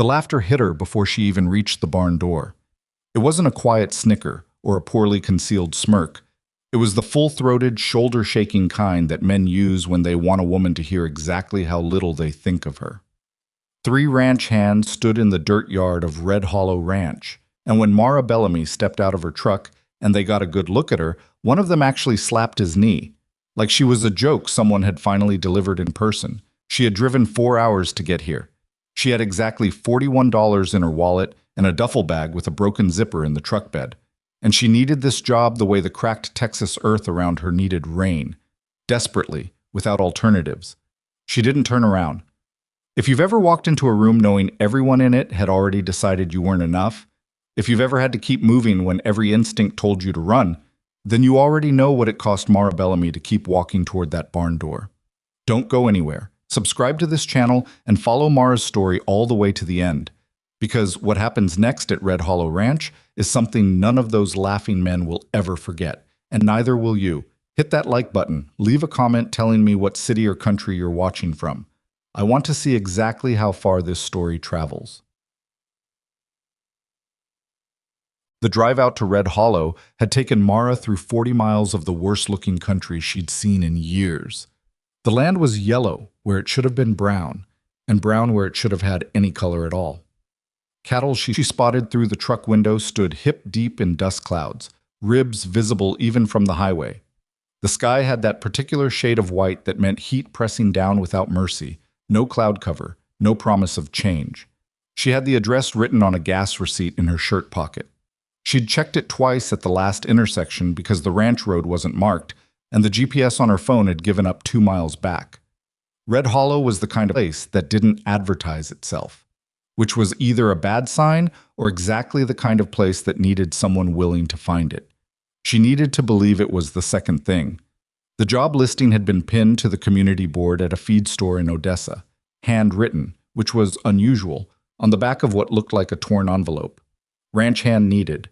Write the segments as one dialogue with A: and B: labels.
A: The laughter hit her before she even reached the barn door. It wasn't a quiet snicker or a poorly concealed smirk. It was the full-throated, shoulder-shaking kind that men use when they want a woman to hear exactly how little they think of her. 3 ranch hands stood in the dirt yard of Red Hollow Ranch, and when Mara Bellamy stepped out of her truck and they got a good look at her, one of them actually slapped his knee, like she was a joke someone had finally delivered in person. She had driven 4 hours to get here. She had exactly $41 in her wallet and a duffel bag with a broken zipper in the truck bed. And she needed this job the way the cracked Texas earth around her needed rain. Desperately, without alternatives. She didn't turn around. If you've ever walked into a room knowing everyone in it had already decided you weren't enough, if you've ever had to keep moving when every instinct told you to run, then you already know what it cost Mara Bellamy to keep walking toward that barn door. Don't go anywhere. Subscribe to this channel and follow Mara's story all the way to the end. Because what happens next at Red Hollow Ranch is something none of those laughing men will ever forget, and neither will you. Hit that like button, leave a comment telling me what city or country you're watching from. I want to see exactly how far this story travels. The drive out to Red Hollow had taken Mara through 40 miles of the worst-looking country she'd seen in years. The land was yellow where it should have been brown, and brown where it should have had any color at all. Cattle she spotted through the truck window stood hip-deep in dust clouds, ribs visible even from the highway. The sky had that particular shade of white that meant heat pressing down without mercy, no cloud cover, no promise of change. She had the address written on a gas receipt in her shirt pocket. She'd checked it twice at the last intersection because the ranch road wasn't marked, and the GPS on her phone had given up 2 miles back. Red Hollow was the kind of place that didn't advertise itself, which was either a bad sign or exactly the kind of place that needed someone willing to find it. She needed to believe it was the second thing. The job listing had been pinned to the community board at a feed store in Odessa, handwritten, which was unusual, on the back of what looked like a torn envelope. Ranch hand needed.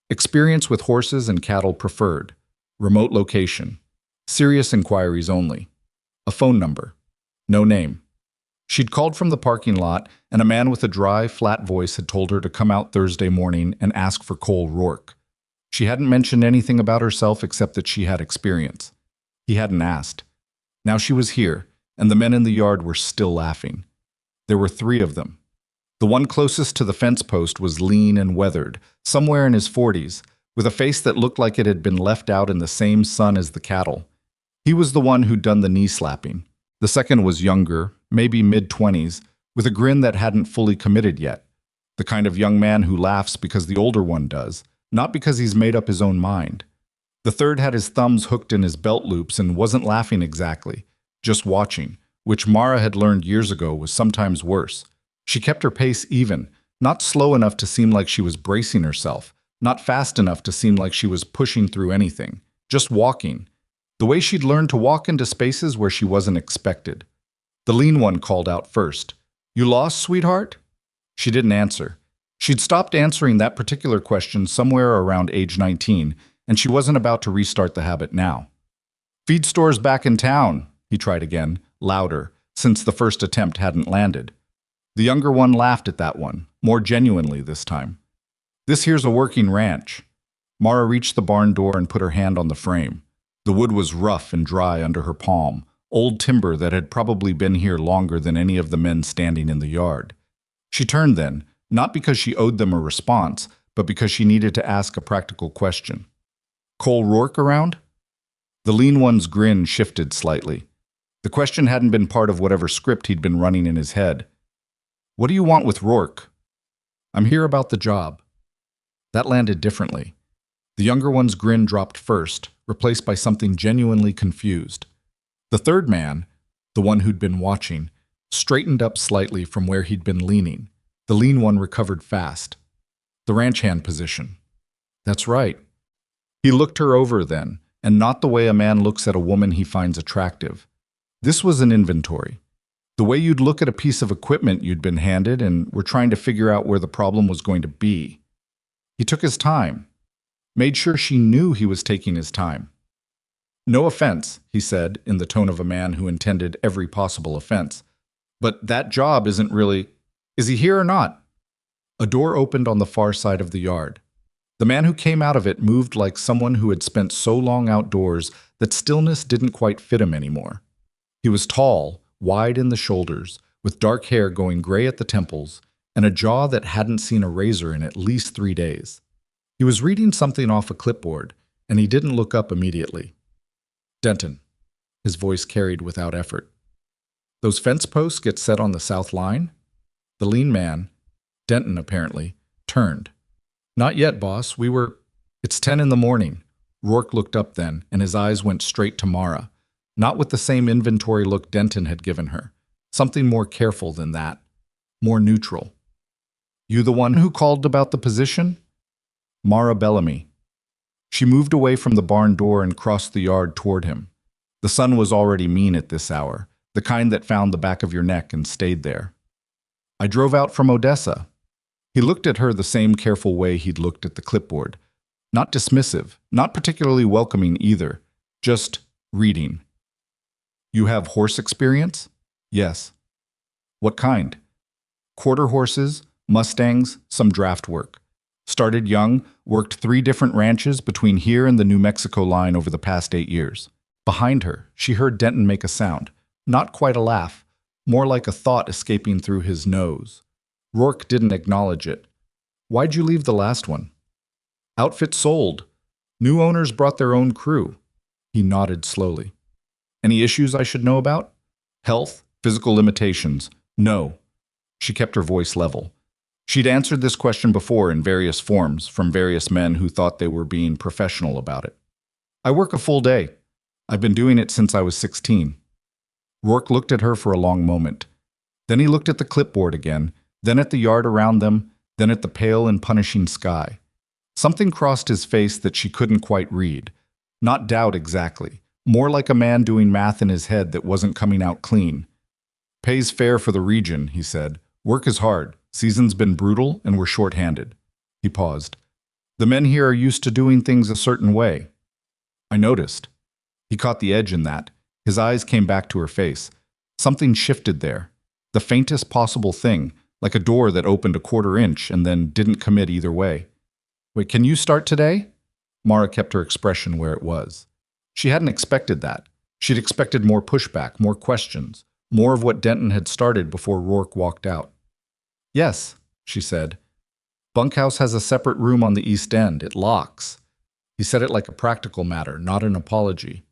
A: Experience with horses and cattle preferred. Remote location. Serious inquiries only. A phone number. No name. She'd called from the parking lot, and a man with a dry, flat voice had told her to come out Thursday morning and ask for Cole Rourke. She hadn't mentioned anything about herself except that she had experience. He hadn't asked. Now she was here, and the men in the yard were still laughing. There were 3 of them. The one closest to the fence post was lean and weathered, somewhere in his 40s, with a face that looked like it had been left out in the same sun as the cattle. He was the one who'd done the knee slapping. The second was younger, maybe mid-20s, with a grin that hadn't fully committed yet. The kind of young man who laughs because the older one does, not because he's made up his own mind. The third had his thumbs hooked in his belt loops and wasn't laughing exactly, just watching, which Mara had learned years ago was sometimes worse. She kept her pace even, not slow enough to seem like she was bracing herself, not fast enough to seem like she was pushing through anything, just walking. The way she'd learned to walk into spaces where she wasn't expected. The lean one called out first. "You lost, sweetheart?" She didn't answer. She'd stopped answering that particular question somewhere around age 19, and she wasn't about to restart the habit now. "Feed store's back in town," he tried again, louder, since the first attempt hadn't landed. The younger one laughed at that one, more genuinely this time. "This here's a working ranch." Mara reached the barn door and put her hand on the frame. The wood was rough and dry under her palm, old timber that had probably been here longer than any of the men standing in the yard. She turned then, not because she owed them a response, but because she needed to ask a practical question. "Cole Rourke around?" The lean one's grin shifted slightly. The question hadn't been part of whatever script he'd been running in his head. "What do you want with Rourke?" "I'm here about the job." That landed differently. The younger one's grin dropped first, replaced by something genuinely confused. The third man, the one who'd been watching, straightened up slightly from where he'd been leaning. The lean one recovered fast. The ranch hand position. "That's right." He looked her over then, and not the way a man looks at a woman he finds attractive. This was an inventory. The way you'd look at a piece of equipment you'd been handed and were trying to figure out where the problem was going to be. He took his time. Made sure she knew he was taking his time. "No offense," he said, in the tone of a man who intended every possible offense, "but that job isn't really—" Is he here or not? A door opened on the far side of the yard. The man who came out of it moved like someone who had spent so long outdoors that stillness didn't quite fit him anymore. He was tall, wide in the shoulders, with dark hair going gray at the temples, and a jaw that hadn't seen a razor in at least 3 days. He was reading something off a clipboard, and he didn't look up immediately. Denton, his voice carried without effort. Those fence posts get set on the south line? The lean man, Denton apparently, turned. Not yet, boss. It's 10 in the morning. Rourke looked up then, and his eyes went straight to Mara, not with the same inventory look Denton had given her. Something more careful than that. More neutral. You the one who called about the position? Mara Bellamy. She moved away from the barn door and crossed the yard toward him. The sun was already mean at this hour, the kind that found the back of your neck and stayed there. I drove out from Odessa. He looked at her the same careful way he'd looked at the clipboard. Not dismissive, not particularly welcoming either, just reading. You have horse experience? Yes. What kind? Quarter horses, mustangs, some draft work. Started young, worked 3 different ranches between here and the New Mexico line over the past 8 years. Behind her, she heard Denton make a sound. Not quite a laugh, more like a thought escaping through his nose. Rourke didn't acknowledge it. Why'd you leave the last one? Outfit sold. New owners brought their own crew. He nodded slowly. Any issues I should know about? Health, physical limitations. No. She kept her voice level. She'd answered this question before in various forms from various men who thought they were being professional about it. I work a full day. I've been doing it since I was 16. Rourke looked at her for a long moment. Then he looked at the clipboard again, then at the yard around them, then at the pale and punishing sky. Something crossed his face that she couldn't quite read. Not doubt exactly. More like a man doing math in his head that wasn't coming out clean. Pays fair for the region, he said. Work is hard. Season's been brutal, and we're short-handed. He paused. The men here are used to doing things a certain way. I noticed. He caught the edge in that. His eyes came back to her face. Something shifted there. The faintest possible thing, like a door that opened a 1/4 inch and then didn't commit either way. Wait, can you start today? Mara kept her expression where it was. She hadn't expected that. She'd expected more pushback, more questions, more of what Denton had started before Rourke walked out. Yes, she said. Bunkhouse has a separate room on the east end. It locks. He said it like a practical matter, not an apology.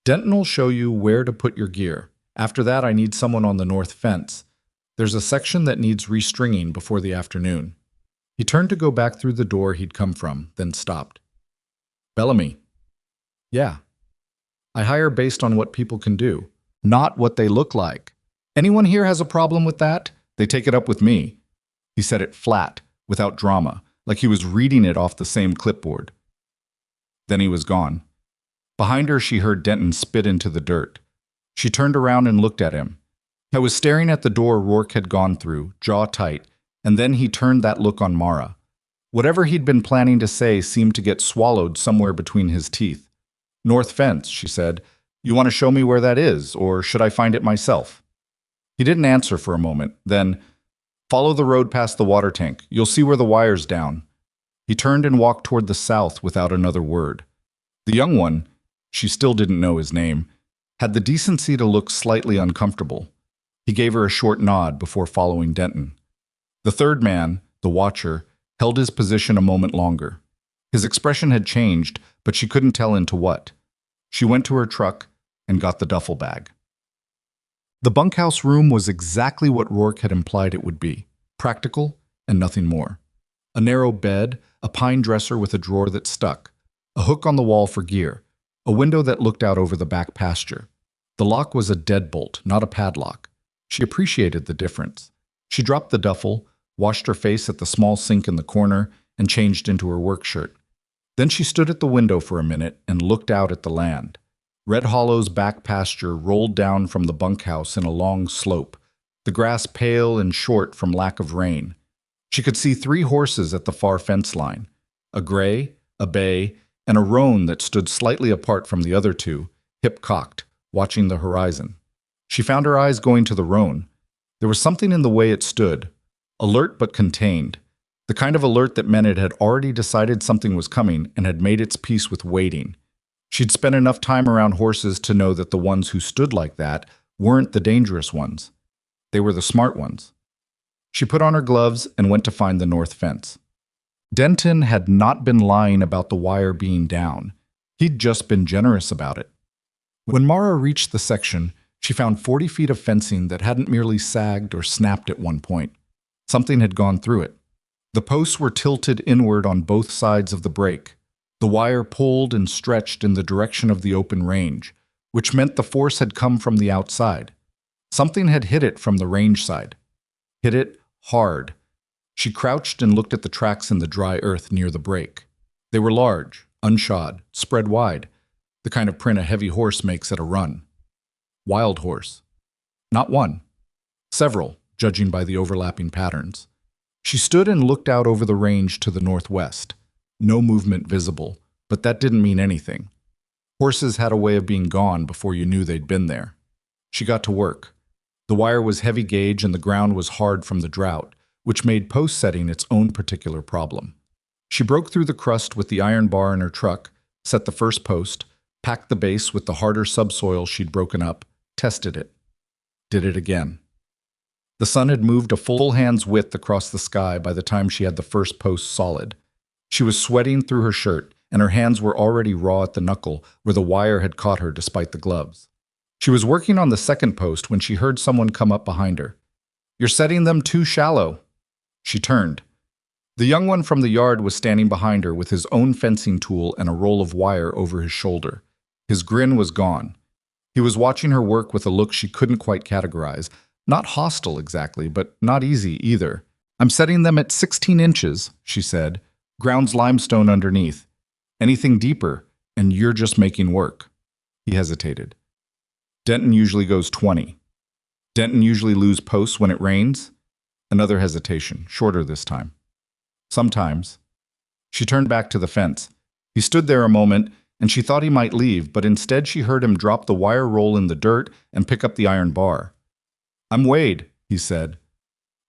A: Denton will show you where to put your gear. After that, I need someone on the north fence. There's a section that needs restringing before the afternoon. He turned to go back through the door he'd come from, then stopped. Bellamy. Yeah. I hire based on what people can do, not what they look like. Anyone here has a problem with that? They take it up with me. He said it flat, without drama, like he was reading it off the same clipboard. Then he was gone. Behind her, she heard Denton spit into the dirt. She turned around and looked at him. I was staring at the door Rourke had gone through, jaw tight, and then he turned that look on Mara. Whatever he'd been planning to say seemed to get swallowed somewhere between his teeth. North fence, she said. You want to show me where that is, or should I find it myself? He didn't answer for a moment. Then, follow the road past the water tank. You'll see where the wire's down. He turned and walked toward the south without another word. The young one, she still didn't know his name, had the decency to look slightly uncomfortable. He gave her a short nod before following Denton. The third man, the watcher, held his position a moment longer. His expression had changed, but she couldn't tell into what. She went to her truck and got the duffel bag. The bunkhouse room was exactly what Rourke had implied it would be, practical and nothing more. A narrow bed, a pine dresser with a drawer that stuck, a hook on the wall for gear, a window that looked out over the back pasture. The lock was a deadbolt, not a padlock. She appreciated the difference. She dropped the duffel, washed her face at the small sink in the corner, and changed into her work shirt. Then she stood at the window for a minute and looked out at the land. Red Hollow's back pasture rolled down from the bunkhouse in a long slope, the grass pale and short from lack of rain. She could see 3 horses at the far fence line, a gray, a bay, and a roan that stood slightly apart from the other 2, hip-cocked, watching the horizon. She found her eyes going to the roan. There was something in the way it stood, Alert but contained. The kind of alert that meant it had already decided something was coming and had made its peace with waiting. She'd spent enough time around horses to know that the ones who stood like that weren't the dangerous ones. They were the smart ones. She put on her gloves and went to find the north fence. Denton had not been lying about the wire being down. He'd just been generous about it. When Mara reached the section, she found 40 feet of fencing that hadn't merely sagged or snapped at one point. Something had gone through it. The posts were tilted inward on both sides of the break. The wire pulled and stretched in the direction of the open range, which meant the force had come from the outside. Something had hit it from the range side. Hit it hard. She crouched and looked at the tracks in the dry earth near the break. They were large, unshod, spread wide, the kind of print a heavy horse makes at a run. Wild horse. Not one. Several, judging by the overlapping patterns. She stood and looked out over the range to the northwest. No movement visible, but that didn't mean anything. Horses had a way of being gone before you knew they'd been there. She got to work. The wire was heavy gauge and the ground was hard from the drought, which made post setting its own particular problem. She broke through the crust with the iron bar in her truck, set the first post, packed the base with the harder subsoil she'd broken up, tested it. Did it again. The sun had moved a full hand's width across the sky by the time she had the first post solid. She was sweating through her shirt, and her hands were already raw at the knuckle where the wire had caught her despite the gloves. She was working on the second post when she heard someone come up behind her. "You're setting them too shallow." She turned. The young one from the yard was standing behind her with his own fencing tool and a roll of wire over his shoulder. His grin was gone. He was watching her work with a look she couldn't quite categorize. Not hostile exactly, but not easy either. "I'm setting them at 16 inches, she said. "Ground's limestone underneath. Anything deeper, and you're just making work." He hesitated. "Denton usually goes 20. Denton usually lose posts when it rains." Another hesitation, shorter this time. "Sometimes." She turned back to the fence. He stood there a moment, and she thought he might leave, but instead she heard him drop the wire roll in the dirt and pick up the iron bar. "I'm Wade," he said.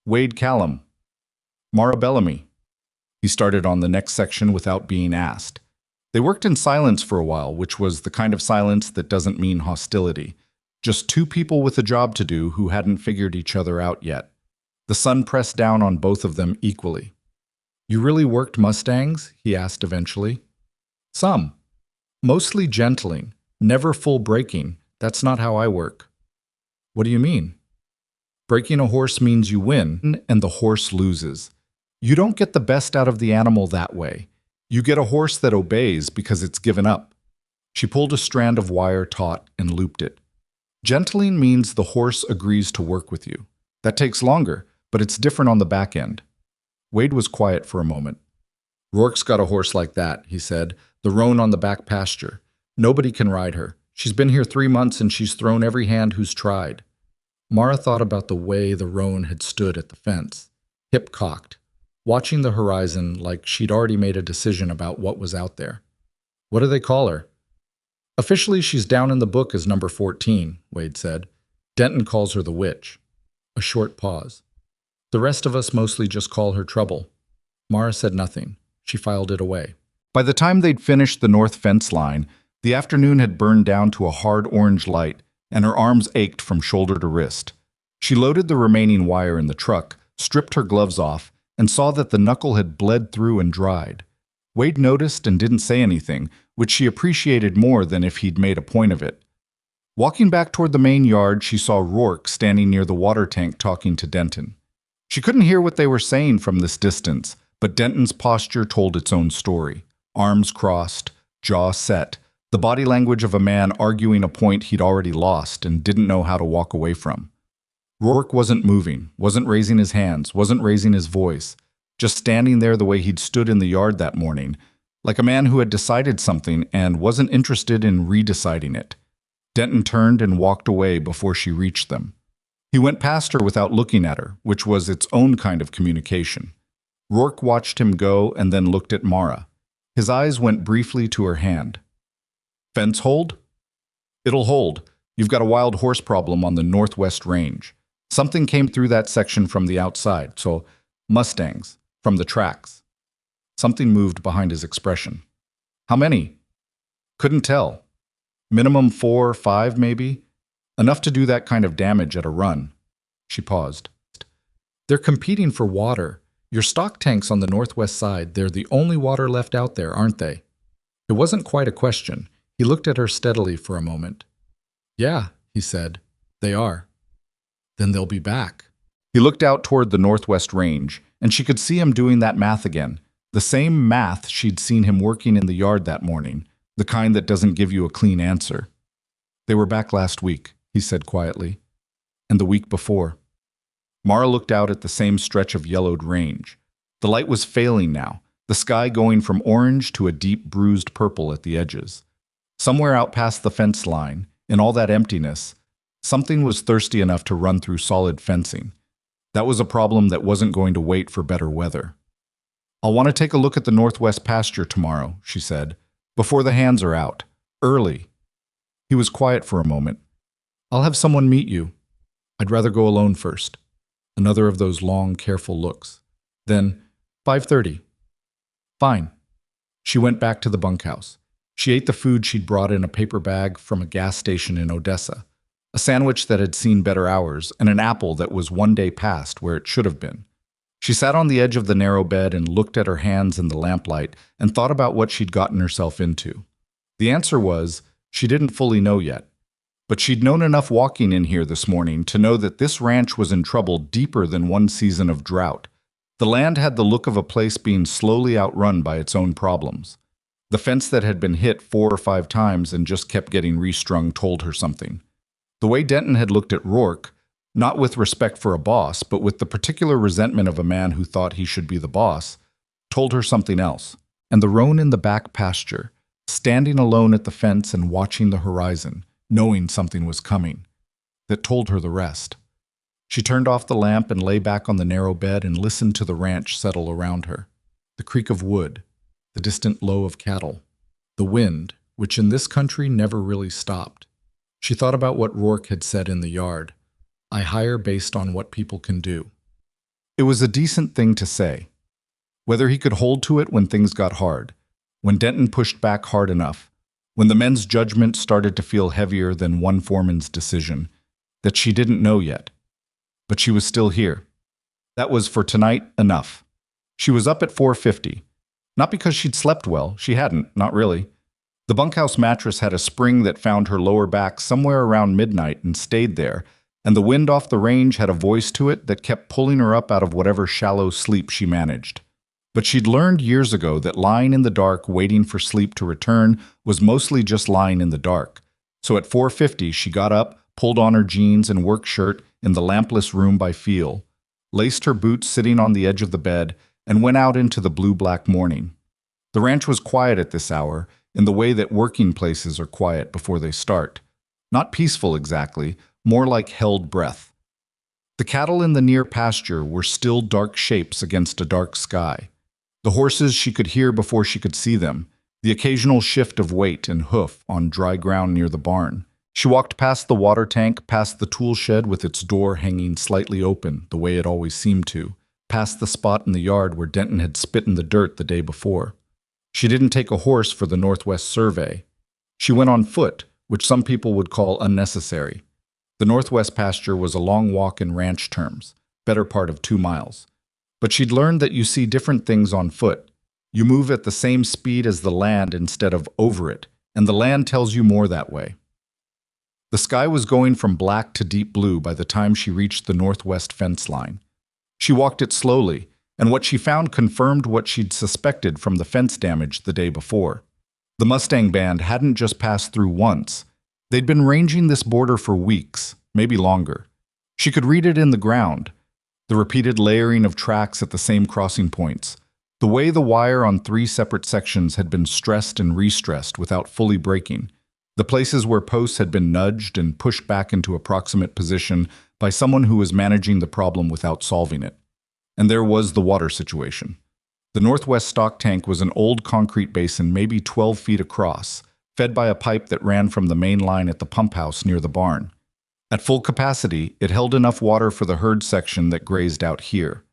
A: "Wade Callum. Mara Bellamy." He started on the next section without being asked. They worked in silence for a while, which was the kind of silence that doesn't mean hostility. Just two people with a job to do who hadn't figured each other out yet. The sun pressed down on both of them equally. "You really worked mustangs?" he asked eventually. "Some. Mostly gentling. Never full breaking. That's not how I work." "What do you mean?" "Breaking a horse means you win, and the horse loses. You don't get the best out of the animal that way. You get a horse that obeys because it's given up." She pulled a strand of wire taut and looped it. "Gentling means the horse agrees to work with you. That takes longer, but it's different on the back end." Wade was quiet for a moment. "Rourke's got a horse like that," he said. "The roan on the back pasture. Nobody can ride her. She's been here 3 months and she's thrown every hand who's tried." Mara thought about the way the roan had stood at the fence, hip cocked, watching the horizon like she'd already made a decision about what was out there. "What do they call her?" "Officially, she's down in the book as number 14, Wade said. "Denton calls her the witch." A short pause. "The rest of us mostly just call her Trouble." Mara said nothing. She filed it away. By the time they'd finished the north fence line, the afternoon had burned down to a hard orange light, and her arms ached from shoulder to wrist. She loaded the remaining wire in the truck, stripped her gloves off, and saw that the knuckle had bled through and dried. Wade noticed and didn't say anything, which she appreciated more than if he'd made a point of it. Walking back toward the main yard, she saw Rourke standing near the water tank talking to Denton. She couldn't hear what they were saying from this distance, but Denton's posture told its own story. Arms crossed, jaw set, the body language of a man arguing a point he'd already lost and didn't know how to walk away from. Rourke wasn't moving, wasn't raising his hands, wasn't raising his voice, just standing there the way he'd stood in the yard that morning, like a man who had decided something and wasn't interested in redeciding it. Denton turned and walked away before she reached them. He went past her without looking at her, which was its own kind of communication. Rourke watched him go and then looked at Mara. His eyes went briefly to her hand. "Fence hold?" "It'll hold. You've got a wild horse problem on the northwest range. Something came through that section from the outside, so Mustangs, from the tracks. Something moved behind his expression. How many? Couldn't tell. Minimum 4 or 5, maybe? Enough to do that kind of damage at a run. She paused. They're competing for water. Your stock tanks on the northwest side, they're the only water left out there, aren't they? It wasn't quite a question. He looked at her steadily for a moment. Yeah, he said. They are. Then they'll be back. He looked out toward the northwest range, and she could see him doing that math again. The same math she'd seen him working in the yard that morning, the kind that doesn't give you a clean answer. They were back last week, he said quietly. And the week before. Mara looked out at the same stretch of yellowed range. The light was failing now, the sky going from orange to a deep bruised purple at the edges. Somewhere out past the fence line, in all that emptiness, something was thirsty enough to run through solid fencing. That was a problem that wasn't going to wait for better weather. I'll want to take a look at the northwest pasture tomorrow, she said, before the hands are out. Early. He was quiet for a moment. I'll have someone meet you. I'd rather go alone first. Another of those long, careful looks. Then, 5:30. Fine. She went back to the bunkhouse. She ate the food she'd brought in a paper bag from a gas station in Odessa, a sandwich that had seen better hours, and an apple that was one day past where it should have been. She sat on the edge of the narrow bed and looked at her hands in the lamplight and thought about what she'd gotten herself into. The answer was, she didn't fully know yet. But she'd known enough walking in here this morning to know that this ranch was in trouble deeper than one season of drought. The land had the look of a place being slowly outrun by its own problems. The fence that had been hit 4 or 5 times and just kept getting restrung told her something. The way Denton had looked at Rourke, not with respect for a boss, but with the particular resentment of a man who thought he should be the boss, told her something else. And the roan in the back pasture, standing alone at the fence and watching the horizon, knowing something was coming, that told her the rest. She turned off the lamp and lay back on the narrow bed and listened to the ranch settle around her. The creak of wood, the distant low of cattle, the wind, which in this country never really stopped. She thought about what Rourke had said in the yard. I hire based on what people can do. It was a decent thing to say. Whether he could hold to it when things got hard, when Denton pushed back hard enough, when the men's judgment started to feel heavier than one foreman's decision, that she didn't know yet. But she was still here. That was, for tonight, enough. She was up at 4:50. Not because she'd slept well, she hadn't, not really. The bunkhouse mattress had a spring that found her lower back somewhere around midnight and stayed there, and the wind off the range had a voice to it that kept pulling her up out of whatever shallow sleep she managed. But she'd learned years ago that lying in the dark waiting for sleep to return was mostly just lying in the dark. So at 4:50 she got up, pulled on her jeans and work shirt in the lampless room by feel, laced her boots sitting on the edge of the bed, and went out into the blue-black morning. The ranch was quiet at this hour, in the way that working places are quiet before they start. Not peaceful exactly, more like held breath. The cattle in the near pasture were still dark shapes against a dark sky. The horses she could hear before she could see them, the occasional shift of weight and hoof on dry ground near the barn. She walked past the water tank, past the tool shed with its door hanging slightly open, the way it always seemed to, past the spot in the yard where Denton had spit in the dirt the day before. She didn't take a horse for the Northwest survey. She went on foot, which some people would call unnecessary. The Northwest pasture was a long walk in ranch terms, better part of 2 miles. But she'd learned that you see different things on foot. You move at the same speed as the land instead of over it, and the land tells you more that way. The sky was going from black to deep blue by the time she reached the northwest fence line. She walked it slowly, and what she found confirmed what she'd suspected from the fence damage the day before. The Mustang band hadn't just passed through once. They'd been ranging this border for weeks, maybe longer. She could read it in the ground. The repeated layering of tracks at the same crossing points, the way the wire on 3 separate sections had been stressed and restressed without fully breaking, the places where posts had been nudged and pushed back into approximate position by someone who was managing the problem without solving it. And there was the water situation. The northwest stock tank was an old concrete basin maybe 12 feet across, fed by a pipe that ran from the main line at the pump house near the barn. At full capacity, it held enough water for the herd section that grazed out here.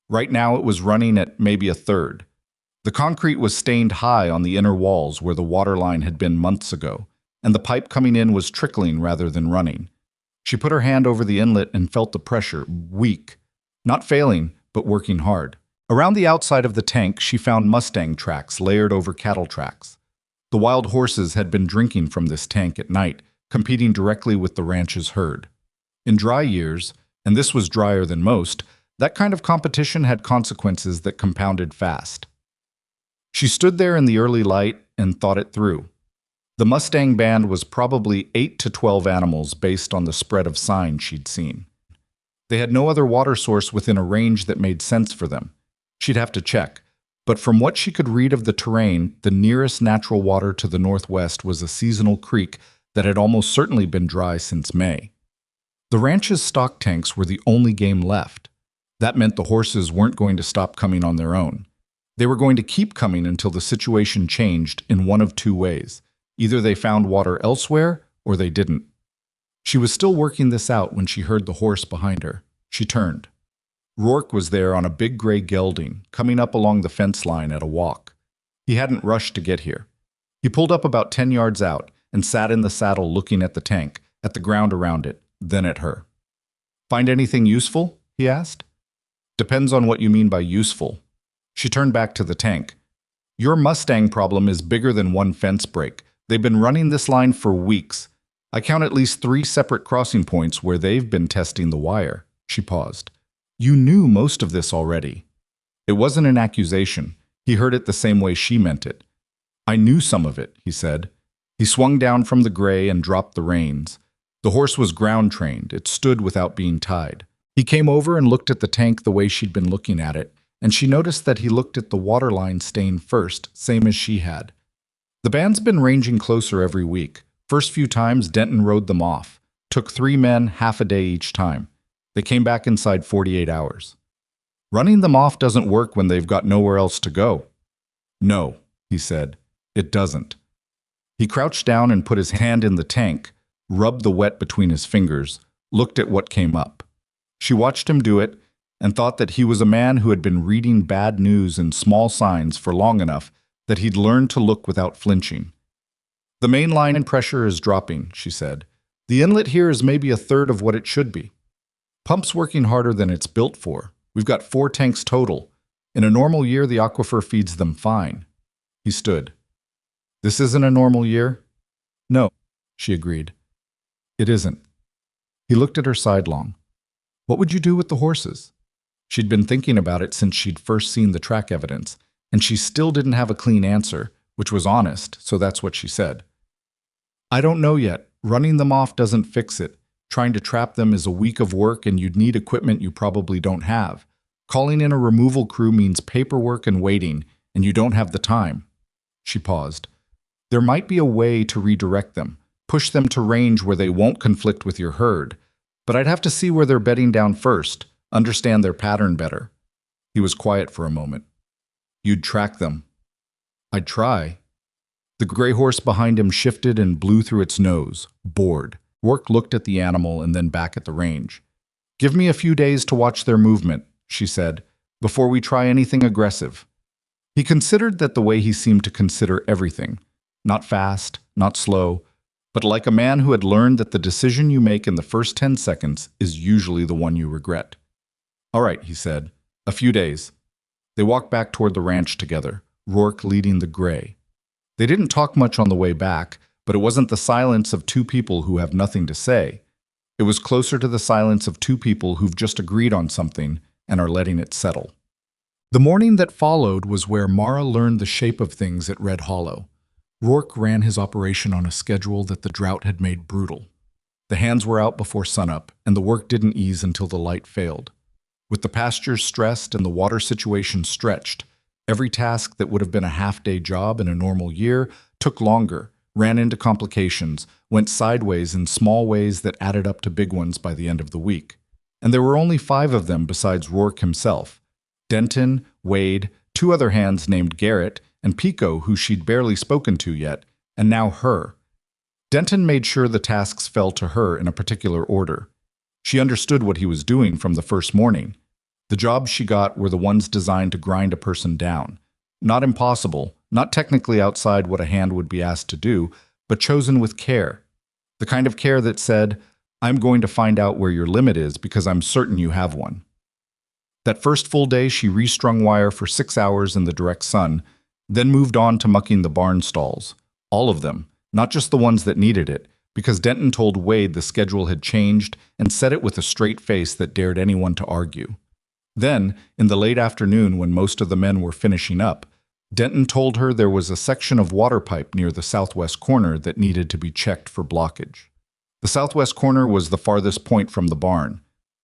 A: Right now it was running at maybe a third. The concrete was stained high on the inner walls where the water line had been months ago, and the pipe coming in was trickling rather than running. She put her hand over the inlet and felt the pressure, weak. Not failing, but working hard. Around the outside of the tank, she found mustang tracks layered over cattle tracks. The wild horses had been drinking from this tank at night, competing directly with the ranch's herd. In dry years, and this was drier than most, that kind of competition had consequences that compounded fast. She stood there in the early light and thought it through. The Mustang band was probably 8 to 12 animals based on the spread of signs she'd seen. They had no other water source within a range that made sense for them. She'd have to check, but from what she could read of the terrain, the nearest natural water to the northwest was a seasonal creek that had almost certainly been dry since May. The ranch's stock tanks were the only game left. That meant the horses weren't going to stop coming on their own. They were going to keep coming until the situation changed in one of two ways. Either they found water elsewhere, or they didn't. She was still working this out when she heard the horse behind her. She turned. Rourke was there on a big gray gelding, coming up along the fence line at a walk. He hadn't rushed to get here. He pulled up about 10 yards out and sat in the saddle looking at the tank, at the ground around it, then at her. "Find anything useful?" he asked. "Depends on what you mean by useful." She turned back to the tank. "Your Mustang problem is bigger than one fence break. They've been running this line for weeks. I count at least 3 separate crossing points where they've been testing the wire." She paused. "You knew most of this already." It wasn't an accusation. He heard it the same way she meant it. "I knew some of it," he said. He swung down from the gray and dropped the reins. The horse was ground-trained. It stood without being tied. He came over and looked at the tank the way she'd been looking at it, and she noticed that he looked at the water line stain first, same as she had. The band's been ranging closer every week. First few times, Denton rode them off. Took 3 men, half a day each time. They came back inside 48 hours. "Running them off doesn't work when they've got nowhere else to go." "No," he said, "it doesn't." He crouched down and put his hand in the tank, rubbed the wet between his fingers, looked at what came up. She watched him do it and thought that he was a man who had been reading bad news and small signs for long enough that he'd learned to look without flinching. "The main line and pressure is dropping," she said. "The inlet here is maybe a third of what it should be. Pump's working harder than it's built for. We've got 4 tanks total. In a normal year, the aquifer feeds them fine." He stood. "This isn't a normal year?" "No," she agreed. "It isn't." He looked at her sidelong. "What would you do with the horses?" She'd been thinking about it since she'd first seen the track evidence, and she still didn't have a clean answer, which was honest, so that's what she said. "I don't know yet. Running them off doesn't fix it. Trying to trap them is a week of work, and you'd need equipment you probably don't have. Calling in a removal crew means paperwork and waiting, and you don't have the time." She paused. "There might be a way to redirect them, push them to range where they won't conflict with your herd, but I'd have to see where they're bedding down first, understand their pattern better." He was quiet for a moment. "You'd track them." "I'd try." The gray horse behind him shifted and blew through its nose, bored. Rourke looked at the animal and then back at the range. "Give me a few days to watch their movement," she said, "before we try anything aggressive." He considered that the way he seemed to consider everything. Not fast, not slow, but like a man who had learned that the decision you make in the first 10 seconds is usually the one you regret. "All right," he said. "A few days." They walked back toward the ranch together, Rourke leading the gray. They didn't talk much on the way back, but it wasn't the silence of 2 people who have nothing to say. It was closer to the silence of 2 people who've just agreed on something and are letting it settle. The morning that followed was where Mara learned the shape of things at Red Hollow. Rourke ran his operation on a schedule that the drought had made brutal. The hands were out before sunup, and the work didn't ease until the light failed. With the pastures stressed and the water situation stretched, every task that would have been a half-day job in a normal year took longer, ran into complications, went sideways in small ways that added up to big ones by the end of the week. And there were only 5 of them besides Rourke himself. Denton, Wade, 2 other hands named Garrett, and Pico, who she'd barely spoken to yet, and now her. Denton made sure the tasks fell to her in a particular order. She understood what he was doing from the first morning. The jobs she got were the ones designed to grind a person down. Not impossible, not technically outside what a hand would be asked to do, but chosen with care. The kind of care that said, I'm going to find out where your limit is because I'm certain you have one. That first full day, she restrung wire for 6 hours in the direct sun, then moved on to mucking the barn stalls. All of them, not just the ones that needed it, because Denton told Wade the schedule had changed and said it with a straight face that dared anyone to argue. Then, in the late afternoon when most of the men were finishing up, Denton told her there was a section of water pipe near the southwest corner that needed to be checked for blockage. The southwest corner was the farthest point from the barn.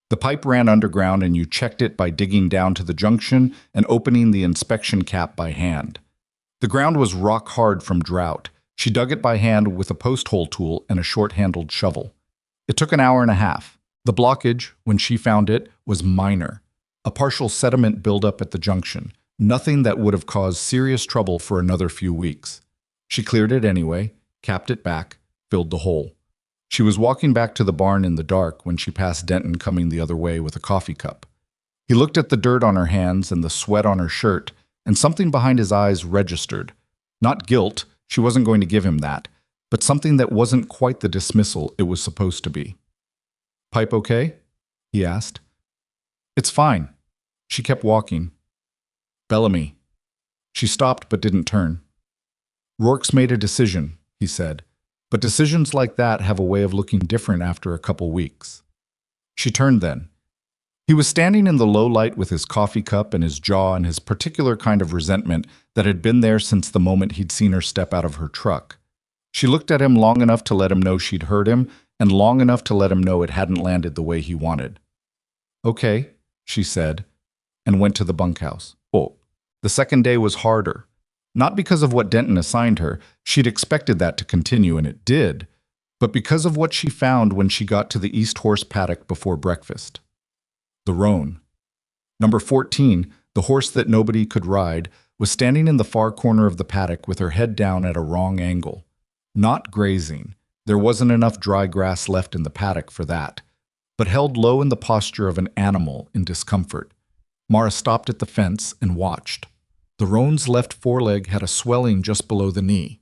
A: The pipe ran underground and you checked it by digging down to the junction and opening the inspection cap by hand. The ground was rock hard from drought. She dug it by hand with a post hole tool and a short-handled shovel. It took an hour and a half. The blockage, when she found it, was minor. A partial sediment buildup at the junction, nothing that would have caused serious trouble for another few weeks. She cleared it anyway, capped it back, filled the hole. She was walking back to the barn in the dark when she passed Denton coming the other way with a coffee cup. He looked at the dirt on her hands and the sweat on her shirt, and something behind his eyes registered. Not guilt, she wasn't going to give him that, but something that wasn't quite the dismissal it was supposed to be. Pipe okay? He asked. It's fine. She kept walking. Bellamy. She stopped but didn't turn. Rourke's made a decision, he said, but decisions like that have a way of looking different after a couple weeks. She turned then. He was standing in the low light with his coffee cup and his jaw and his particular kind of resentment that had been there since the moment he'd seen her step out of her truck. She looked at him long enough to let him know she'd heard him and long enough to let him know it hadn't landed the way he wanted. Okay, she said, and went to the bunkhouse. Oh, the second day was harder. Not because of what Denton assigned her, she'd expected that to continue, and it did, but because of what she found when she got to the East Horse paddock before breakfast. The roan. Number 14, the horse that nobody could ride, was standing in the far corner of the paddock with her head down at a wrong angle. Not grazing. There wasn't enough dry grass left in the paddock for that, but held low in the posture of an animal in discomfort. Mara stopped at the fence and watched. The roan's left foreleg had a swelling just below the knee.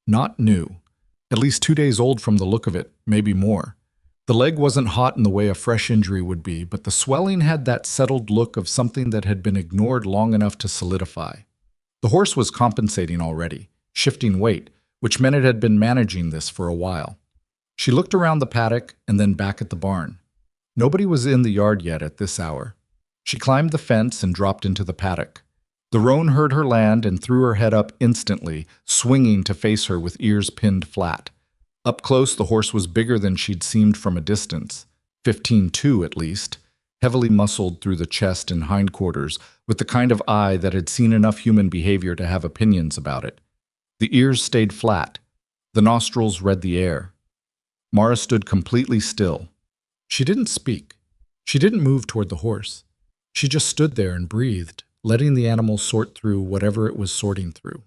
A: Not new. At least 2 days old from the look of it, maybe more. The leg wasn't hot in the way a fresh injury would be, but the swelling had that settled look of something that had been ignored long enough to solidify. The horse was compensating already, shifting weight, which meant it had been managing this for a while. She looked around the paddock and then back at the barn. Nobody was in the yard yet at this hour. She climbed the fence and dropped into the paddock. The roan heard her land and threw her head up instantly, swinging to face her with ears pinned flat. Up close, the horse was bigger than she'd seemed from a distance, 15'2" at least, heavily muscled through the chest and hindquarters, with the kind of eye that had seen enough human behavior to have opinions about it. The ears stayed flat. The nostrils read the air. Mara stood completely still. She didn't speak. She didn't move toward the horse. She just stood there and breathed, letting the animal sort through whatever it was sorting through.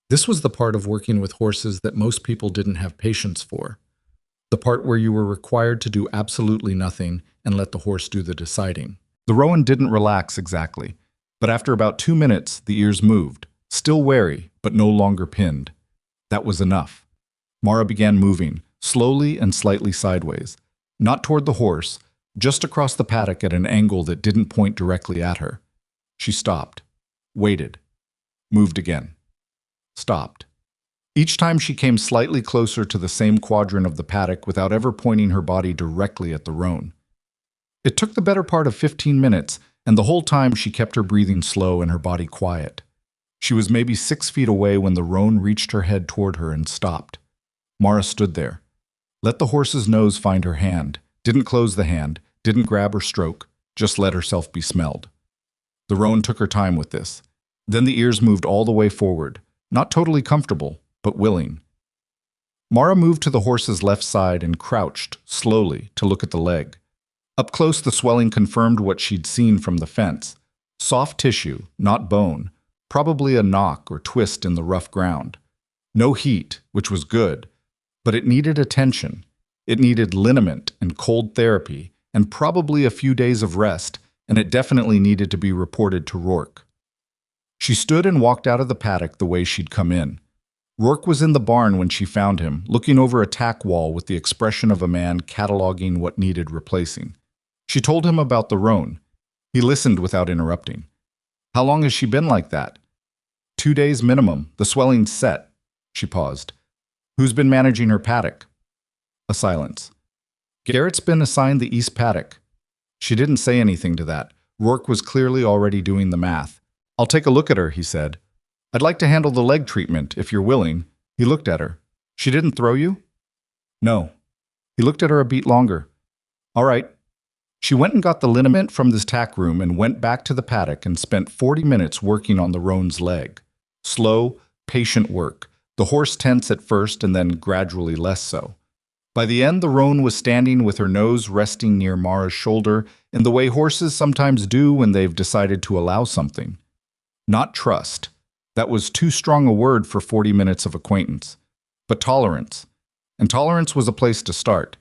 A: This was the part of working with horses that most people didn't have patience for. The part where you were required to do absolutely nothing and let the horse do the deciding. The roan didn't relax exactly, but after about 2 minutes, the ears moved, still wary, but no longer pinned. That was enough. Mara began moving, slowly and slightly sideways, not toward the horse, just across the paddock at an angle that didn't point directly at her. She stopped, waited, moved again, stopped. Each time she came slightly closer to the same quadrant of the paddock without ever pointing her body directly at the roan. It took the better part of 15 minutes, and the whole time she kept her breathing slow and her body quiet. She was maybe 6 feet away when the roan reached her head toward her and stopped. Mara stood there. Let the horse's nose find her hand, didn't close the hand, didn't grab or stroke, just let herself be smelled. The roan took her time with this. Then the ears moved all the way forward, not totally comfortable, but willing. Mara moved to the horse's left side and crouched, slowly, to look at the leg. Up close, the swelling confirmed what she'd seen from the fence. Soft tissue, not bone, probably a knock or twist in the rough ground. No heat, which was good, but it needed attention. It needed liniment and cold therapy, and probably a few days of rest, and it definitely needed to be reported to Rourke. She stood and walked out of the paddock the way she'd come in. Rourke was in the barn when she found him, looking over a tack wall with the expression of a man cataloging what needed replacing. She told him about the roan. He listened without interrupting. "How long has she been like that?" 2 days minimum. The swelling's set." She paused. "Who's been managing her paddock?" A silence. "Garrett's been assigned the east paddock." She didn't say anything to that. Rourke was clearly already doing the math. "I'll take a look at her," he said. "I'd like to handle the leg treatment, if you're willing." He looked at her. "She didn't throw you?" "No." He looked at her a beat longer. "All right." She went and got the liniment from this tack room and went back to the paddock and spent 40 minutes working on the roan's leg. Slow, patient work. The horse tense at first and then gradually less so. By the end, the roan was standing with her nose resting near Mara's shoulder in the way horses sometimes do when they've decided to allow something. Not trust. That was too strong a word for 40 minutes of acquaintance. But tolerance. And tolerance was a place to start.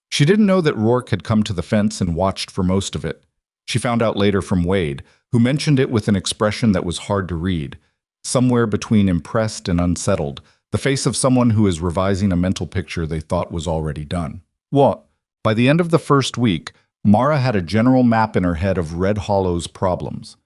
A: She didn't know that Rourke had come to the fence and watched for most of it. She found out later from Wade, who mentioned it with an expression that was hard to read. Somewhere between impressed and unsettled, the face of someone who is revising a mental picture they thought was already done. What? By the end of the first week, Mara had a general map in her head of Red Hollow's problems.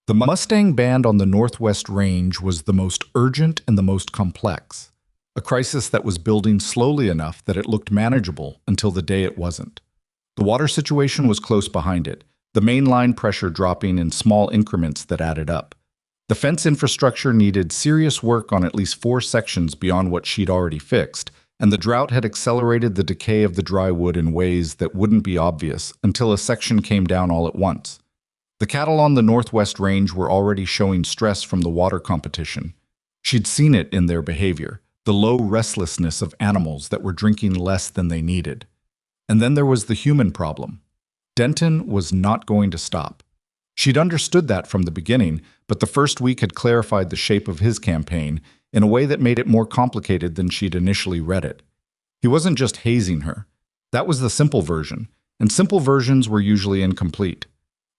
A: The Mustang band on the Northwest Range was the most urgent and the most complex. A crisis that was building slowly enough that it looked manageable until the day it wasn't. The water situation was close behind it, the main line pressure dropping in small increments that added up. The fence infrastructure needed serious work on at least 4 sections beyond what she'd already fixed, and the drought had accelerated the decay of the dry wood in ways that wouldn't be obvious until a section came down all at once. The cattle on the Northwest Range were already showing stress from the water competition. She'd seen it in their behavior, the low restlessness of animals that were drinking less than they needed. And then there was the human problem. Denton was not going to stop. She'd understood that from the beginning, but the first week had clarified the shape of his campaign in a way that made it more complicated than she'd initially read it. He wasn't just hazing her. That was the simple version, and simple versions were usually incomplete.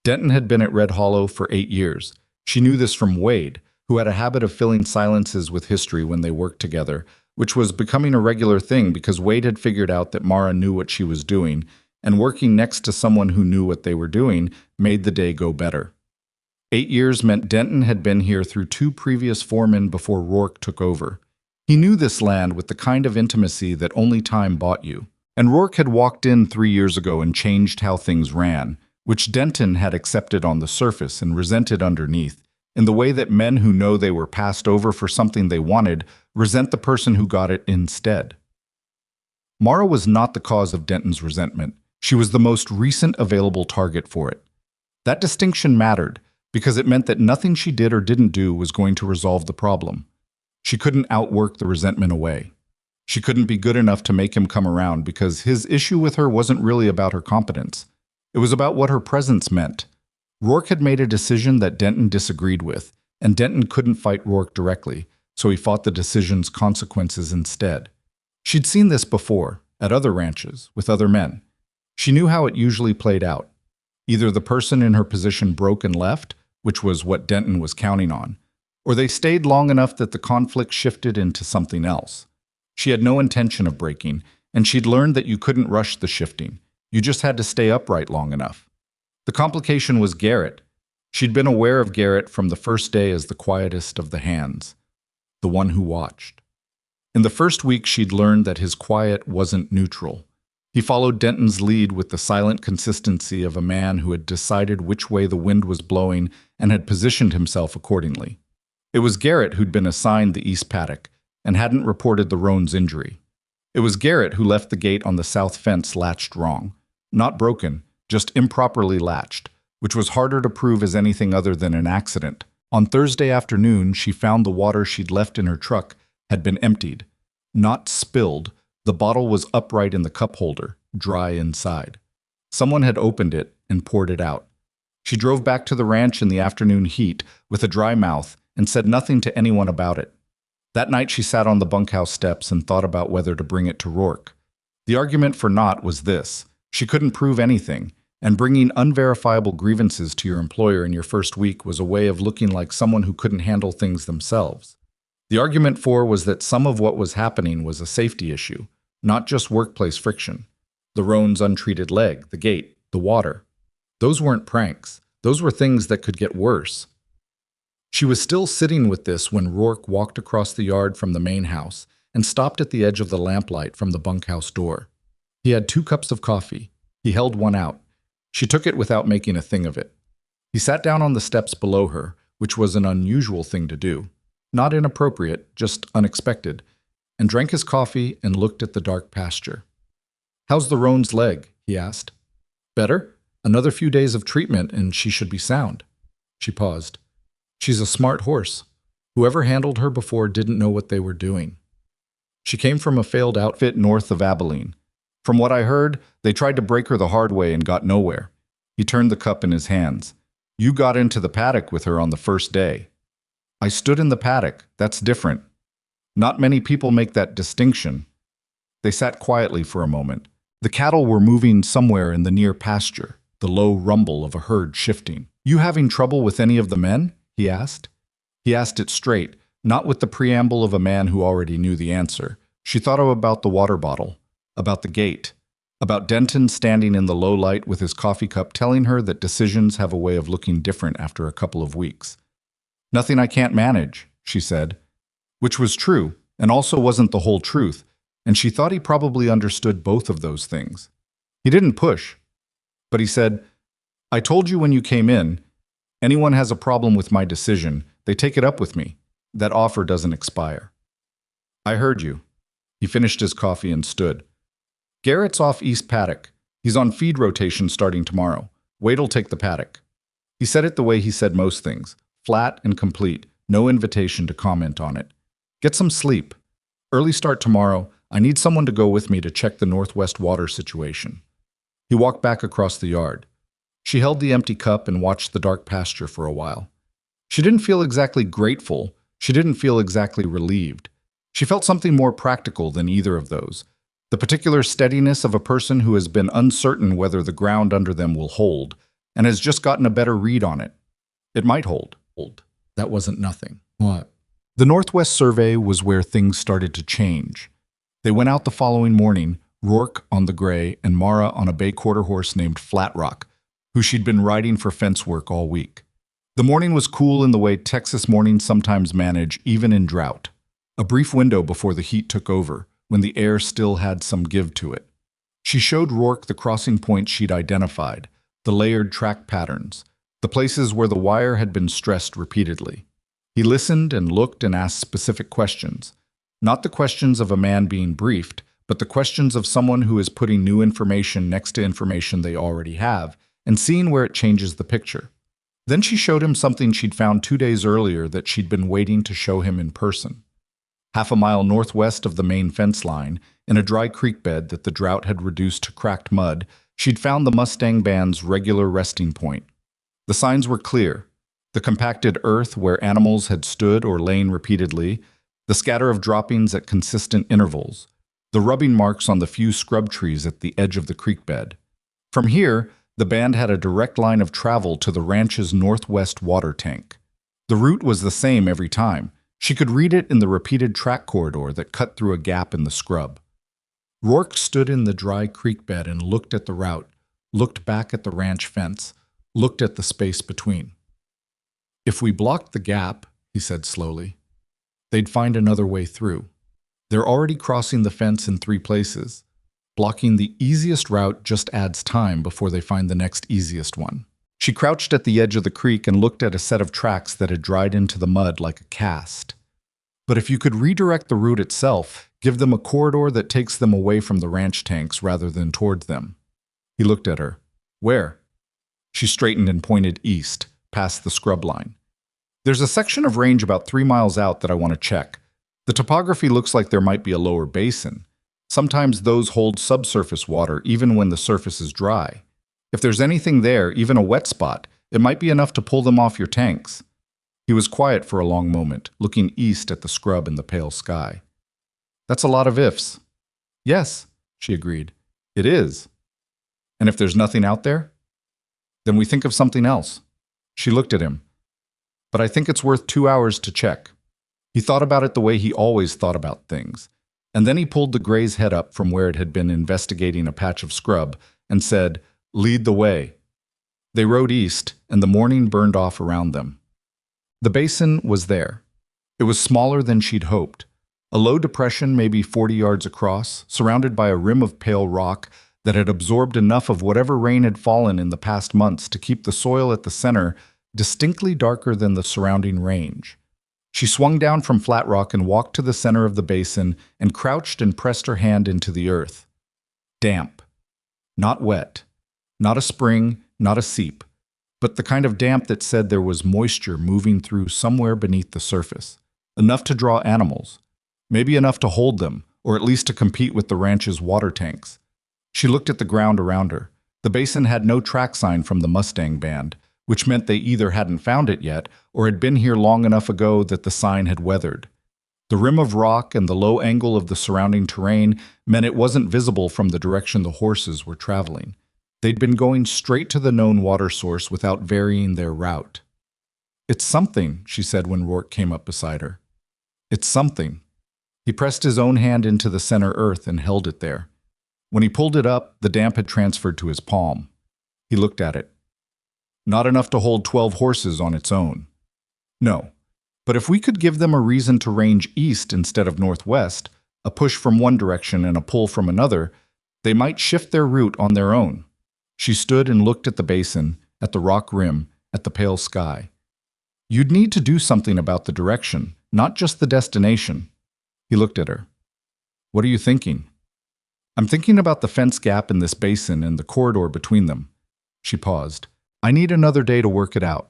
A: Denton had been at Red Hollow for 8 years. She knew this from Wade, who had a habit of filling silences with history when they worked together, which was becoming a regular thing because Wade had figured out that Mara knew what she was doing, and working next to someone who knew what they were doing made the day go better. 8 years meant Denton had been here through 2 previous foremen before Rourke took over. He knew this land with the kind of intimacy that only time bought you. And Rourke had walked in 3 years ago and changed how things ran, which Denton had accepted on the surface and resented underneath, in the way that men who know they were passed over for something they wanted resent the person who got it instead. Mara was not the cause of Denton's resentment. She was the most recent available target for it. That distinction mattered because it meant that nothing she did or didn't do was going to resolve the problem. She couldn't outwork the resentment away. She couldn't be good enough to make him come around because his issue with her wasn't really about her competence. It was about what her presence meant. Rourke had made a decision that Denton disagreed with, and Denton couldn't fight Rourke directly, so he fought the decision's consequences instead. She'd seen this before, at other ranches, with other men. She knew how it usually played out. Either the person in her position broke and left, which was what Denton was counting on, or they stayed long enough that the conflict shifted into something else. She had no intention of breaking, and she'd learned that you couldn't rush the shifting. You just had to stay upright long enough. The complication was Garrett. She'd been aware of Garrett from the first day as the quietest of the hands, the one who watched. In the first week, she'd learned that his quiet wasn't neutral. He followed Denton's lead with the silent consistency of a man who had decided which way the wind was blowing and had positioned himself accordingly. It was Garrett who'd been assigned the east paddock and hadn't reported the roan's injury. It was Garrett who left the gate on the south fence latched wrong. Not broken, just improperly latched, which was harder to prove as anything other than an accident. On Thursday afternoon, she found the water she'd left in her truck had been emptied. Not spilled, the bottle was upright in the cup holder, dry inside. Someone had opened it and poured it out. She drove back to the ranch in the afternoon heat with a dry mouth and said nothing to anyone about it. That night she sat on the bunkhouse steps and thought about whether to bring it to Rourke. The argument for not was this. She couldn't prove anything, and bringing unverifiable grievances to your employer in your first week was a way of looking like someone who couldn't handle things themselves. The argument for was that some of what was happening was a safety issue, not just workplace friction. The roan's untreated leg, the gate, the water. Those weren't pranks. Those were things that could get worse. She was still sitting with this when Rourke walked across the yard from the main house and stopped at the edge of the lamplight from the bunkhouse door. He had 2 cups of coffee. He held one out. She took it without making a thing of it. He sat down on the steps below her, which was an unusual thing to do. Not inappropriate, just unexpected, and drank his coffee and looked at the dark pasture. "How's the roan's leg?" he asked. "Better? Another few days of treatment and she should be sound." She paused. "She's a smart horse. Whoever handled her before didn't know what they were doing. She came from a failed outfit north of Abilene. From what I heard, they tried to break her the hard way and got nowhere." He turned the cup in his hands. "You got into the paddock with her on the first day." "I stood in the paddock. That's different. Not many people make that distinction." They sat quietly for a moment. The cattle were moving somewhere in the near pasture, the low rumble of a herd shifting. "You having trouble with any of the men?" he asked. He asked it straight, not with the preamble of a man who already knew the answer. She thought about the water bottle, about the gate, about Denton standing in the low light with his coffee cup telling her that decisions have a way of looking different after a couple of weeks. "Nothing I can't manage," she said, which was true, and also wasn't the whole truth, and she thought he probably understood both of those things. He didn't push, but he said, "I told you when you came in, anyone has a problem with my decision, they take it up with me. That offer doesn't expire." "I heard you." He finished his coffee and stood. "Garrett's off East Paddock. He's on feed rotation starting tomorrow. Wade'll take the paddock." He said it the way he said most things, flat and complete, no invitation to comment on it. "Get some sleep. Early start tomorrow. I need someone to go with me to check the northwest water situation." He walked back across the yard. She held the empty cup and watched the dark pasture for a while. She didn't feel exactly grateful. She didn't feel exactly relieved. She felt something more practical than either of those. The particular steadiness of a person who has been uncertain whether the ground under them will hold, and has just gotten a better read on it. It might hold. That wasn't nothing. What? The Northwest Survey was where things started to change. They went out the following morning, Rourke on the gray and Mara on a bay quarter horse named Flat Rock, who she'd been riding for fence work all week. The morning was cool in the way Texas mornings sometimes manage, even in drought. A brief window before the heat took over, when the air still had some give to it. She showed Rourke the crossing points she'd identified, the layered track patterns, the places where the wire had been stressed repeatedly. He listened and looked and asked specific questions. Not the questions of a man being briefed, but the questions of someone who is putting new information next to information they already have and seeing where it changes the picture. Then she showed him something she'd found 2 days earlier that she'd been waiting to show him in person. Half a mile northwest of the main fence line, in a dry creek bed that the drought had reduced to cracked mud, she'd found the Mustang band's regular resting point. The signs were clear. The compacted earth where animals had stood or lain repeatedly, the scatter of droppings at consistent intervals, the rubbing marks on the few scrub trees at the edge of the creek bed. From here, the band had a direct line of travel to the ranch's northwest water tank. The route was the same every time. She could read it in the repeated track corridor that cut through a gap in the scrub. Rourke stood in the dry creek bed and looked at the route, looked back at the ranch fence, looked at the space between. "If we blocked the gap," he said slowly, "they'd find another way through. They're already crossing the fence in 3 places. Blocking the easiest route just adds time before they find the next easiest one." She crouched at the edge of the creek and looked at a set of tracks that had dried into the mud like a cast. "But if you could redirect the route itself, give them a corridor that takes them away from the ranch tanks rather than towards them." He looked at her. "Where?" She straightened and pointed east, past the scrub line. "There's a section of range about 3 miles out that I want to check. The topography looks like there might be a lower basin. Sometimes those hold subsurface water even when the surface is dry. If there's anything there, even a wet spot, it might be enough to pull them off your tanks." He was quiet for a long moment, looking east at the scrub and the pale sky. "That's a lot of ifs." "Yes," she agreed. "It is." "And if there's nothing out there?" Then we think of something else. She looked at him. But I think it's worth 2 hours to check. He thought about it the way he always thought about things. And then he pulled the gray's head up from where it had been investigating a patch of scrub and said, "Lead the way." They rode east, and the morning burned off around them. The basin was there. It was smaller than she'd hoped. A low depression, maybe 40 yards across, surrounded by a rim of pale rock that had absorbed enough of whatever rain had fallen in the past months to keep the soil at the center distinctly darker than the surrounding range. She swung down from flat rock and walked to the center of the basin and crouched and pressed her hand into the earth. Damp. Not wet. Not a spring, not a seep, but the kind of damp that said there was moisture moving through somewhere beneath the surface. Enough to draw animals. Maybe enough to hold them, or at least to compete with the ranch's water tanks. She looked at the ground around her. The basin had no track sign from the Mustang band, which meant they either hadn't found it yet or had been here long enough ago that the sign had weathered. The rim of rock and the low angle of the surrounding terrain meant it wasn't visible from the direction the horses were traveling. They'd been going straight to the known water source without varying their route. "It's something," she said when Rourke came up beside her. "It's something." He pressed his own hand into the center earth and held it there. When he pulled it up, the damp had transferred to his palm. He looked at it. Not enough to hold 12 horses on its own. No, but if we could give them a reason to range east instead of northwest, a push from one direction and a pull from another, they might shift their route on their own. She stood and looked at the basin, at the rock rim, at the pale sky. You'd need to do something about the direction, not just the destination. He looked at her. What are you thinking? I'm thinking about the fence gap in this basin and the corridor between them. She paused. I need another day to work it out.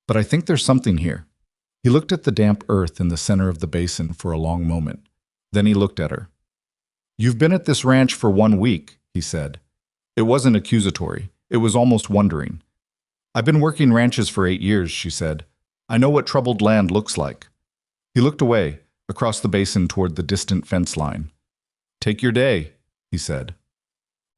A: But I think there's something here. He looked at the damp earth in the center of the basin for a long moment. Then he looked at her. You've been at this ranch for 1 week, he said. It wasn't accusatory. It was almost wondering. I've been working ranches for 8 years, she said. I know what troubled land looks like. He looked away, across the basin toward the distant fence line. Take your day, he said.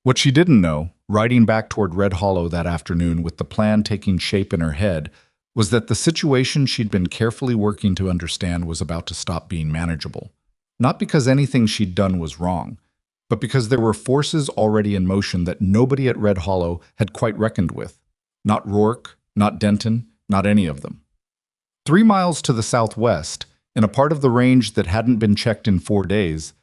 A: What she didn't know, riding back toward Red Hollow that afternoon with the plan taking shape in her head, was that the situation she'd been carefully working to understand was about to stop being manageable. Not because anything she'd done was wrong, but because there were forces already in motion that nobody at Red Hollow had quite reckoned with. Not Rourke, not Denton, not any of them. 3 miles to the southwest, in a part of the range that hadn't been checked in 4 days,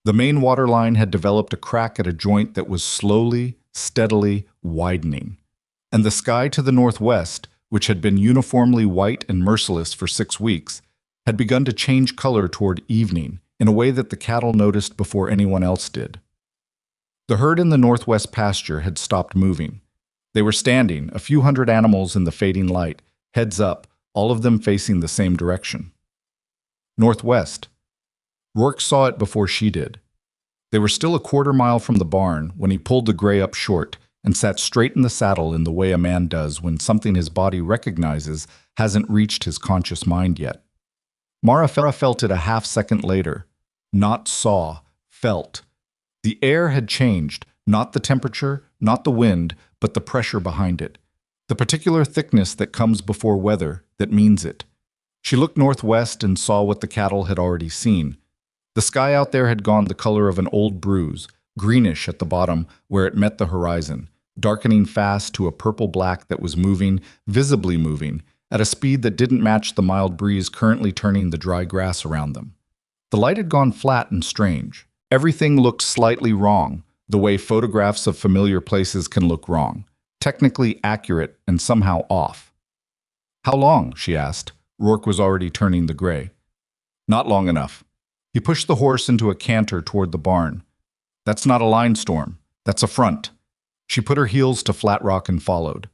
A: the main water line had developed a crack at a joint that was slowly, steadily widening. And the sky to the northwest, which had been uniformly white and merciless for 6 weeks, had begun to change color toward evening in a way that the cattle noticed before anyone else did. The herd in the northwest pasture had stopped moving. They were standing, a few hundred animals in the fading light, heads up, all of them facing the same direction. Northwest. Rourke saw it before she did. They were still a quarter mile from the barn when he pulled the gray up short and sat straight in the saddle in the way a man does when something his body recognizes hasn't reached his conscious mind yet. Mara felt it a half-second later. Not saw, felt. The air had changed, not the temperature, not the wind, but the pressure behind it. The particular thickness that comes before weather, that means it. She looked northwest and saw what the cattle had already seen. The sky out there had gone the color of an old bruise, greenish at the bottom where it met the horizon, darkening fast to a purple-black that was moving, visibly moving, at a speed that didn't match the mild breeze currently turning the dry grass around them. The light had gone flat and strange. Everything looked slightly wrong, the way photographs of familiar places can look wrong, technically accurate and somehow off. How long? She asked. Rourke was already turning the gray. Not long enough. He pushed the horse into a canter toward the barn. That's not a line storm. That's a front. She put her heels to flat rock and followed.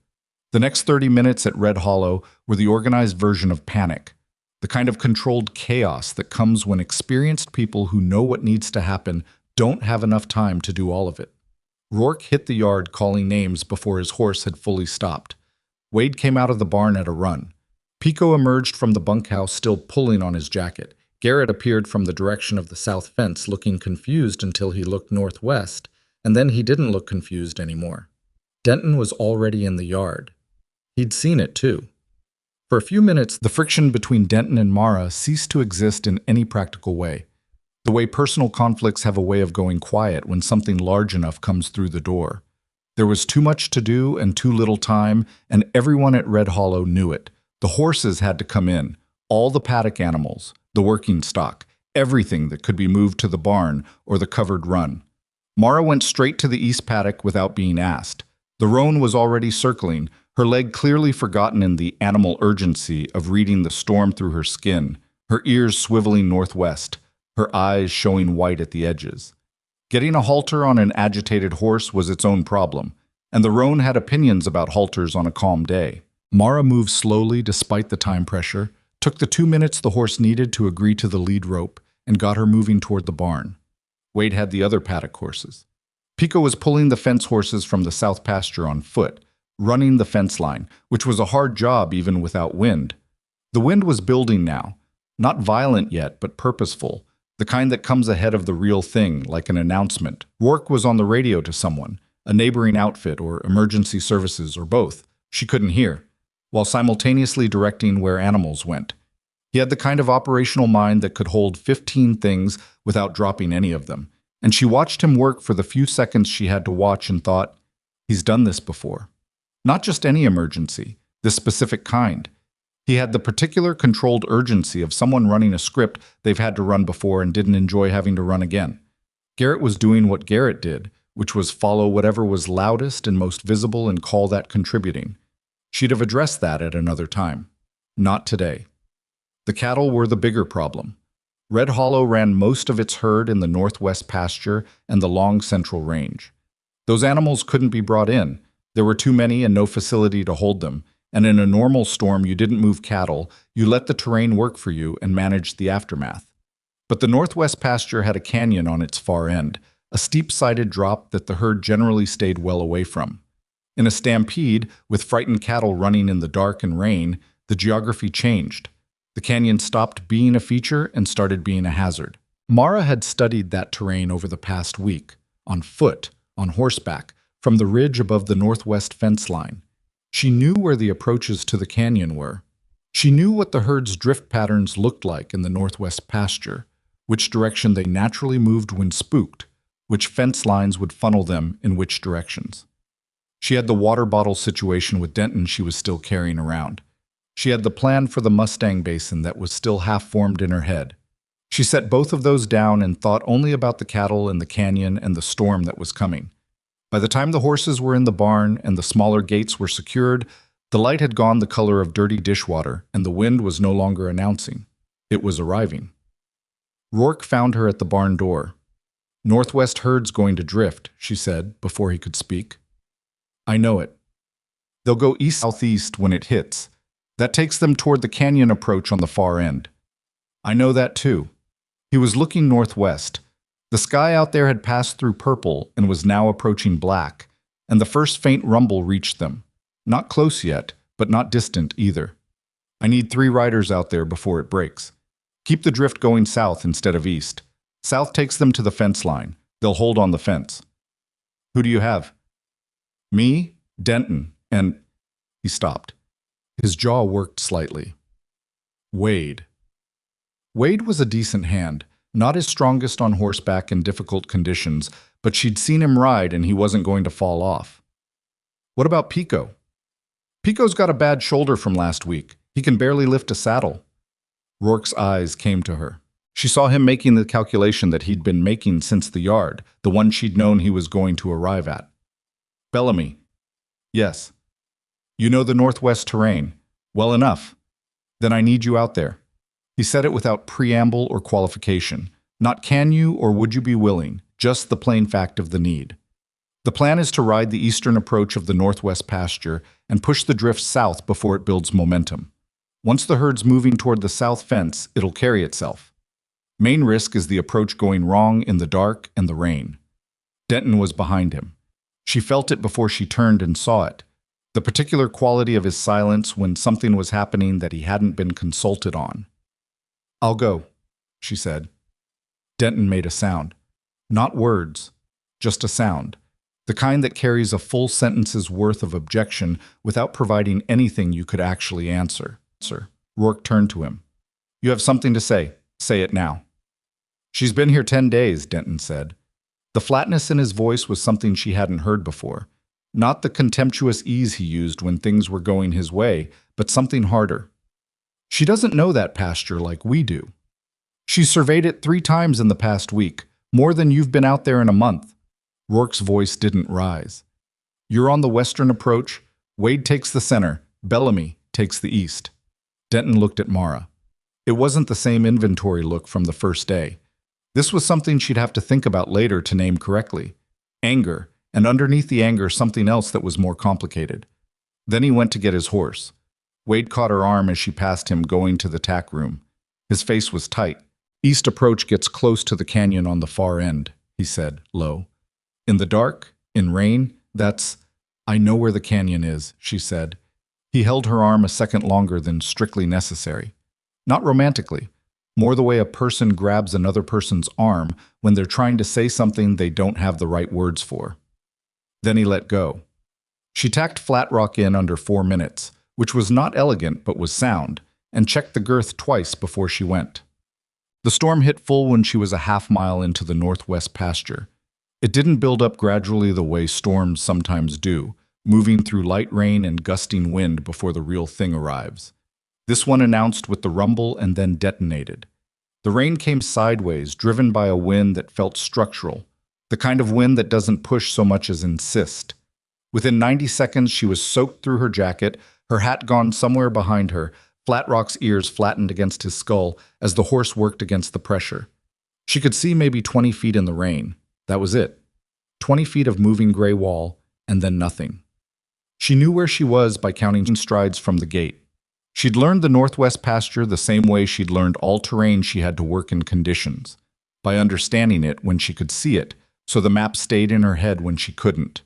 A: The next 30 minutes at Red Hollow were the organized version of panic, the kind of controlled chaos that comes when experienced people who know what needs to happen don't have enough time to do all of it. Rourke hit the yard calling names before his horse had fully stopped. Wade came out of the barn at a run. Pico emerged from the bunkhouse still pulling on his jacket. Garrett appeared from the direction of the south fence looking confused until he looked northwest, and then he didn't look confused anymore. Denton was already in the yard. He'd seen it too. For a few minutes, the friction between Denton and Mara ceased to exist in any practical way. The way personal conflicts have a way of going quiet when something large enough comes through the door. There was too much to do and too little time, and everyone at Red Hollow knew it. The horses had to come in, all the paddock animals, the working stock, everything that could be moved to the barn or the covered run. Mara went straight to the east paddock without being asked. The roan was already circling, her leg clearly forgotten in the animal urgency of reading the storm through her skin, her ears swiveling northwest, her eyes showing white at the edges. Getting a halter on an agitated horse was its own problem, and the roan had opinions about halters on a calm day. Mara moved slowly despite the time pressure, took the 2 minutes the horse needed to agree to the lead rope, and got her moving toward the barn. Wade had the other paddock horses. Pico was pulling the fence horses from the south pasture on foot, running the fence line, which was a hard job even without wind. The wind was building now, not violent yet, but purposeful, the kind that comes ahead of the real thing, like an announcement. Rourke was on the radio to someone, a neighboring outfit or emergency services or both. She couldn't hear, while simultaneously directing where animals went. He had the kind of operational mind that could hold 15 things without dropping any of them, and she watched him work for the few seconds she had to watch and thought, he's done this before. Not just any emergency, this specific kind. He had the particular controlled urgency of someone running a script they've had to run before and didn't enjoy having to run again. Garrett was doing what Garrett did, which was follow whatever was loudest and most visible and call that contributing. She'd have addressed that at another time. Not today. The cattle were the bigger problem. Red Hollow ran most of its herd in the northwest pasture and the long central range. Those animals couldn't be brought in. There were too many and no facility to hold them, and in a normal storm you didn't move cattle, you let the terrain work for you and managed the aftermath. But the northwest pasture had a canyon on its far end, a steep-sided drop that the herd generally stayed well away from. In a stampede, with frightened cattle running in the dark and rain, the geography changed. The canyon stopped being a feature and started being a hazard. Mara had studied that terrain over the past week, on foot, on horseback, from the ridge above the northwest fence line. She knew where the approaches to the canyon were. She knew what the herd's drift patterns looked like in the northwest pasture, which direction they naturally moved when spooked, which fence lines would funnel them in which directions. She had the water bottle situation with Denton she was still carrying around. She had the plan for the Mustang Basin that was still half-formed in her head. She set both of those down and thought only about the cattle and the canyon and the storm that was coming. By the time the horses were in the barn and the smaller gates were secured, the light had gone the color of dirty dishwater and the wind was no longer announcing. It was arriving. Rourke found her at the barn door. "Northwest herd's going to drift," she said before he could speak. "I know it. They'll go east-southeast when it hits. That takes them toward the canyon approach on the far end. I know that too." He was looking northwest. The sky out there had passed through purple and was now approaching black, and the first faint rumble reached them. Not close yet, but not distant either. "I need 3 riders out there before it breaks. Keep the drift going south instead of east. South takes them to the fence line. They'll hold on the fence." "Who do you have?" "Me, Denton, and—" He stopped. His jaw worked slightly. "Wade." Wade was a decent hand. Not his strongest on horseback in difficult conditions, but she'd seen him ride and he wasn't going to fall off. "What about Pico?" "Pico's got a bad shoulder from last week. He can barely lift a saddle." Rourke's eyes came to her. She saw him making the calculation that he'd been making since the yard, the one she'd known he was going to arrive at. "Bellamy." "Yes." "You know the northwest terrain." "Well enough." "Then I need you out there." He said it without preamble or qualification. Not can you or would you be willing, just the plain fact of the need. The plan is to ride the eastern approach of the northwest pasture and push the drift south before it builds momentum. Once the herd's moving toward the south fence, it'll carry itself. Main risk is the approach going wrong in the dark and the rain. Denton was behind him. She felt it before she turned and saw it. The particular quality of his silence when something was happening that he hadn't been consulted on. "I'll go," she said. Denton made a sound. Not words, just a sound. The the kind that carries a full sentence's worth of objection without providing anything you could actually answer. Sir. Rourke turned to him. You have something to say. Say it now. She's been here 10 days, Denton said. The flatness in his voice was something she hadn't heard before. Not the contemptuous ease he used when things were going his way, but something harder. She doesn't know that pasture like we do. She's surveyed it 3 times in the past week, more than you've been out there in a month. Rourke's voice didn't rise. You're on the western approach. Wade takes the center. Bellamy takes the east. Denton looked at Mara. It wasn't the same inventory look from the first day. This was something she'd have to think about later to name correctly. Anger, and underneath the anger something else that was more complicated. Then he went to get his horse. Wade caught her arm as she passed him going to the tack room. His face was tight. East approach gets close to the canyon on the far end, he said, low. In the dark, in rain, I know where the canyon is, she said. He held her arm a second longer than strictly necessary. Not romantically, more the way a person grabs another person's arm when they're trying to say something they don't have the right words for. Then he let go. She tacked Flat Rock in under 4 minutes, which was not elegant but was sound, and checked the girth twice before she went. The storm hit full when she was a half-mile into the northwest pasture. It didn't build up gradually the way storms sometimes do, moving through light rain and gusting wind before the real thing arrives. This one announced with the rumble and then detonated. The rain came sideways, driven by a wind that felt structural, the kind of wind that doesn't push so much as insist. Within 90 seconds, she was soaked through her jacket, her hat gone somewhere behind her, Flat Rock's ears flattened against his skull as the horse worked against the pressure. She could see maybe 20 feet in the rain. That was it. 20 feet of moving gray wall, and then nothing. She knew where she was by counting strides from the gate. She'd learned the northwest pasture the same way she'd learned all terrain she had to work in conditions, by understanding it when she could see it, so the map stayed in her head when she couldn't.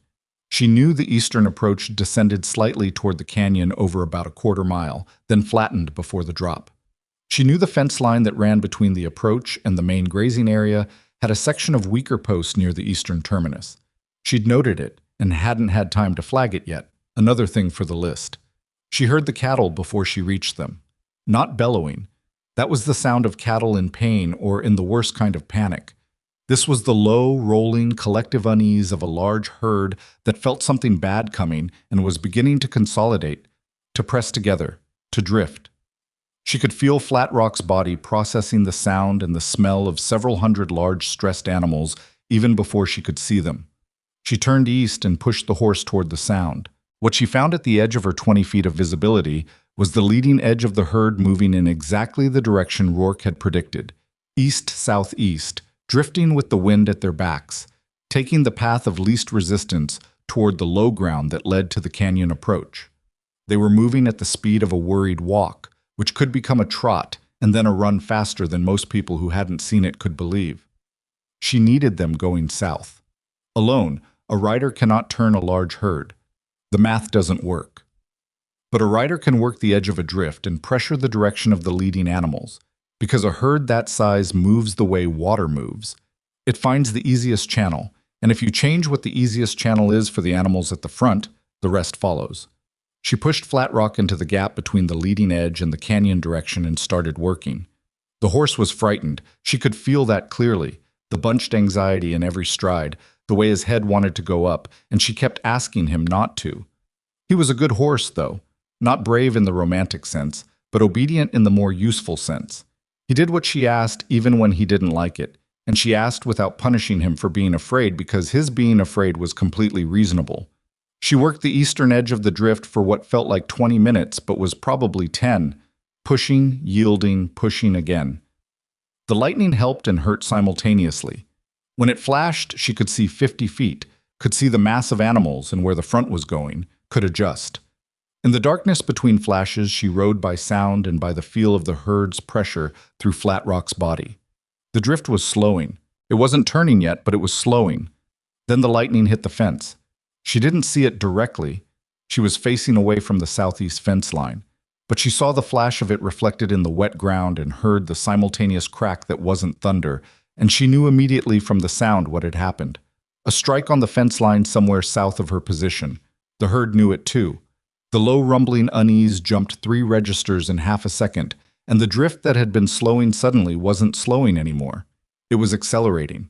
A: She knew the eastern approach descended slightly toward the canyon over about a quarter mile, then flattened before the drop. She knew the fence line that ran between the approach and the main grazing area had a section of weaker posts near the eastern terminus. She'd noted it and hadn't had time to flag it yet, another thing for the list. She heard the cattle before she reached them. Not bellowing. That was the sound of cattle in pain or in the worst kind of panic. This was the low, rolling, collective unease of a large herd that felt something bad coming and was beginning to consolidate, to press together, to drift. She could feel Flat Rock's body processing the sound and the smell of several hundred large, stressed animals even before she could see them. She turned east and pushed the horse toward the sound. What she found at the edge of her 20 feet of visibility was the leading edge of the herd moving in exactly the direction Rourke had predicted, east-southeast, drifting with the wind at their backs, taking the path of least resistance toward the low ground that led to the canyon approach. They were moving at the speed of a worried walk, which could become a trot and then a run faster than most people who hadn't seen it could believe. She needed them going south. Alone, a rider cannot turn a large herd. The math doesn't work. But a rider can work the edge of a drift and pressure the direction of the leading animals, because a herd that size moves the way water moves. It finds the easiest channel, and if you change what the easiest channel is for the animals at the front, the rest follows. She pushed Flat Rock into the gap between the leading edge and the canyon direction and started working. The horse was frightened. She could feel that clearly, the bunched anxiety in every stride, the way his head wanted to go up, and she kept asking him not to. He was a good horse, though, not brave in the romantic sense, but obedient in the more useful sense. He did what she asked even when he didn't like it, and she asked without punishing him for being afraid because his being afraid was completely reasonable. She worked the eastern edge of the drift for what felt like 20 minutes but was probably 10, pushing, yielding, pushing again. The lightning helped and hurt simultaneously. When it flashed, she could see 50 feet, could see the mass of animals and where the front was going, could adjust. In the darkness between flashes, she rode by sound and by the feel of the herd's pressure through Flat Rock's body. The drift was slowing. It wasn't turning yet, but it was slowing. Then the lightning hit the fence. She didn't see it directly. She was facing away from the southeast fence line. But she saw the flash of it reflected in the wet ground and heard the simultaneous crack that wasn't thunder, and she knew immediately from the sound what had happened. A strike on the fence line somewhere south of her position. The herd knew it too. The low rumbling unease jumped 3 registers in half a second, and the drift that had been slowing suddenly wasn't slowing anymore. It was accelerating.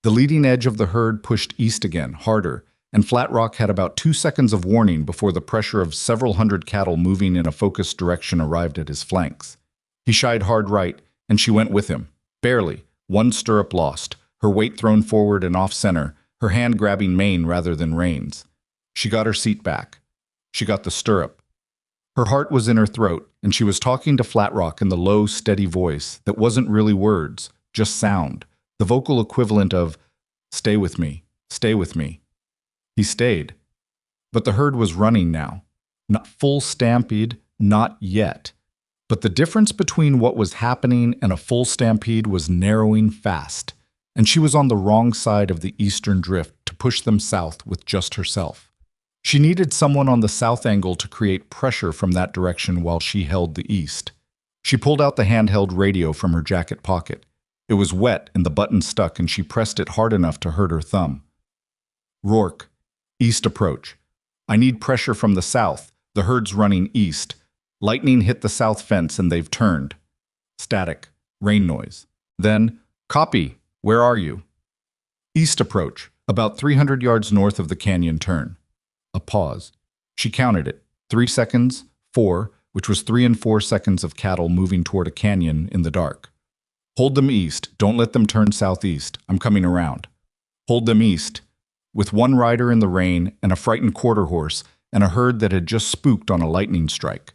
A: The leading edge of the herd pushed east again, harder, and Flat Rock had about 2 seconds of warning before the pressure of several hundred cattle moving in a focused direction arrived at his flanks. He shied hard right, and she went with him. Barely, 1 stirrup lost, her weight thrown forward and off-center, her hand grabbing mane rather than reins. She got her seat back. She got the stirrup. Her heart was in her throat, and she was talking to Flat Rock in the low, steady voice that wasn't really words, just sound, the vocal equivalent of, "Stay with me, stay with me." He stayed. But the herd was running now. Not full stampede, not yet. But the difference between what was happening and a full stampede was narrowing fast, and she was on the wrong side of the eastern drift to push them south with just herself. She needed someone on the south angle to create pressure from that direction while she held the east. She pulled out the handheld radio from her jacket pocket. It was wet and the button stuck, and she pressed it hard enough to hurt her thumb. "Rourke, east approach. I need pressure from the south. The herd's running east. Lightning hit the south fence and they've turned." Static. Rain noise. Then, "Copy. Where are you?" "East approach. About 300 yards north of the canyon turn." A pause. She counted it. 3 seconds, 4, which was 3 and 4 seconds of cattle moving toward a canyon in the dark. "Hold them east. Don't let them turn southeast. I'm coming around." "Hold them east." With 1 rider in the rain and a frightened quarter horse and a herd that had just spooked on a lightning strike.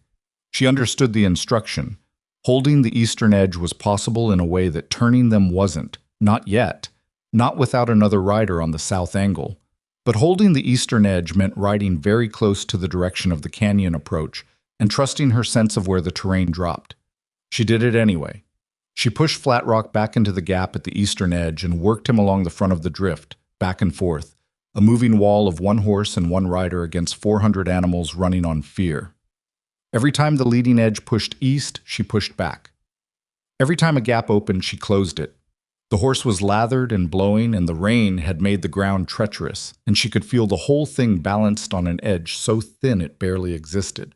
A: She understood the instruction. Holding the eastern edge was possible in a way that turning them wasn't. Not yet. Not without another rider on the south angle. But holding the eastern edge meant riding very close to the direction of the canyon approach and trusting her sense of where the terrain dropped. She did it anyway. She pushed Flat Rock back into the gap at the eastern edge and worked him along the front of the drift, back and forth, a moving wall of 1 horse and 1 rider against 400 animals running on fear. Every time the leading edge pushed east, she pushed back. Every time a gap opened, she closed it. The horse was lathered and blowing, and the rain had made the ground treacherous, and she could feel the whole thing balanced on an edge so thin it barely existed.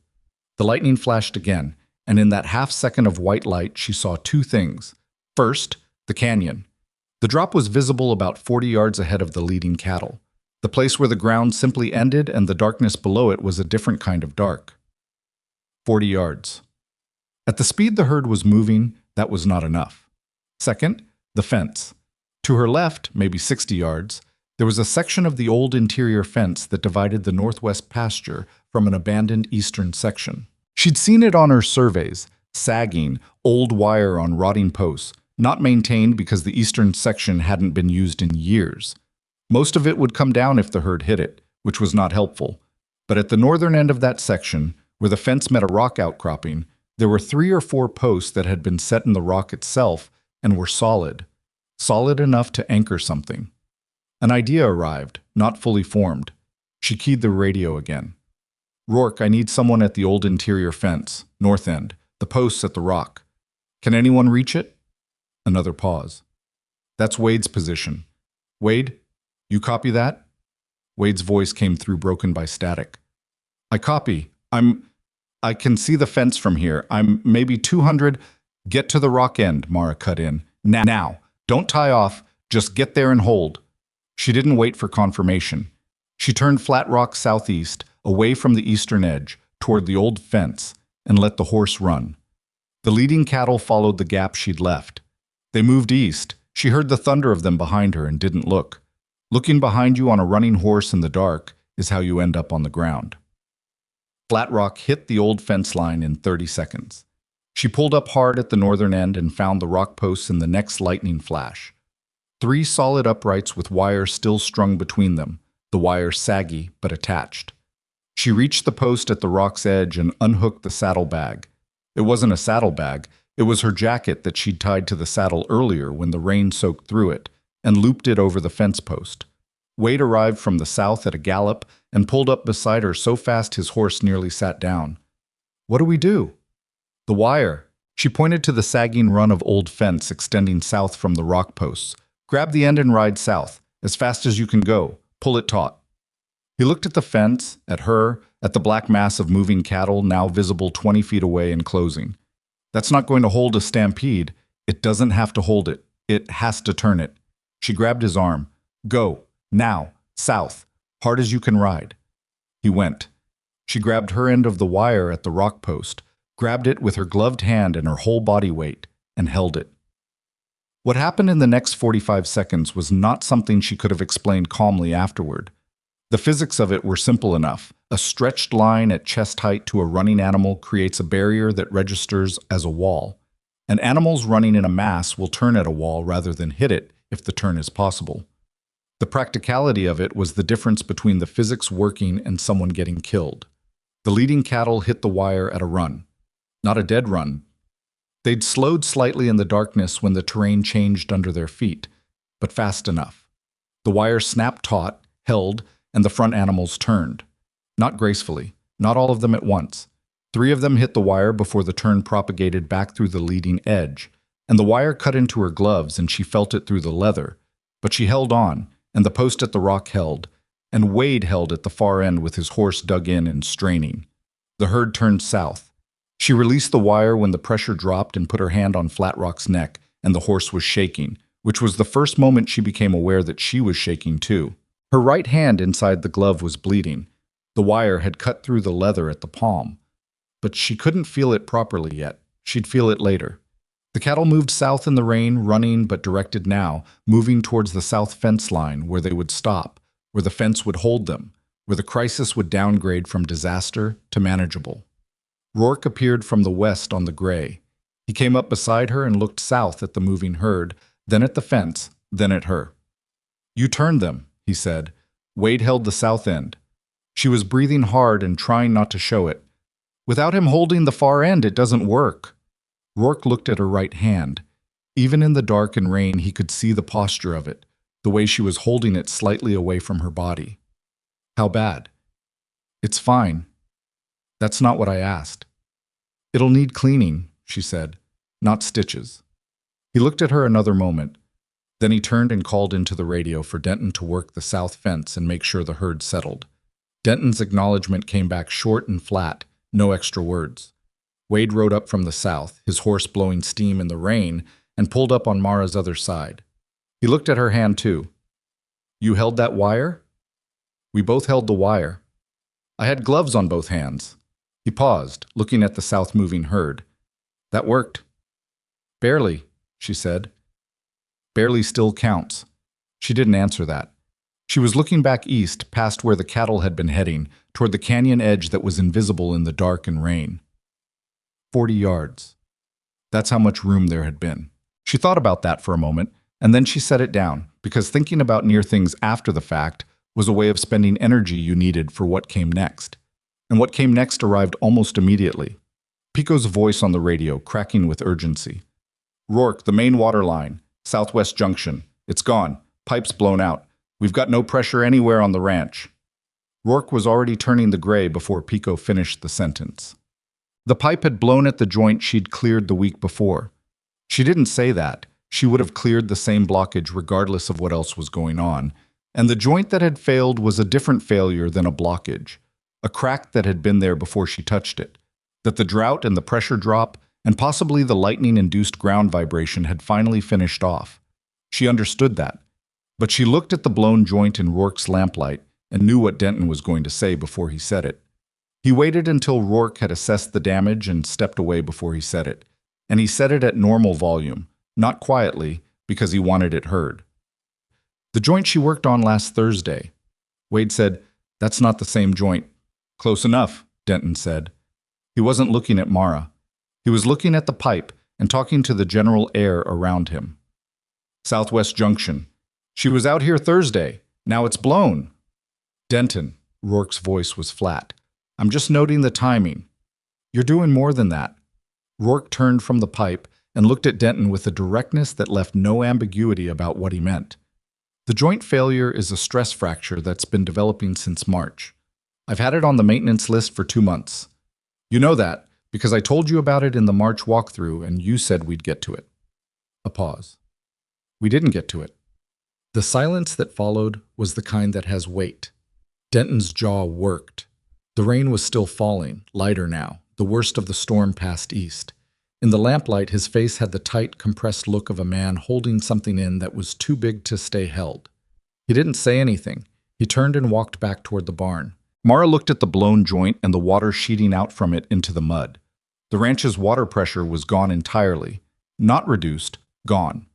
A: The lightning flashed again, and in that half-second of white light, she saw 2 things. First, the canyon. The drop was visible about 40 yards ahead of the leading cattle. The place where the ground simply ended and the darkness below it was a different kind of dark. 40 yards. At the speed the herd was moving, that was not enough. Second, the fence. To her left, maybe 60 yards, there was a section of the old interior fence that divided the northwest pasture from an abandoned eastern section. She'd seen it on her surveys, sagging, old wire on rotting posts, not maintained because the eastern section hadn't been used in years. Most of it would come down if the herd hit it, which was not helpful. But at the northern end of that section, where the fence met a rock outcropping, there were 3 or 4 posts that had been set in the rock itself and were solid. Solid enough to anchor something. An idea arrived, not fully formed. She keyed the radio again. "Rourke, I need someone at the old interior fence, north end, the posts at the rock. Can anyone reach it?" Another pause. "That's Wade's position. Wade, you copy that?" Wade's voice came through broken by static. "I copy. I can see the fence from here. I'm maybe 200. "Get to the rock end," Mara cut in. Now. Don't tie off. Just get there and hold." She didn't wait for confirmation. She turned Flat Rock southeast, away from the eastern edge, toward the old fence, and let the horse run. The leading cattle followed the gap she'd left. They moved east. She heard the thunder of them behind her and didn't look. Looking behind you on a running horse in the dark is how you end up on the ground. Flat Rock hit the old fence line in 30 seconds. She pulled up hard at the northern end and found the rock posts in the next lightning flash. 3 solid uprights with wire still strung between them, the wire saggy but attached. She reached the post at the rock's edge and unhooked the saddlebag. It wasn't a saddlebag, it was her jacket that she'd tied to the saddle earlier when the rain soaked through it, and looped it over the fence post. Wade arrived from the south at a gallop and pulled up beside her so fast his horse nearly sat down. "What do we do?" "The wire." She pointed to the sagging run of old fence extending south from the rock posts. "Grab the end and ride south. As fast as you can go. Pull it taut. He looked at the fence, at her, at the black mass of moving cattle now visible 20 feet away and closing. That's not going to hold a stampede. It doesn't have to hold it. It has to turn it. She grabbed his arm. Go. Now. South. Hard as you can ride. He went. She grabbed her end of the wire at the rock post, grabbed it with her gloved hand and her whole body weight, and held it. What happened in the next 45 seconds was not something she could have explained calmly afterward. The physics of it were simple enough. A stretched line at chest height to a running animal creates a barrier that registers as a wall. And animals running in a mass will turn at a wall rather than hit it if the turn is possible. The practicality of it was the difference between the physics working and someone getting killed. The leading cattle hit the wire at a run. Not a dead run. They'd slowed slightly in the darkness when the terrain changed under their feet, but fast enough. The wire snapped taut, held, and the front animals turned. Not gracefully, not all of them at once. 3 of them hit the wire before the turn propagated back through the leading edge, and the wire cut into her gloves and she felt it through the leather. But she held on, and the post at the rock held, and Wade held at the far end with his horse dug in and straining. The herd turned south. She released the wire when the pressure dropped and put her hand on Flatrock's neck, and the horse was shaking, which was the first moment she became aware that she was shaking too. Her right hand inside the glove was bleeding. The wire had cut through the leather at the palm. But she couldn't feel it properly yet. She'd feel it later. The cattle moved south in the rain, running but directed now, moving towards the south fence line where they would stop, where the fence would hold them, where the crisis would downgrade from disaster to manageable. Rourke appeared from the west on the gray. He came up beside her and looked south at the moving herd, then at the fence, then at her. "You turned them," he said. Wade held the south end. She was breathing hard and trying not to show it. "Without him holding the far end, it doesn't work." Rourke looked at her right hand. Even in the dark and rain, he could see the posture of it, the way she was holding it slightly away from her body. "How bad?" "It's fine. That's not what I asked." "It'll need cleaning," she said, "not stitches." He looked at her another moment. Then he turned and called into the radio for Denton to work the south fence and make sure the herd settled. Denton's acknowledgement came back short and flat, no extra words. Wade rode up from the south, his horse blowing steam in the rain, and pulled up on Mara's other side. He looked at her hand too. "You held that wire?" "We both held the wire. I had gloves on both hands." He paused, looking at the south-moving herd. "That worked." "Barely," she said. "Barely still counts." She didn't answer that. She was looking back east, past where the cattle had been heading, toward the canyon edge that was invisible in the dark and rain. 40 yards. That's how much room there had been. She thought about that for a moment, and then she set it down, because thinking about near things after the fact was a way of spending energy you needed for what came next. And what came next arrived almost immediately. Pico's voice on the radio, cracking with urgency. "Rourke, the main water line, Southwest Junction. It's gone. Pipe's blown out. We've got no pressure anywhere on the ranch." Rourke was already turning the gray before Pico finished the sentence. The pipe had blown at the joint she'd cleared the week before. She didn't say that. She would have cleared the same blockage regardless of what else was going on. And the joint that had failed was a different failure than a blockage. A crack that had been there before she touched it. That the drought and the pressure drop, and possibly the lightning-induced ground vibration had finally finished off. She understood that. But she looked at the blown joint in Rourke's lamplight and knew what Denton was going to say before he said it. He waited until Rourke had assessed the damage and stepped away before he said it. And he said it at normal volume, not quietly, because he wanted it heard. "The joint she worked on last Thursday." Wade said, "That's not the same joint." "Close enough," Denton said. He wasn't looking at Mara. He was looking at the pipe and talking to the general air around him. "Southwest Junction. She was out here Thursday. Now it's blown." "Denton," Rourke's voice was flat. "I'm just noting the timing. You're doing more than that." Rourke turned from the pipe and looked at Denton with a directness that left no ambiguity about what he meant. "The joint failure is a stress fracture that's been developing since March. I've had it on the maintenance list for 2 months. You know that, because I told you about it in the March walkthrough and you said we'd get to it." A pause. "We didn't get to it." The silence that followed was the kind that has weight. Denton's jaw worked. The rain was still falling, lighter now, the worst of the storm passed east. In the lamplight, his face had the tight, compressed look of a man holding something in that was too big to stay held. He didn't say anything. He turned and walked back toward the barn. Mara looked at the blown joint and the water sheeting out from it into the mud. The ranch's water pressure was gone entirely. Not reduced, gone.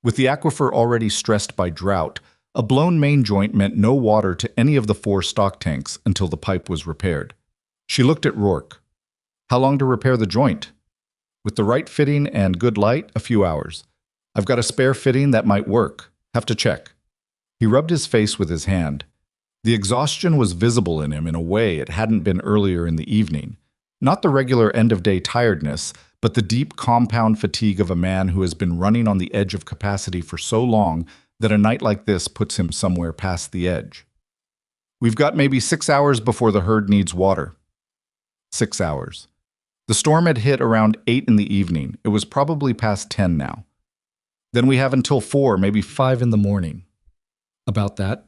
A: With the aquifer already stressed by drought, a blown main joint meant no water to any of the 4 stock tanks until the pipe was repaired. She looked at Rourke. How long to repair the joint? With the right fitting and good light, a few hours. I've got a spare fitting that might work. Have to check. He rubbed his face with his hand. The exhaustion was visible in him in a way it hadn't been earlier in the evening. Not the regular end-of-day tiredness, but the deep compound fatigue of a man who has been running on the edge of capacity for so long that a night like this puts him somewhere past the edge. We've got maybe 6 hours before the herd needs water. 6 hours. The storm had hit around 8 in the evening. It was probably past 10 now. Then we have until 4, maybe 5 in the morning. About that?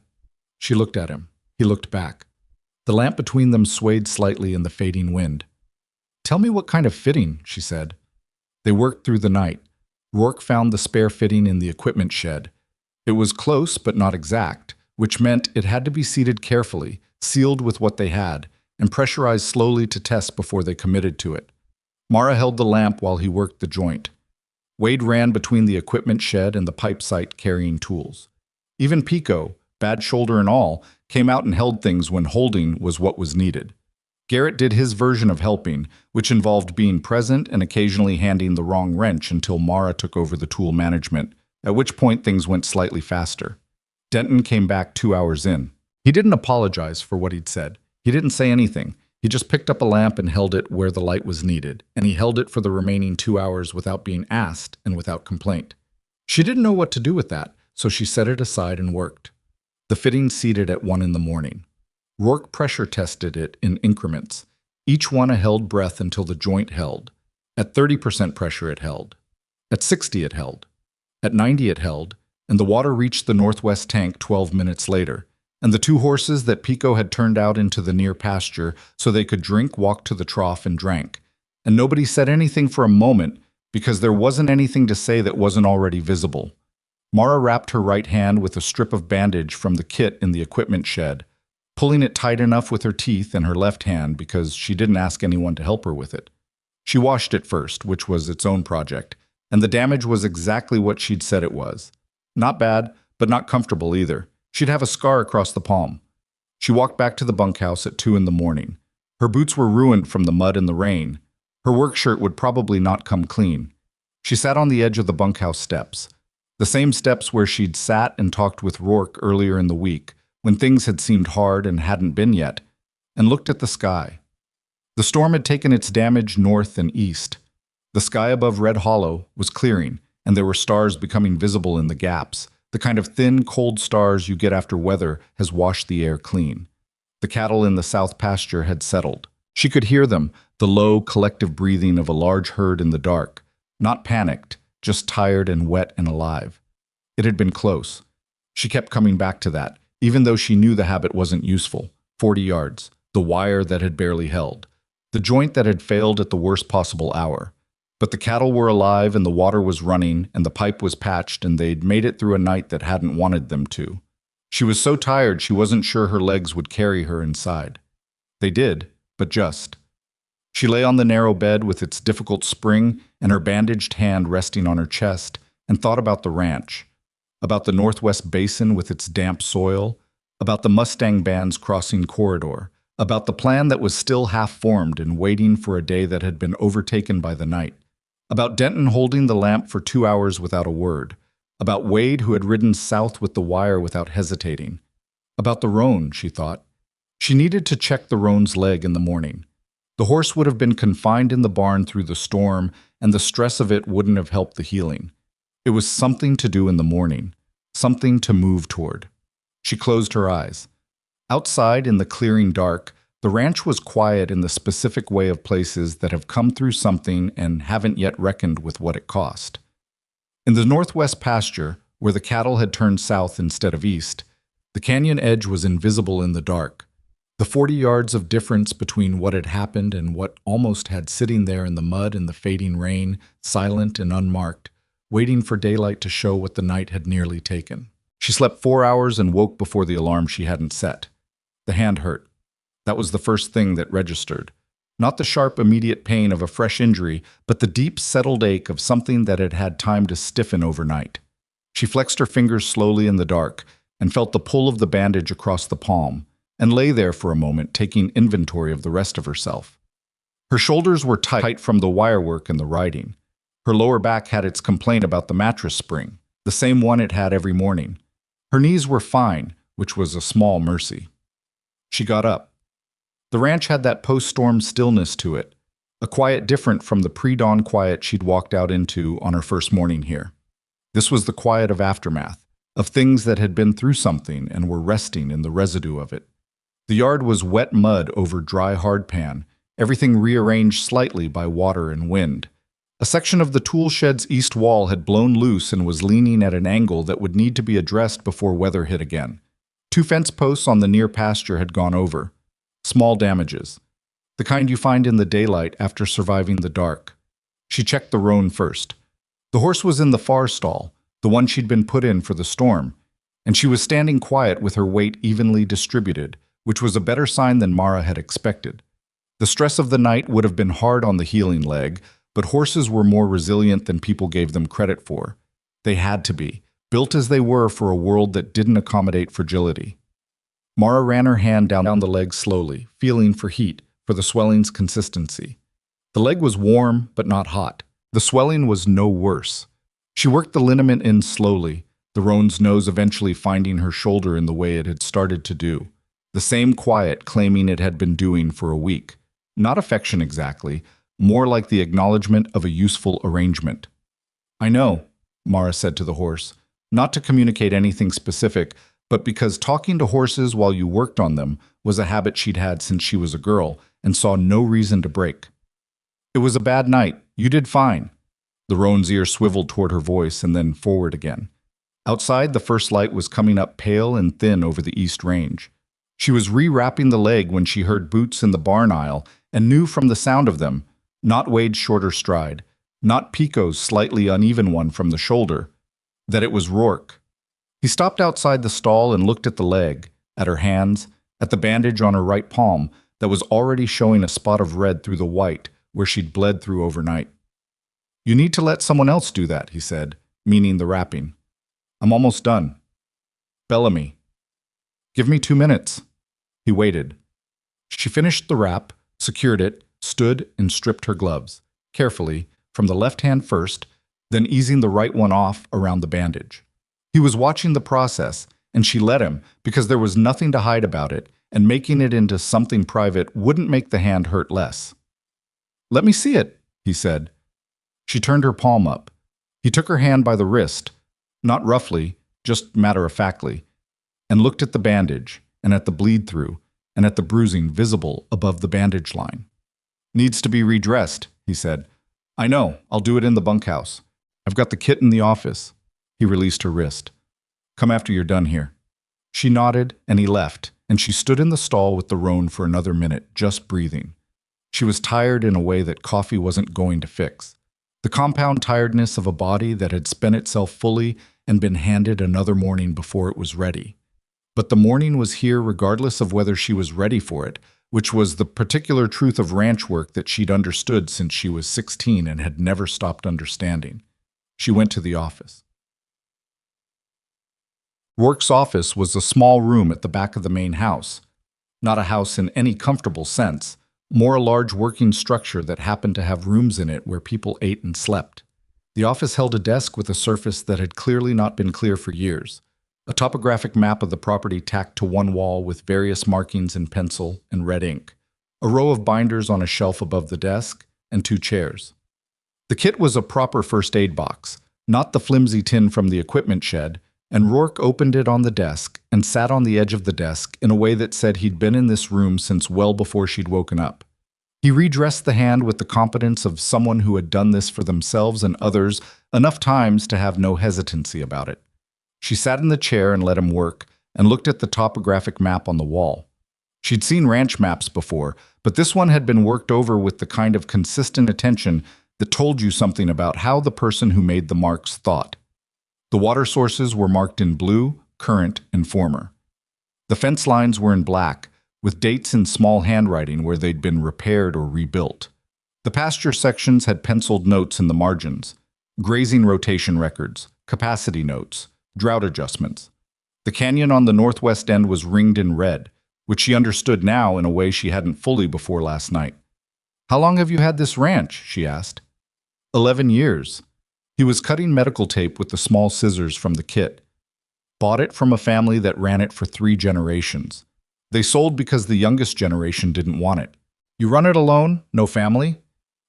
A: She looked at him. He looked back. The lamp between them swayed slightly in the fading wind. Tell me what kind of fitting, she said. They worked through the night. Rourke found the spare fitting in the equipment shed. It was close but not exact, which meant it had to be seated carefully, sealed with what they had, and pressurized slowly to test before they committed to it. Mara held the lamp while he worked the joint. Wade ran between the equipment shed and the pipe site carrying tools. Even Pico, bad shoulder and all, came out and held things when holding was what was needed. Garrett did his version of helping, which involved being present and occasionally handing the wrong wrench until Mara took over the tool management, at which point things went slightly faster. Denton came back 2 hours in. He didn't apologize for what he'd said. He didn't say anything. He just picked up a lamp and held it where the light was needed, and he held it for the remaining 2 hours without being asked and without complaint. She didn't know what to do with that, so she set it aside and worked. The fitting seated at 1 in the morning. Rourke pressure tested it in increments. Each one a held breath until the joint held. At 30% pressure it held. At 60 it held. At 90 it held, and the water reached the northwest tank 12 minutes later, and the 2 horses that Pico had turned out into the near pasture so they could drink walked to the trough and drank. And nobody said anything for a moment because there wasn't anything to say that wasn't already visible. Mara wrapped her right hand with a strip of bandage from the kit in the equipment shed, pulling it tight enough with her teeth in her left hand because she didn't ask anyone to help her with it. She washed it first, which was its own project, and the damage was exactly what she'd said it was. Not bad, but not comfortable either. She'd have a scar across the palm. She walked back to the bunkhouse at 2 in the morning. Her boots were ruined from the mud and the rain. Her work shirt would probably not come clean. She sat on the edge of the bunkhouse steps, the same steps where she'd sat and talked with Rourke earlier in the week, when things had seemed hard and hadn't been yet, and looked at the sky. The storm had taken its damage north and east. The sky above Red Hollow was clearing, and there were stars becoming visible in the gaps, the kind of thin, cold stars you get after weather has washed the air clean. The cattle in the south pasture had settled. She could hear them, the low, collective breathing of a large herd in the dark, not panicked, just tired and wet and alive. It had been close. She kept coming back to that, even though she knew the habit wasn't useful. 40 yards, the wire that had barely held, the joint that had failed at the worst possible hour. But the cattle were alive and the water was running and the pipe was patched and they'd made it through a night that hadn't wanted them to. She was so tired she wasn't sure her legs would carry her inside. They did, but just. She lay on the narrow bed with its difficult spring and her bandaged hand resting on her chest and thought about the ranch, about the Northwest Basin with its damp soil, about the Mustang band's crossing corridor, about the plan that was still half-formed and waiting for a day that had been overtaken by the night, about Denton holding the lamp for 2 hours without a word, about Wade who had ridden south with the wire without hesitating, about the roan, she thought. She needed to check the roan's leg in the morning. The horse would have been confined in the barn through the storm, and the stress of it wouldn't have helped the healing. It was something to do in the morning, something to move toward. She closed her eyes. Outside, in the clearing dark, the ranch was quiet in the specific way of places that have come through something and haven't yet reckoned with what it cost. In the northwest pasture, where the cattle had turned south instead of east. The canyon edge was invisible in the dark. The 40 yards of difference between what had happened and what almost had sitting there in the mud and the fading rain, silent and unmarked, waiting for daylight to show what the night had nearly taken. She slept 4 hours and woke before the alarm she hadn't set. The hand hurt. That was the first thing that registered. Not the sharp, immediate pain of a fresh injury, but the deep, settled ache of something that had had time to stiffen overnight. She flexed her fingers slowly in the dark and felt the pull of the bandage across the palm, and lay there for a moment, taking inventory of the rest of herself. Her shoulders were tight from the wirework and the riding. Her lower back had its complaint about the mattress spring, the same one it had every morning. Her knees were fine, which was a small mercy. She got up. The ranch had that post-storm stillness to it, a quiet different from the pre-dawn quiet she'd walked out into on her first morning here. This was the quiet of aftermath, of things that had been through something and were resting in the residue of it. The yard was wet mud over dry hardpan, everything rearranged slightly by water and wind. A section of the tool shed's east wall had blown loose and was leaning at an angle that would need to be addressed before weather hit again. 2 fence posts on the near pasture had gone over. Small damages, the kind you find in the daylight after surviving the dark. She checked the roan first. The horse was in the far stall, the one she'd been put in for the storm, and she was standing quiet with her weight evenly distributed, which was a better sign than Mara had expected. The stress of the night would have been hard on the healing leg, but horses were more resilient than people gave them credit for. They had to be, built as they were for a world that didn't accommodate fragility. Mara ran her hand down the leg slowly, feeling for heat, for the swelling's consistency. The leg was warm, but not hot. The swelling was no worse. She worked the liniment in slowly, the roan's nose eventually finding her shoulder in the way it had started to do. The same quiet claiming it had been doing for a week. Not affection exactly, more like the acknowledgement of a useful arrangement. "I know," Mara said to the horse, not to communicate anything specific, but because talking to horses while you worked on them was a habit she'd had since she was a girl and saw no reason to break. "It was a bad night. You did fine." The roan's ear swiveled toward her voice and then forward again. Outside, the first light was coming up pale and thin over the east range. She was re-wrapping the leg when she heard boots in the barn aisle and knew from the sound of them, not Wade's shorter stride, not Pico's slightly uneven one from the shoulder, that it was Rourke. He stopped outside the stall and looked at the leg, at her hands, at the bandage on her right palm that was already showing a spot of red through the white where she'd bled through overnight. "You need to let someone else do that," he said, meaning the wrapping. "I'm almost done." "Bellamy." "Give me 2 minutes." He waited. She finished the wrap, secured it, stood and stripped her gloves, carefully, from the left hand first, then easing the right one off around the bandage. He was watching the process, and she let him because there was nothing to hide about it, and making it into something private wouldn't make the hand hurt less. "Let me see it," he said. She turned her palm up. He took her hand by the wrist, not roughly, just matter-of-factly, and looked at the bandage, and at the bleed-through, and at the bruising visible above the bandage line. "Needs to be redressed," he said. "I know, I'll do it in the bunkhouse. I've got the kit in the office." He released her wrist. "Come after you're done here." She nodded, and he left, and she stood in the stall with the roan for another minute, just breathing. She was tired in a way that coffee wasn't going to fix. The compound tiredness of a body that had spent itself fully and been handed another morning before it was ready. But the morning was here regardless of whether she was ready for it, which was the particular truth of ranch work that she'd understood since she was 16 and had never stopped understanding. She went to the office. Rourke's office was a small room at the back of the main house. Not a house in any comfortable sense, more a large working structure that happened to have rooms in it where people ate and slept. The office held a desk with a surface that had clearly not been clear for years. A topographic map of the property tacked to one wall with various markings in pencil and red ink. A row of binders on a shelf above the desk, and 2 chairs. The kit was a proper first aid box, not the flimsy tin from the equipment shed, and Rourke opened it on the desk and sat on the edge of the desk in a way that said he'd been in this room since well before she'd woken up. He redressed the hand with the competence of someone who had done this for themselves and others enough times to have no hesitancy about it. She sat in the chair and let him work, and looked at the topographic map on the wall. She'd seen ranch maps before, but this one had been worked over with the kind of consistent attention that told you something about how the person who made the marks thought. The water sources were marked in blue, current, and former. The fence lines were in black, with dates in small handwriting where they'd been repaired or rebuilt. The pasture sections had penciled notes in the margins, grazing rotation records, capacity notes, drought adjustments. The canyon on the northwest end was ringed in red, which she understood now in a way she hadn't fully before last night. "How long have you had this ranch?" she asked. 11 years. He was cutting medical tape with the small scissors from the kit. Bought it from a family that ran it for 3 generations. They sold because the youngest generation didn't want it. "You run it alone? No family?"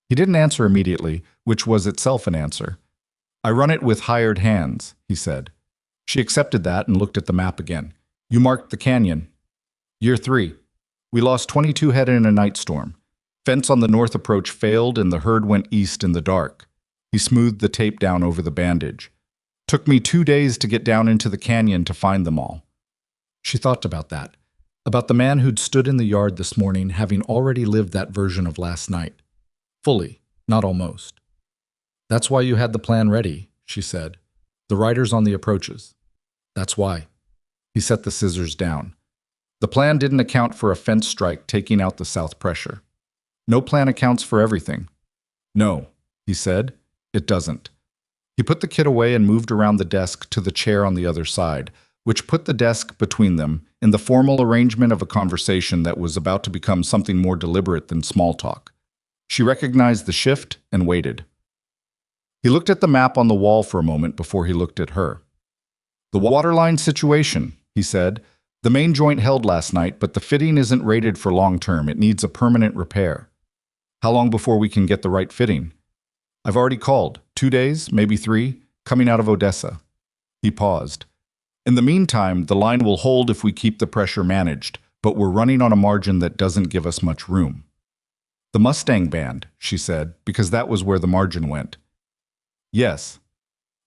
A: He didn't answer immediately, which was itself an answer. "I run it with hired hands," he said. She accepted that and looked at the map again. "You marked the canyon." "Year 3. We lost 22 head in a night storm. Fence on the north approach failed and the herd went east in the dark." He smoothed the tape down over the bandage. "Took me 2 days to get down into the canyon to find them all." She thought about that. About the man who'd stood in the yard this morning, having already lived that version of last night. Fully, not almost. "That's why you had the plan ready," she said. "The riders on the approaches. That's why." He set the scissors down. The plan didn't account for a fence strike taking out the south pressure. No plan accounts for everything. "No," he said, "it doesn't." He put the kit away and moved around the desk to the chair on the other side, which put the desk between them in the formal arrangement of a conversation that was about to become something more deliberate than small talk. She recognized the shift and waited. He looked at the map on the wall for a moment before he looked at her. "The waterline situation," he said. "The main joint held last night, but the fitting isn't rated for long term. It needs a permanent repair." "How long before we can get the right fitting?" "I've already called. 2 days, maybe 3, coming out of Odessa." He paused. "In the meantime, the line will hold if we keep the pressure managed, but we're running on a margin that doesn't give us much room." "The Mustang band," she said, because that was where the margin went. "Yes."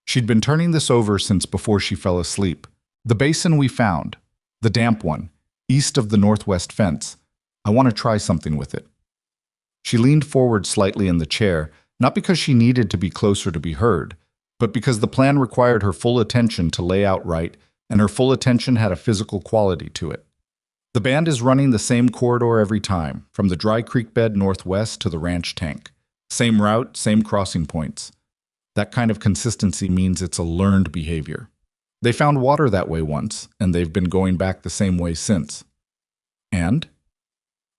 A: She'd been turning this over since before she fell asleep. "The basin we found, the damp one, east of the northwest fence. I want to try something with it." She leaned forward slightly in the chair, not because she needed to be closer to be heard, but because the plan required her full attention to lay out right, and her full attention had a physical quality to it. "The band is running the same corridor every time, from the dry creek bed northwest to the ranch tank. Same route, same crossing points. That kind of consistency means it's a learned behavior. They found water that way once, and they've been going back the same way since." "And?"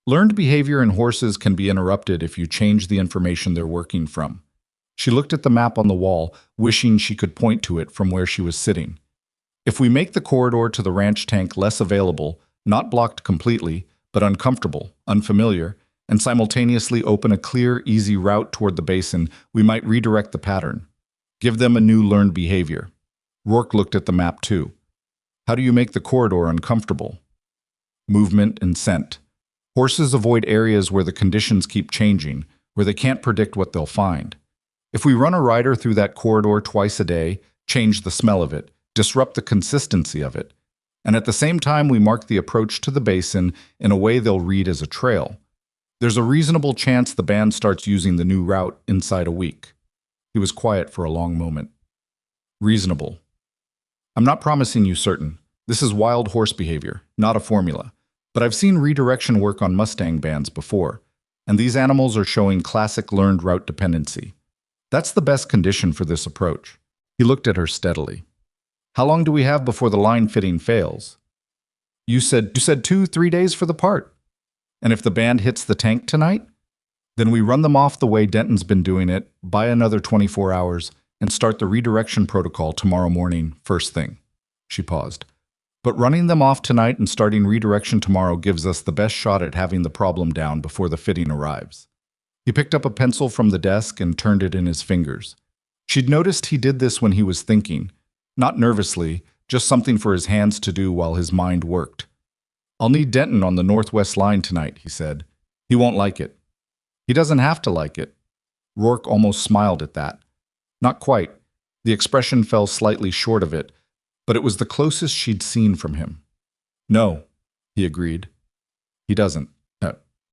A: "Learned behavior in horses can be interrupted if you change the information they're working from." She looked at the map on the wall, wishing she could point to it from where she was sitting. "If we make the corridor to the ranch tank less available, not blocked completely, but uncomfortable, unfamiliar, and simultaneously open a clear, easy route toward the basin, we might redirect the pattern. Give them a new learned behavior." Rourke looked at the map too. "How do you make the corridor uncomfortable?" "Movement and scent. Horses avoid areas where the conditions keep changing, where they can't predict what they'll find. If we run a rider through that corridor twice a day, change the smell of it, disrupt the consistency of it, and at the same time we mark the approach to the basin in a way they'll read as a trail, there's a reasonable chance the band starts using the new route inside a week." He was quiet for a long moment. "Reasonable. I'm not promising you certain. This is wild horse behavior, not a formula. But I've seen redirection work on Mustang bands before, and these animals are showing classic learned route dependency. That's the best condition for this approach." He looked at her steadily. "How long do we have before the line fitting fails?" You said 2-3 days for the part. And if the band hits the tank tonight? Then we run them off the way Denton's been doing it, buy another 24 hours, and start the redirection protocol tomorrow morning, first thing." She paused. "But running them off tonight and starting redirection tomorrow gives us the best shot at having the problem down before the fitting arrives." He picked up a pencil from the desk and turned it in his fingers. She'd noticed he did this when he was thinking, not nervously, just something for his hands to do while his mind worked. "I'll need Denton on the northwest line tonight," he said. "He won't like it." "He doesn't have to like it." Rourke almost smiled at that. Not quite. The expression fell slightly short of it, but it was the closest she'd seen from him. No, he agreed. He doesn't.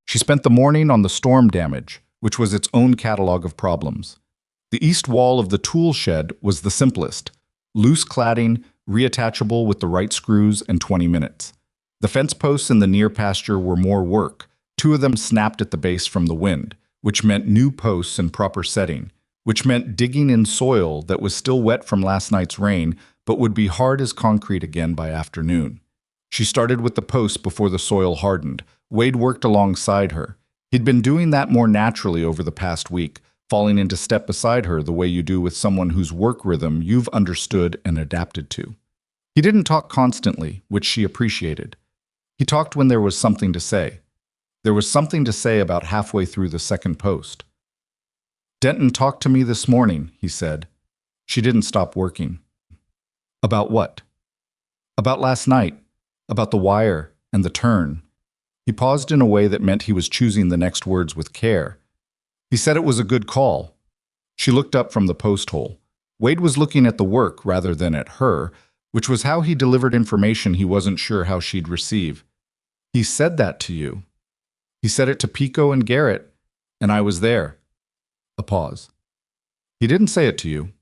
A: She spent the morning on the storm damage, which was its own catalog of problems. The east wall of the tool shed was the simplest. Loose cladding, reattachable with the right screws, and 20 minutes. The fence posts in the near pasture were more work. 2 of them snapped at the base from the wind, which meant new posts and proper setting, which meant digging in soil that was still wet from last night's rain, but would be hard as concrete again by afternoon. She started with the posts before the soil hardened. Wade worked alongside her. He'd been doing that more naturally over the past week, falling into step beside her the way you do with someone whose work rhythm you've understood and adapted to. He didn't talk constantly, which she appreciated. He talked when there was something to say. There was something to say about halfway through the second post. "Denton talked to me this morning," he said. She didn't stop working. "About what?" "About last night. About the wire and the turn." He paused in a way that meant he was choosing the next words with care. He said it was a good call. She looked up from the post hole. Wade was looking at the work rather than at her, which was how he delivered information he wasn't sure how she'd receive. "He said that to you." "He said it to Pico and Garrett, and I was there." A pause. "He didn't say it to you?"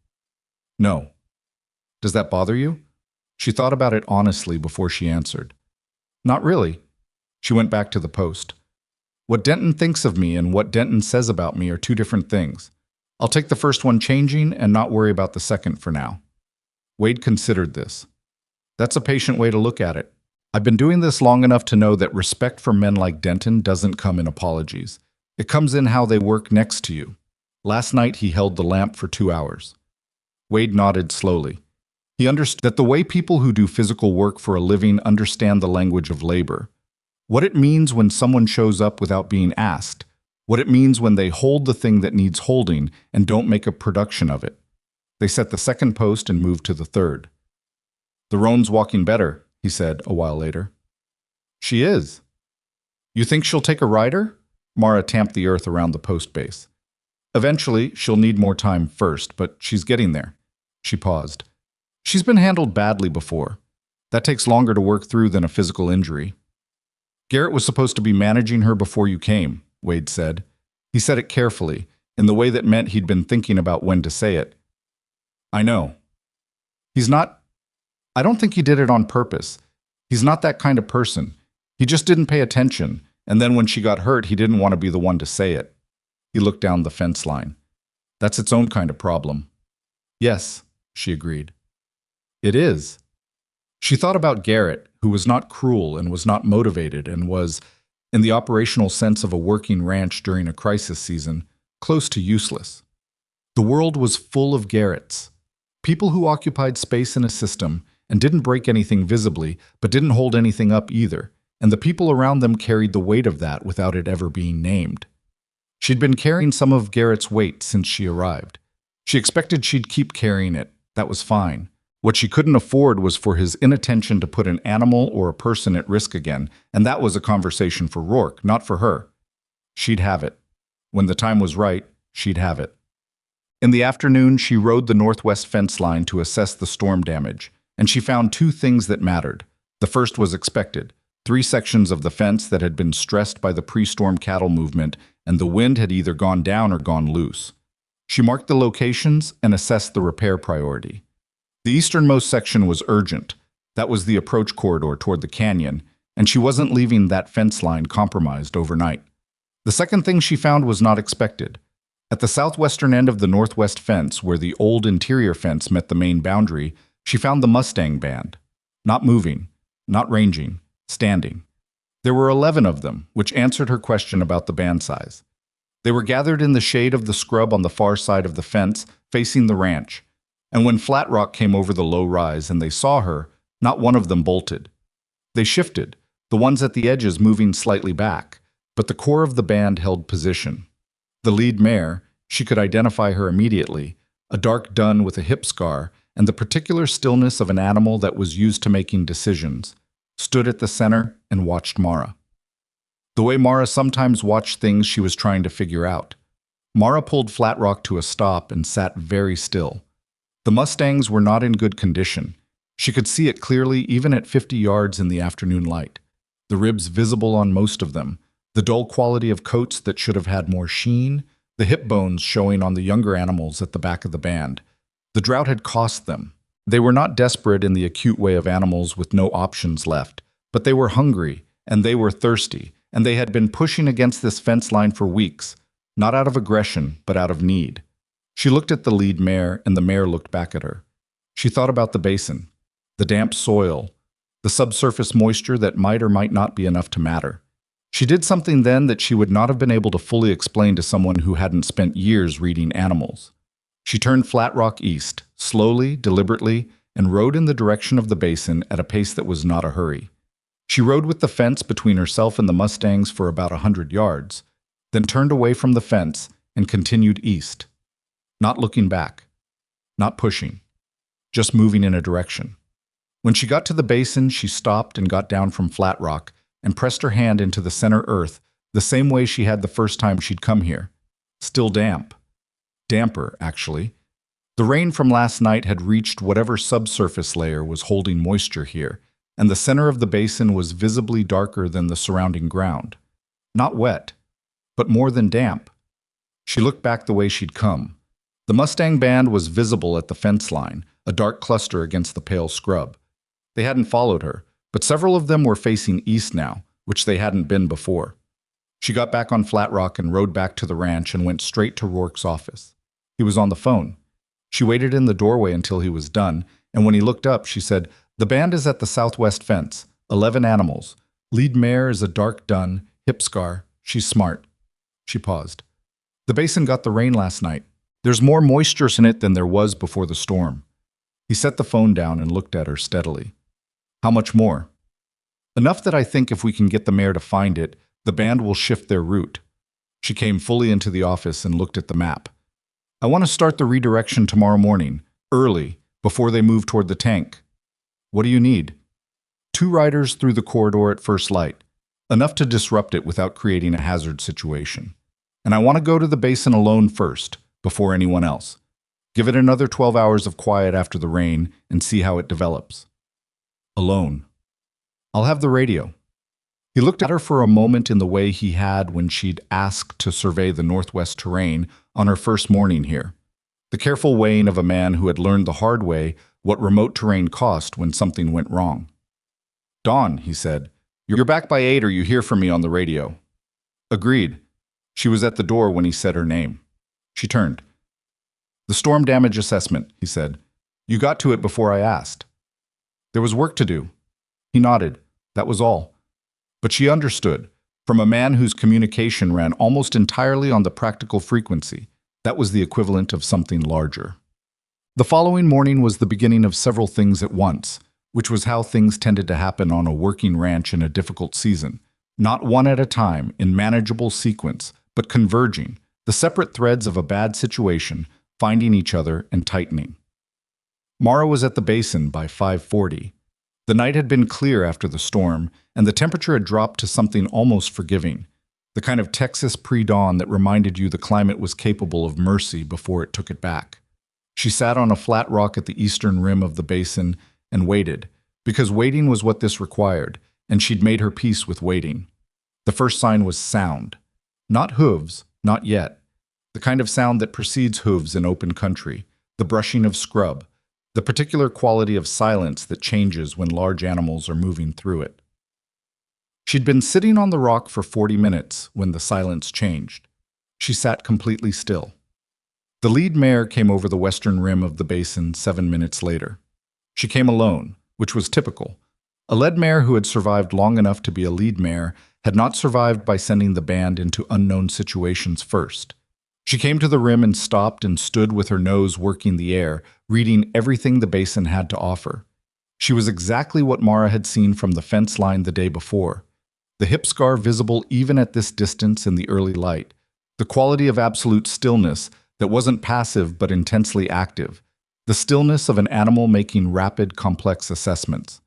A: "No." "Does that bother you?" She thought about it honestly before she answered. "Not really." She went back to the post. "What Denton thinks of me and what Denton says about me are 2 different things. I'll take the first one changing and not worry about the second for now." Wade considered this. "That's a patient way to look at it. I've been doing this long enough to know that respect for men like Denton doesn't come in apologies. It comes in how they work next to you. Last night he held the lamp for 2 hours. Wade nodded slowly. He understood that the way people who do physical work for a living understand the language of labor. What it means when someone shows up without being asked. What it means when they hold the thing that needs holding and don't make a production of it. They set the second post and moved to the third. "The roan's walking better," he said a while later. "She is." "You think she'll take a rider?" Mara tamped the earth around the post base. "Eventually, she'll need more time first, but she's getting there." She paused. "She's been handled badly before. That takes longer to work through than a physical injury." "Garrett was supposed to be managing her before you came," Wade said. He said it carefully, in the way that meant he'd been thinking about when to say it. "I know. He's not... I don't think he did it on purpose. He's not that kind of person. He just didn't pay attention, and then when she got hurt, he didn't want to be the one to say it." He looked down the fence line. "That's its own kind of problem." "Yes," she agreed. "It is." She thought about Garrett, who was not cruel and was not motivated and was, in the operational sense of a working ranch during a crisis season, close to useless. The world was full of Garretts. People who occupied space in a system and didn't break anything visibly, but didn't hold anything up either, and the people around them carried the weight of that without it ever being named. She'd been carrying some of Garrett's weight since she arrived. She expected she'd keep carrying it. That was fine. What she couldn't afford was for his inattention to put an animal or a person at risk again, and that was a conversation for Rourke, not for her. She'd have it. When the time was right, she'd have it. In the afternoon, she rode the northwest fence line to assess the storm damage, and she found 2 things that mattered. The first was expected. 3 sections of the fence that had been stressed by the pre-storm cattle movement, and the wind had either gone down or gone loose. She marked the locations and assessed the repair priority. The easternmost section was urgent. That was the approach corridor toward the canyon, and she wasn't leaving that fence line compromised overnight. The second thing she found was not expected. At the southwestern end of the northwest fence, where the old interior fence met the main boundary, she found the Mustang band. Not moving, not ranging, standing. There were 11 of them, which answered her question about the band size. They were gathered in the shade of the scrub on the far side of the fence, facing the ranch. And when Flat Rock came over the low rise and they saw her, not one of them bolted. They shifted, the ones at the edges moving slightly back, but the core of the band held position. The lead mare, she could identify her immediately, a dark dun with a hip scar, and the particular stillness of an animal that was used to making decisions, stood at the center and watched Mara. The way Mara sometimes watched things she was trying to figure out. Mara pulled Flat Rock to a stop and sat very still. The Mustangs were not in good condition. She could see it clearly even at 50 yards in the afternoon light. The ribs visible on most of them, the dull quality of coats that should have had more sheen, the hip bones showing on the younger animals at the back of the band. The drought had cost them. They were not desperate in the acute way of animals with no options left, but they were hungry, and they were thirsty, and they had been pushing against this fence line for weeks, not out of aggression, but out of need. She looked at the lead mare, and the mare looked back at her. She thought about the basin, the damp soil, the subsurface moisture that might or might not be enough to matter. She did something then that she would not have been able to fully explain to someone who hadn't spent years reading animals. She turned Flat Rock east, slowly, deliberately, and rode in the direction of the basin at a pace that was not a hurry. She rode with the fence between herself and the mustangs for about 100 yards, then turned away from the fence and continued east, not looking back, not pushing, just moving in a direction. When she got to the basin, she stopped and got down from Flat Rock and pressed her hand into the center earth the same way she had the first time she'd come here. Still damp. Damper, actually. The rain from last night had reached whatever subsurface layer was holding moisture here, and the center of the basin was visibly darker than the surrounding ground. Not wet, but more than damp. She looked back the way she'd come. The Mustang band was visible at the fence line, a dark cluster against the pale scrub. They hadn't followed her, but several of them were facing east now, which they hadn't been before. She got back on Flat Rock and rode back to the ranch and went straight to Rourke's office. He was on the phone. She waited in the doorway until he was done, and when he looked up, she said, "The band is at the southwest fence. 11 animals. Lead mare is a dark dun, hip scar. She's smart." She paused. "The basin got the rain last night. There's more moisture in it than there was before the storm." He set the phone down and looked at her steadily. "How much more?" "Enough that I think if we can get the mare to find it, the band will shift their route." She came fully into the office and looked at the map. "I want to start the redirection tomorrow morning, early, before they move toward the tank." "What do you need?" 2 riders through the corridor at first light, enough to disrupt it without creating a hazard situation. And I want to go to the basin alone first, before anyone else. Give it another 12 hours of quiet after the rain and see how it develops." "Alone." "I'll have the radio." He looked at her for a moment in the way he had when she'd asked to survey the northwest terrain on her first morning here. The careful weighing of a man who had learned the hard way what remote terrain cost when something went wrong. "Dawn," he said, "you're back by 8 or you hear from me on the radio." "Agreed." She was at the door when he said her name. She turned. "The storm damage assessment," he said. "You got to it before I asked." "There was work to do." He nodded. That was all. But she understood, from a man whose communication ran almost entirely on the practical frequency. That was the equivalent of something larger. The following morning was the beginning of several things at once, which was how things tended to happen on a working ranch in a difficult season. Not one at a time, in manageable sequence, but converging, the separate threads of a bad situation, finding each other and tightening. Mara was at the basin by 5:40. The night had been clear after the storm, and the temperature had dropped to something almost forgiving, the kind of Texas pre-dawn that reminded you the climate was capable of mercy before it took it back. She sat on a flat rock at the eastern rim of the basin and waited, because waiting was what this required, and she'd made her peace with waiting. The first sign was sound. Not hooves, not yet. The kind of sound that precedes hooves in open country, the brushing of scrub, the particular quality of silence that changes when large animals are moving through it. She'd been sitting on the rock for 40 minutes when the silence changed. She sat completely still. The lead mare came over the western rim of the basin 7 minutes later. She came alone, which was typical. A lead mare who had survived long enough to be a lead mare had not survived by sending the band into unknown situations first. She came to the rim and stopped and stood with her nose working the air, reading everything the basin had to offer. She was exactly what Mara had seen from the fence line the day before. The hip scar visible even at this distance in the early light. The quality of absolute stillness that wasn't passive but intensely active. The stillness of an animal making rapid, complex assessments.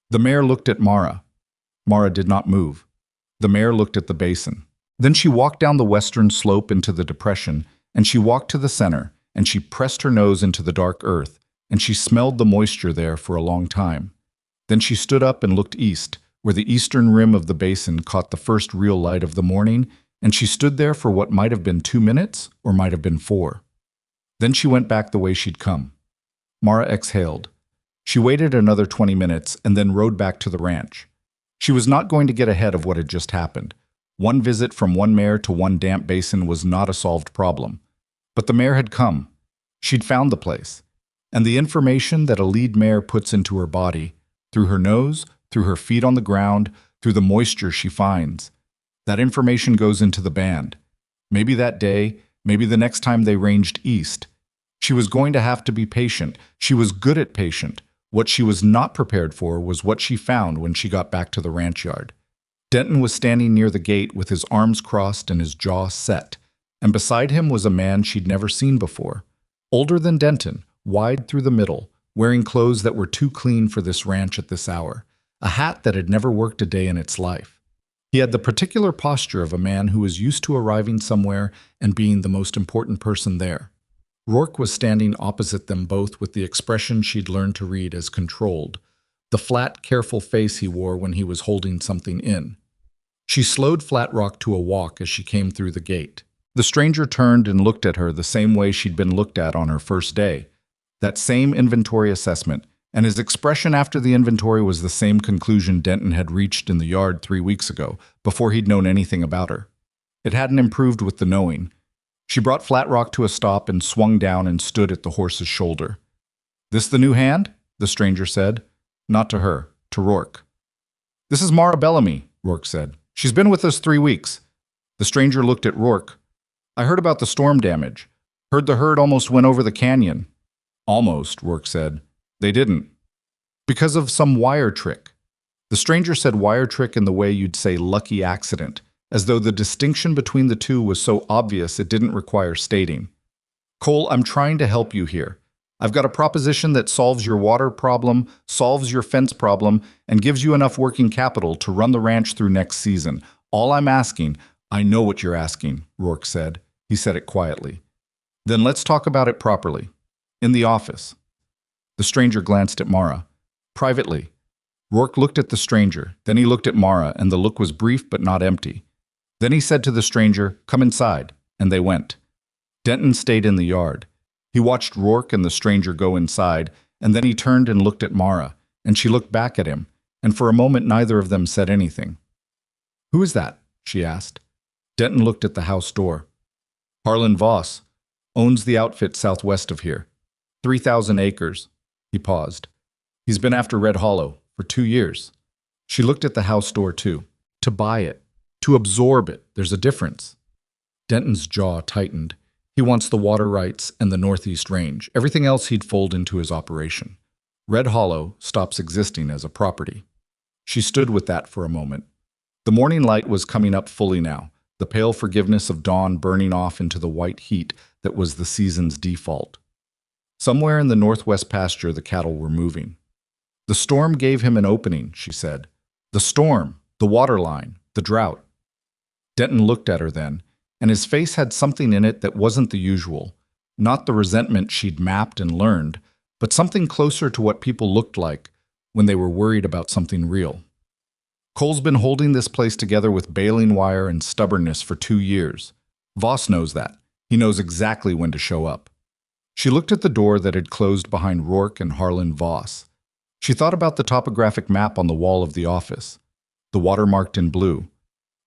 A: The mare looked at Mara. Mara did not move. The mare looked at the basin. Then she walked down the western slope into the depression, and she walked to the center, and she pressed her nose into the dark earth, and she smelled the moisture there for a long time. Then she stood up and looked east, where the eastern rim of the basin caught the first real light of the morning, and she stood there for what might have been 2 minutes or might have been 4. Then she went back the way she'd come. Mara exhaled. She waited another 20 minutes and then rode back to the ranch. She was not going to get ahead of what had just happened. One visit from one mare to one damp basin was not a solved problem. But the mare had come. She'd found the place. And the information that a lead mare puts into her body, through her nose, through her feet on the ground, through the moisture she finds, that information goes into the band. Maybe that day, maybe the next time they ranged east. She was going to have to be patient. She was good at patient. What she was not prepared for was what she found when she got back to the ranch yard. Denton was standing near the gate with his arms crossed and his jaw set, and beside him was a man she'd never seen before. Older than Denton, wide through the middle, wearing clothes that were too clean for this ranch at this hour, a hat that had never worked a day in its life. He had the particular posture of a man who was used to arriving somewhere and being the most important person there. Rourke was standing opposite them both with the expression she'd learned to read as controlled, the flat, careful face he wore when he was holding something in. She slowed Flatrock to a walk as she came through the gate. The stranger turned and looked at her the same way she'd been looked at on her first day, that same inventory assessment, and his expression after the inventory was the same conclusion Denton had reached in the yard 3 weeks ago, before he'd known anything about her. It hadn't improved with the knowing. She brought Flatrock to a stop and swung down and stood at the horse's shoulder. "This the new hand?" the stranger said. Not to her, to Rourke. "This is Mara Bellamy," Rourke said. "She's been with us 3 weeks." The stranger looked at Rourke. "I heard about the storm damage. Heard the herd almost went over the canyon." "Almost," Rourke said. "They didn't. Because of some wire trick." The stranger said wire trick in the way you'd say lucky accident, as though the distinction between the two was so obvious it didn't require stating. "Cole, I'm trying to help you here. I've got a proposition that solves your water problem, solves your fence problem, and gives you enough working capital to run the ranch through next season. All I'm asking—" "I know what you're asking," Rourke said. He said it quietly. "Then let's talk about it properly. In the office." The stranger glanced at Mara. "Privately." Rourke looked at the stranger, then he looked at Mara, and the look was brief but not empty. Then he said to the stranger, "Come inside," and they went. Denton stayed in the yard. He watched Rourke and the stranger go inside, and then he turned and looked at Mara, and she looked back at him, and for a moment neither of them said anything. "Who is that?" she asked. Denton looked at the house door. "Harlan Voss. Owns the outfit southwest of here. 3,000 acres. He paused. "He's been after Red Hollow for 2 years. She looked at the house door too. "To buy it. To absorb it. There's a difference." Denton's jaw tightened. He wants the water rights and the Northeast Range. Everything else he'd fold into his operation. Red Hollow stops existing as a property. She stood with that for a moment. The morning light was coming up fully now, the pale forgiveness of dawn burning off into the white heat that was the season's default. Somewhere in the northwest pasture the cattle were moving. "The storm gave him an opening," she said. "The storm, the water line, the drought." Denton looked at her then, and his face had something in it that wasn't the usual, not the resentment she'd mapped and learned, but something closer to what people looked like when they were worried about something real. "Cole's been holding this place together with baling wire and stubbornness for 2 years. Voss knows that. He knows exactly when to show up." She looked at the door that had closed behind Rourke and Harlan Voss. She thought about the topographic map on the wall of the office, the water marked in blue,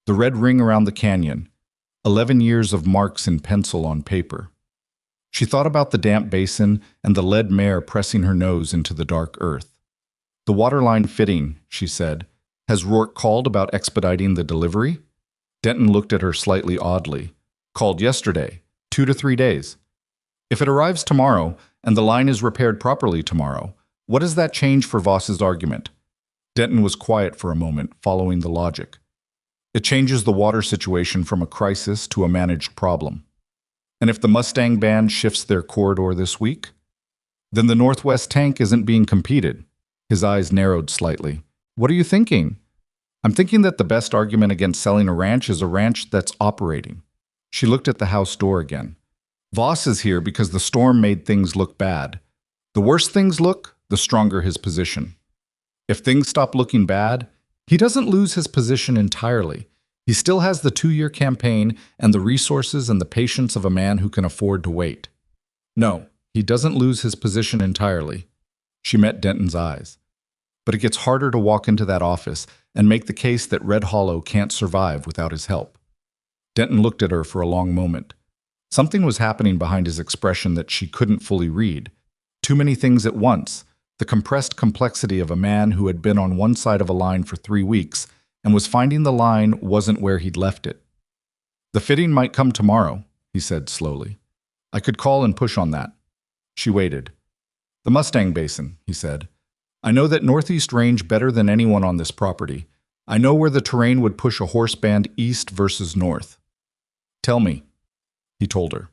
A: the red ring around the canyon, 11 years of marks in pencil on paper. She thought about the damp basin and the lead mare pressing her nose into the dark earth. "The waterline fitting," she said. "Has Rourke called about expediting the delivery?" Denton looked at her slightly oddly. "Called yesterday. 2 to 3 days. If it arrives tomorrow, and the line is repaired properly tomorrow, what does that change for Voss's argument?" Denton was quiet for a moment, following the logic. "It changes the water situation from a crisis to a managed problem. And if the Mustang band shifts their corridor this week, then the Northwest tank isn't being competed." His eyes narrowed slightly. "What are you thinking?" "I'm thinking that the best argument against selling a ranch is a ranch that's operating." She looked at the house door again. "Voss is here because the storm made things look bad. The worse things look, the stronger his position. If things stop looking bad, he doesn't lose his position entirely. He still has the 2-year campaign and the resources and the patience of a man who can afford to wait. No, he doesn't lose his position entirely. She met Denton's eyes. But it gets harder to walk into that office and make the case that Red Hollow can't survive without his help. Denton looked at her for a long moment. Something was happening behind his expression that she couldn't fully read. Too many things at once, the compressed complexity of a man who had been on one side of a line for 3 weeks and was finding the line wasn't where he'd left it. The fitting might come tomorrow, he said slowly. I could call and push on that. She waited. The Mustang Basin, he said. I know that northeast range better than anyone on this property. I know where the terrain would push a horse band east versus north. Tell me, he told her.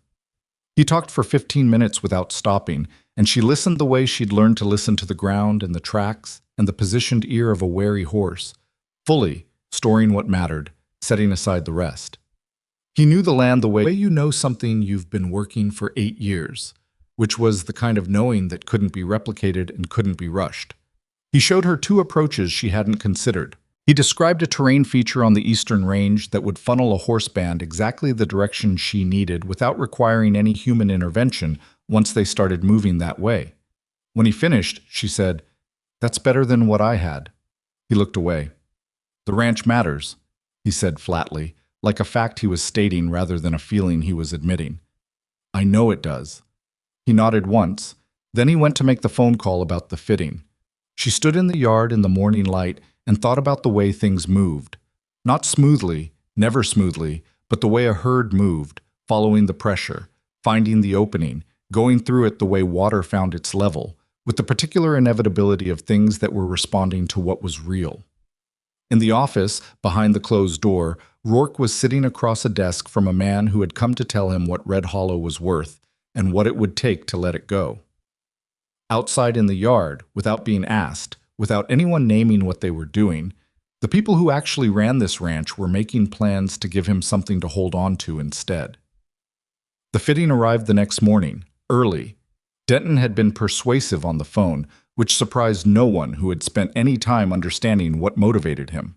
A: He talked for 15 minutes without stopping, and she listened the way she'd learned to listen to the ground and the tracks and the positioned ear of a wary horse, fully storing what mattered, setting aside the rest. He knew the land the way you know something you've been working for 8 years, which was the kind of knowing that couldn't be replicated and couldn't be rushed. He showed her 2 approaches she hadn't considered. He described a terrain feature on the eastern range that would funnel a horse band exactly the direction she needed without requiring any human intervention once they started moving that way. When he finished, she said, "That's better than what I had." He looked away. "The ranch matters," he said flatly, like a fact he was stating rather than a feeling he was admitting. "I know it does." He nodded once. Then he went to make the phone call about the fitting. She stood in the yard in the morning light and thought about the way things moved. Not smoothly, never smoothly, but the way a herd moved, following the pressure, finding the opening, going through it the way water found its level, with the particular inevitability of things that were responding to what was real. In the office, behind the closed door, Rourke was sitting across a desk from a man who had come to tell him what Red Hollow was worth and what it would take to let it go. Outside in the yard, without being asked, without anyone naming what they were doing, the people who actually ran this ranch were making plans to give him something to hold on to instead. The fitting arrived the next morning, early. Denton had been persuasive on the phone, which surprised no one who had spent any time understanding what motivated him.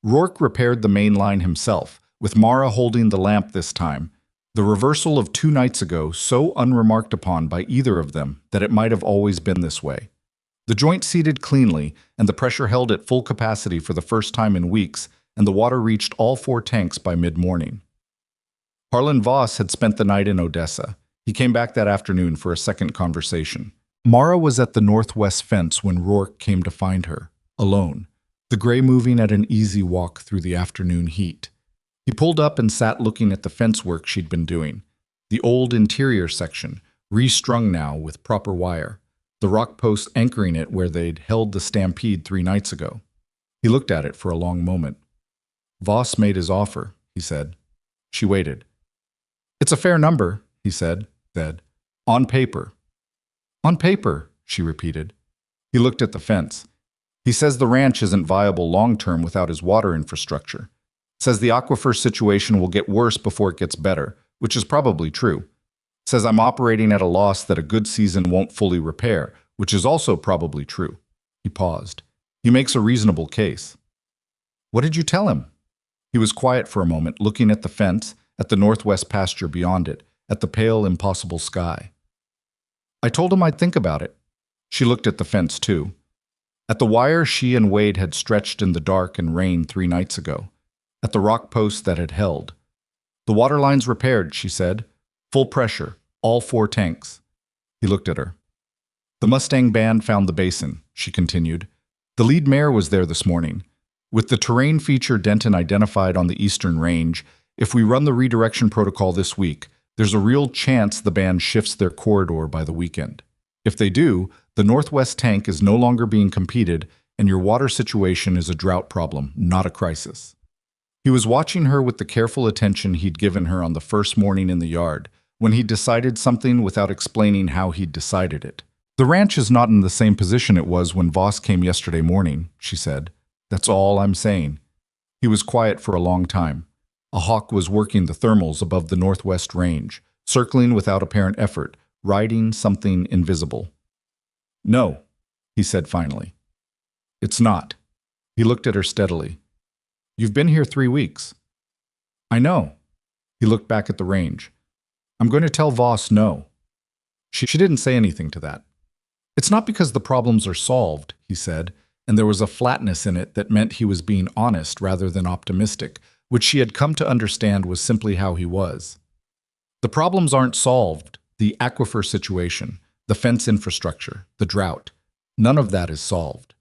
A: Rourke repaired the main line himself, with Mara holding the lamp this time, the reversal of 2 nights ago so unremarked upon by either of them that it might have always been this way. The joint seated cleanly, and the pressure held at full capacity for the first time in weeks, and the water reached all 4 tanks by mid-morning. Harlan Voss had spent the night in Odessa. He came back that afternoon for a second conversation. Mara was at the northwest fence when Rourke came to find her, alone, the gray moving at an easy walk through the afternoon heat. He pulled up and sat looking at the fence work she'd been doing, the old interior section, restrung now with proper wire, the rock posts anchoring it where they'd held the stampede 3 nights ago. He looked at it for a long moment. Voss made his offer, he said. She waited. It's a fair number, he said, on paper. On paper, she repeated. He looked at the fence. He says the ranch isn't viable long-term without his water infrastructure. Says the aquifer situation will get worse before it gets better, which is probably true. Says I'm operating at a loss that a good season won't fully repair, which is also probably true. He paused. He makes a reasonable case. What did you tell him? He was quiet for a moment, looking at the fence, at the northwest pasture beyond it, at the pale, impossible sky. I told him I'd think about it. She looked at the fence, too. At the wire she and Wade had stretched in the dark and rain 3 nights ago. At the rock posts that had held. The water line's repaired, she said. Full pressure, all 4 tanks. He looked at her. The Mustang band found the basin, she continued. The lead mare was there this morning. With the terrain feature Denton identified on the eastern range, if we run the redirection protocol this week, there's a real chance the band shifts their corridor by the weekend. If they do, the northwest tank is no longer being competed, and your water situation is a drought problem, not a crisis. He was watching her with the careful attention he'd given her on the first morning in the yard, when he decided something without explaining how he'd decided it. The ranch is not in the same position it was when Voss came yesterday morning, she said. That's all I'm saying. He was quiet for a long time. A hawk was working the thermals above the northwest range, circling without apparent effort, riding something invisible. No, he said finally. It's not. He looked at her steadily. You've been here 3 weeks. I know. He looked back at the range. I'm going to tell Voss no. She didn't say anything to that. It's not because the problems are solved, he said, and there was a flatness in it that meant he was being honest rather than optimistic, which she had come to understand was simply how he was. The problems aren't solved. The aquifer situation, the fence infrastructure, the drought, none of that is solved.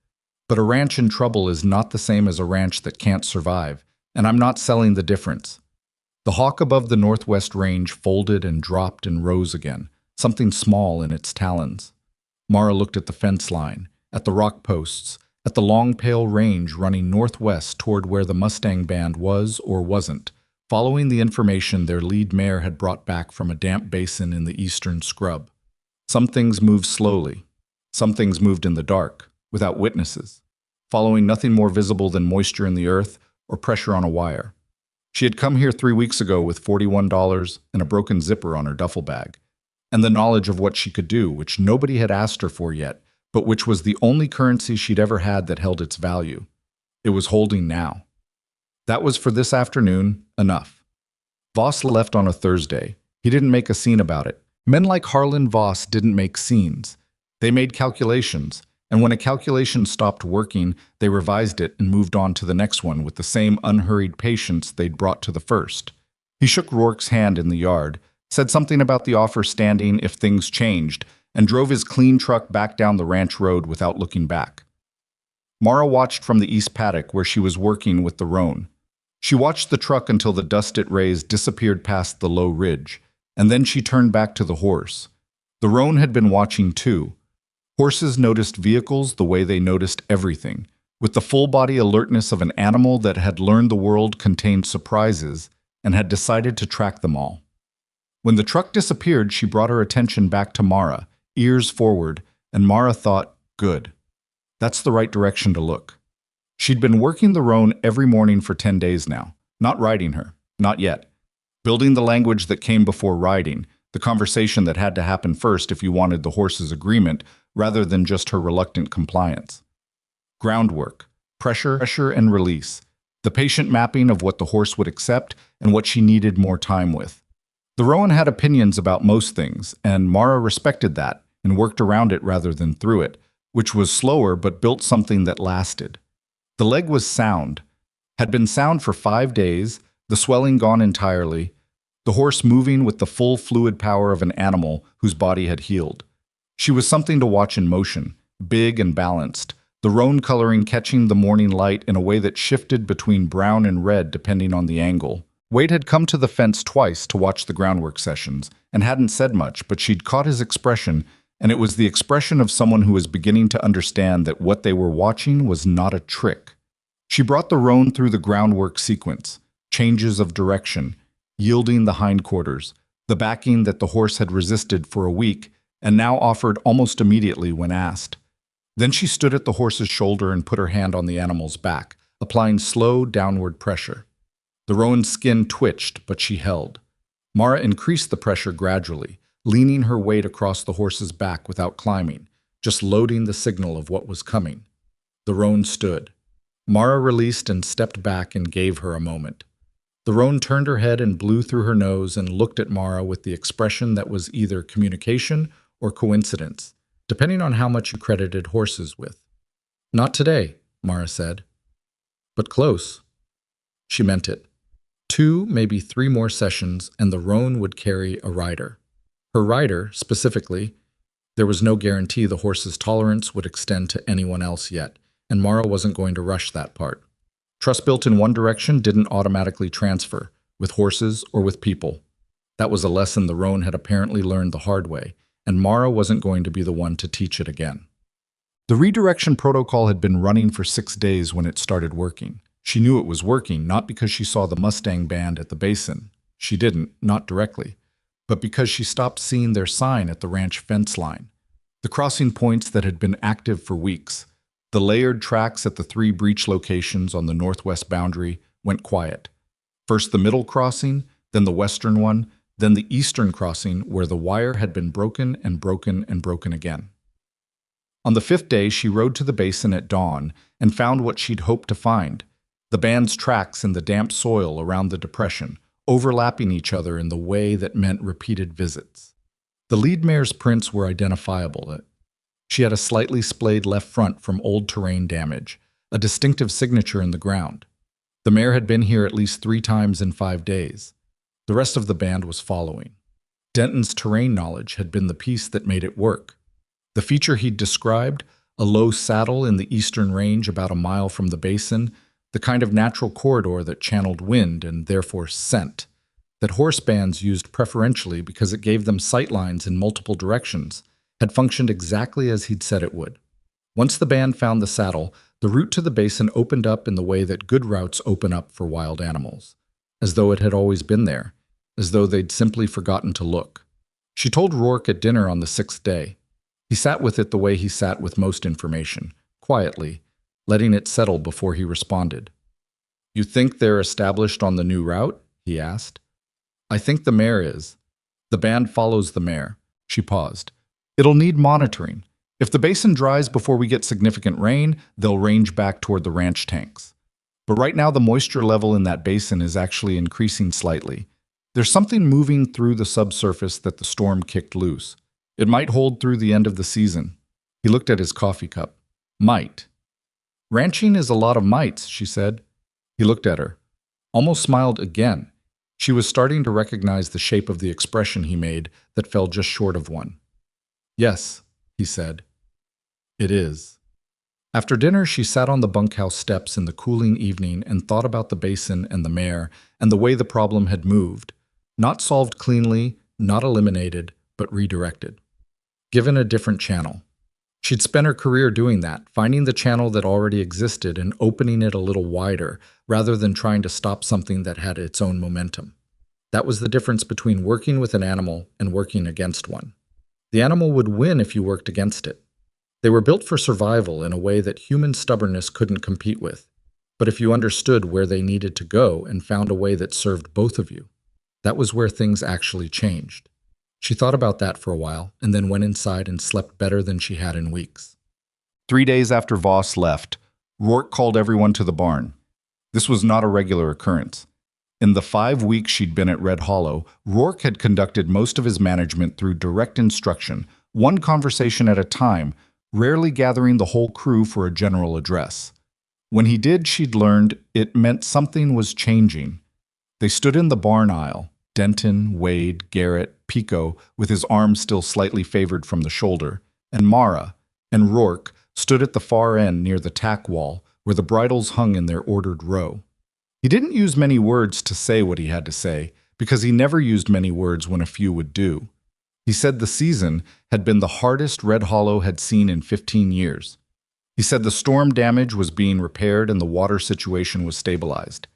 A: But a ranch in trouble is not the same as a ranch that can't survive, and I'm not selling the difference. The hawk above the northwest range folded and dropped and rose again, something small in its talons. Mara looked at the fence line, at the rock posts, at the long pale range running northwest toward where the Mustang band was or wasn't, following the information their lead mare had brought back from a damp basin in the eastern scrub. Some things moved slowly. Some things moved in the dark, without witnesses, following nothing more visible than moisture in the earth or pressure on a wire. She had come here 3 weeks ago with $41 and a broken zipper on her duffel bag, and the knowledge of what she could do, which nobody had asked her for yet, but which was the only currency she'd ever had that held its value. It was holding now. That was for this afternoon enough. Voss left on a Thursday. He didn't make a scene about it. Men like Harlan Voss didn't make scenes. They made calculations, and when a calculation stopped working, they revised it and moved on to the next one with the same unhurried patience they'd brought to the first. He shook Rourke's hand in the yard, said something about the offer standing if things changed, and drove his clean truck back down the ranch road without looking back. Mara watched from the east paddock where she was working with the roan. She watched the truck until the dust it raised disappeared past the low ridge, and then she turned back to the horse. The roan had been watching too. Horses noticed vehicles the way they noticed everything, with the full-body alertness of an animal that had learned the world contained surprises and had decided to track them all. When the truck disappeared, she brought her attention back to Mara, ears forward, and Mara thought, good. That's the right direction to look. She'd been working the roan every morning for 10 days now, not riding her, not yet. Building the language that came before riding, the conversation that had to happen first if you wanted the horse's agreement, rather than just her reluctant compliance. Groundwork, pressure and release, the patient mapping of what the horse would accept and what she needed more time with. The roan had opinions about most things, and Mara respected that and worked around it rather than through it, which was slower but built something that lasted. The leg was sound, had been sound for 5 days, the swelling gone entirely, the horse moving with the full fluid power of an animal whose body had healed. She was something to watch in motion, big and balanced, the roan coloring catching the morning light in a way that shifted between brown and red depending on the angle. Wade had come to the fence twice to watch the groundwork sessions and hadn't said much, but she'd caught his expression, and it was the expression of someone who was beginning to understand that what they were watching was not a trick. She brought the roan through the groundwork sequence, changes of direction, yielding the hindquarters, the backing that the horse had resisted for a week and now offered almost immediately when asked. Then she stood at the horse's shoulder and put her hand on the animal's back, applying slow downward pressure. The roan's skin twitched, but she held. Mara increased the pressure gradually, leaning her weight across the horse's back without climbing, just loading the signal of what was coming. The roan stood. Mara released and stepped back and gave her a moment. The roan turned her head and blew through her nose and looked at Mara with the expression that was either communication or coincidence, depending on how much you credited horses with. Not today, Mara said. But close. She meant it. 2, maybe 3 more sessions, and the roan would carry a rider. Her rider, specifically, there was no guarantee the horse's tolerance would extend to anyone else yet, and Mara wasn't going to rush that part. Trust built in one direction didn't automatically transfer, with horses or with people. That was a lesson the roan had apparently learned the hard way, and Mara wasn't going to be the one to teach it again. The redirection protocol had been running for 6 days when it started working. She knew it was working not because she saw the Mustang band at the basin. She didn't, not directly, but because she stopped seeing their sign at the ranch fence line. The crossing points that had been active for weeks, the layered tracks at the 3 breach locations on the northwest boundary, went quiet. First the middle crossing, then the western one, then the eastern crossing where the wire had been broken and broken and broken again. On the 5th day, she rode to the basin at dawn and found what she'd hoped to find: the band's tracks in the damp soil around the depression, overlapping each other in the way that meant repeated visits. The lead mare's prints were identifiable. She had a slightly splayed left front from old terrain damage, a distinctive signature in the ground. The mare had been here at least 3 times in 5 days. The rest of the band was following. Denton's terrain knowledge had been the piece that made it work. The feature he'd described, a low saddle in the eastern range about a mile from the basin, the kind of natural corridor that channeled wind and therefore scent, that horse bands used preferentially because it gave them sight lines in multiple directions, had functioned exactly as he'd said it would. Once the band found the saddle, the route to the basin opened up in the way that good routes open up for wild animals, as though it had always been there, as though they'd simply forgotten to look. She told Rourke at dinner on the 6th day. He sat with it the way he sat with most information, quietly, letting it settle before he responded. "You think they're established on the new route?" he asked. "I think the mare is. The band follows the mare." She paused. "It'll need monitoring. If the basin dries before we get significant rain, they'll range back toward the ranch tanks. But right now the moisture level in that basin is actually increasing slightly. There's something moving through the subsurface that the storm kicked loose. It might hold through the end of the season." He looked at his coffee cup. "Might." "Ranching is a lot of mites," she said. He looked at her, almost smiled again. She was starting to recognize the shape of the expression he made that fell just short of one. "Yes," he said. "It is." After dinner, she sat on the bunkhouse steps in the cooling evening and thought about the basin and the mare and the way the problem had moved, not solved cleanly, not eliminated, but redirected, given a different channel. She'd spent her career doing that, finding the channel that already existed and opening it a little wider, rather than trying to stop something that had its own momentum. That was the difference between working with an animal and working against one. The animal would win if you worked against it. They were built for survival in a way that human stubbornness couldn't compete with. But if you understood where they needed to go and found a way that served both of you, that was where things actually changed. She thought about that for a while and then went inside and slept better than she had in weeks. 3 days after Voss left, Rourke called everyone to the barn. This was not a regular occurrence. In the 5 weeks she'd been at Red Hollow, Rourke had conducted most of his management through direct instruction, one conversation at a time, rarely gathering the whole crew for a general address. When he did, she'd learned it meant something was changing. They stood in the barn aisle, Denton, Wade, Garrett, Pico, with his arm still slightly favored from the shoulder, and Mara and Rourke stood at the far end near the tack wall, where the bridles hung in their ordered row. He didn't use many words to say what he had to say, because he never used many words when a few would do. He said the season had been the hardest Red Hollow had seen in 15 years. He said the storm damage was being repaired and the water situation was stabilized.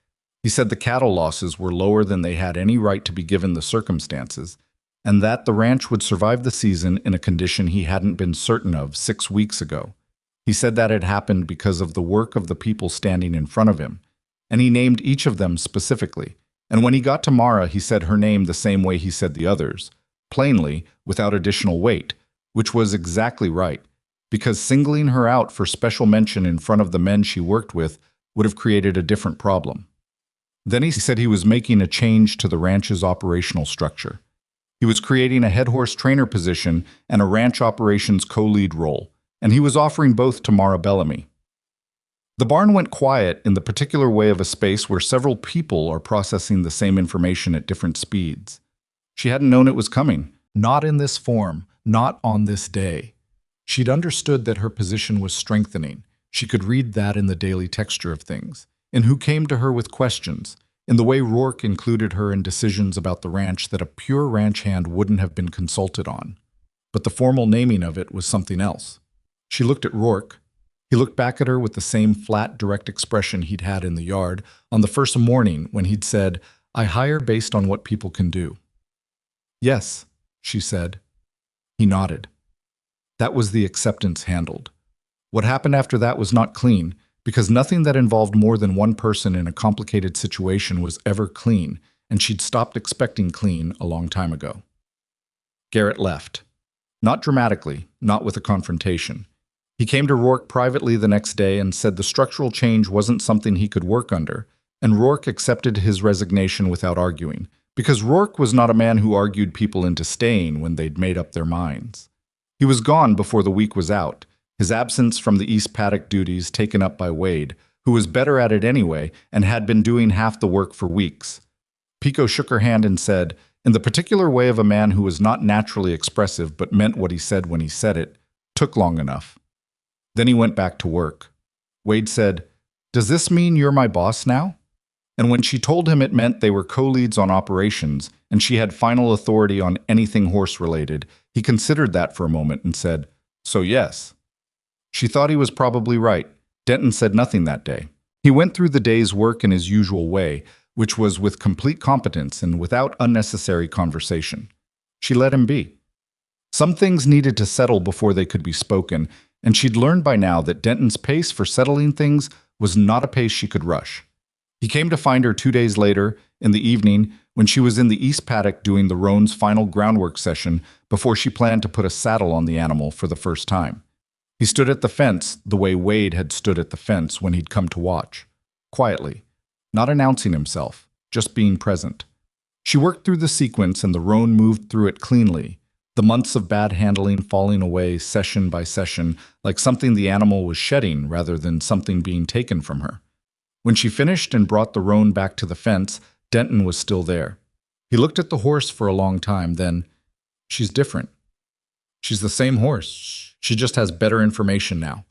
A: He said the cattle losses were lower than they had any right to be given the circumstances, and that the ranch would survive the season in a condition he hadn't been certain of 6 weeks ago. He said that had happened because of the work of the people standing in front of him, and he named each of them specifically. And when he got to Mara, he said her name the same way he said the others, plainly, without additional weight, which was exactly right, because singling her out for special mention in front of the men she worked with would have created a different problem. Then he said he was making a change to the ranch's operational structure. He was creating a head horse trainer position and a ranch operations co-lead role, and he was offering both to Mara Bellamy. The barn went quiet in the particular way of a space where several people are processing the same information at different speeds. She hadn't known it was coming, not in this form, not on this day. She'd understood that her position was strengthening. She could read that in the daily texture of things, in who came to her with questions, in the way Rourke included her in decisions about the ranch that a pure ranch hand wouldn't have been consulted on. But the formal naming of it was something else. She looked at Rourke. He looked back at her with the same flat, direct expression he'd had in the yard on the first morning when he'd said, "I hire based on what people can do." "Yes," she said. He nodded. That was the acceptance handled. What happened after that was not clean, because nothing that involved more than one person in a complicated situation was ever clean, and she'd stopped expecting clean a long time ago. Garrett left. Not dramatically, not with a confrontation. He came to Rourke privately the next day and said the structural change wasn't something he could work under, and Rourke accepted his resignation without arguing, because Rourke was not a man who argued people into staying when they'd made up their minds. He was gone before the week was out, his absence from the East Paddock duties taken up by Wade, who was better at it anyway and had been doing half the work for weeks. Pico shook her hand and said, in the particular way of a man who was not naturally expressive but meant what he said when he said it, took long enough. Then he went back to work. Wade said, "Does this mean you're my boss now?" And when she told him it meant they were co-leads on operations and she had final authority on anything horse-related, he considered that for a moment and said, "So yes." She thought he was probably right. Denton said nothing that day. He went through the day's work in his usual way, which was with complete competence and without unnecessary conversation. She let him be. Some things needed to settle before they could be spoken, and she'd learned by now that Denton's pace for settling things was not a pace she could rush. He came to find her 2 days later, in the evening, when she was in the East Paddock doing the roan's final groundwork session before she planned to put a saddle on the animal for the first time. He stood at the fence the way Wade had stood at the fence when he'd come to watch, quietly, not announcing himself, just being present. She worked through the sequence and the roan moved through it cleanly, the months of bad handling falling away session by session like something the animal was shedding rather than something being taken from her. When she finished and brought the roan back to the fence, Denton was still there. He looked at the horse for a long time, then, "She's different. She's the same horse. She just has better information now."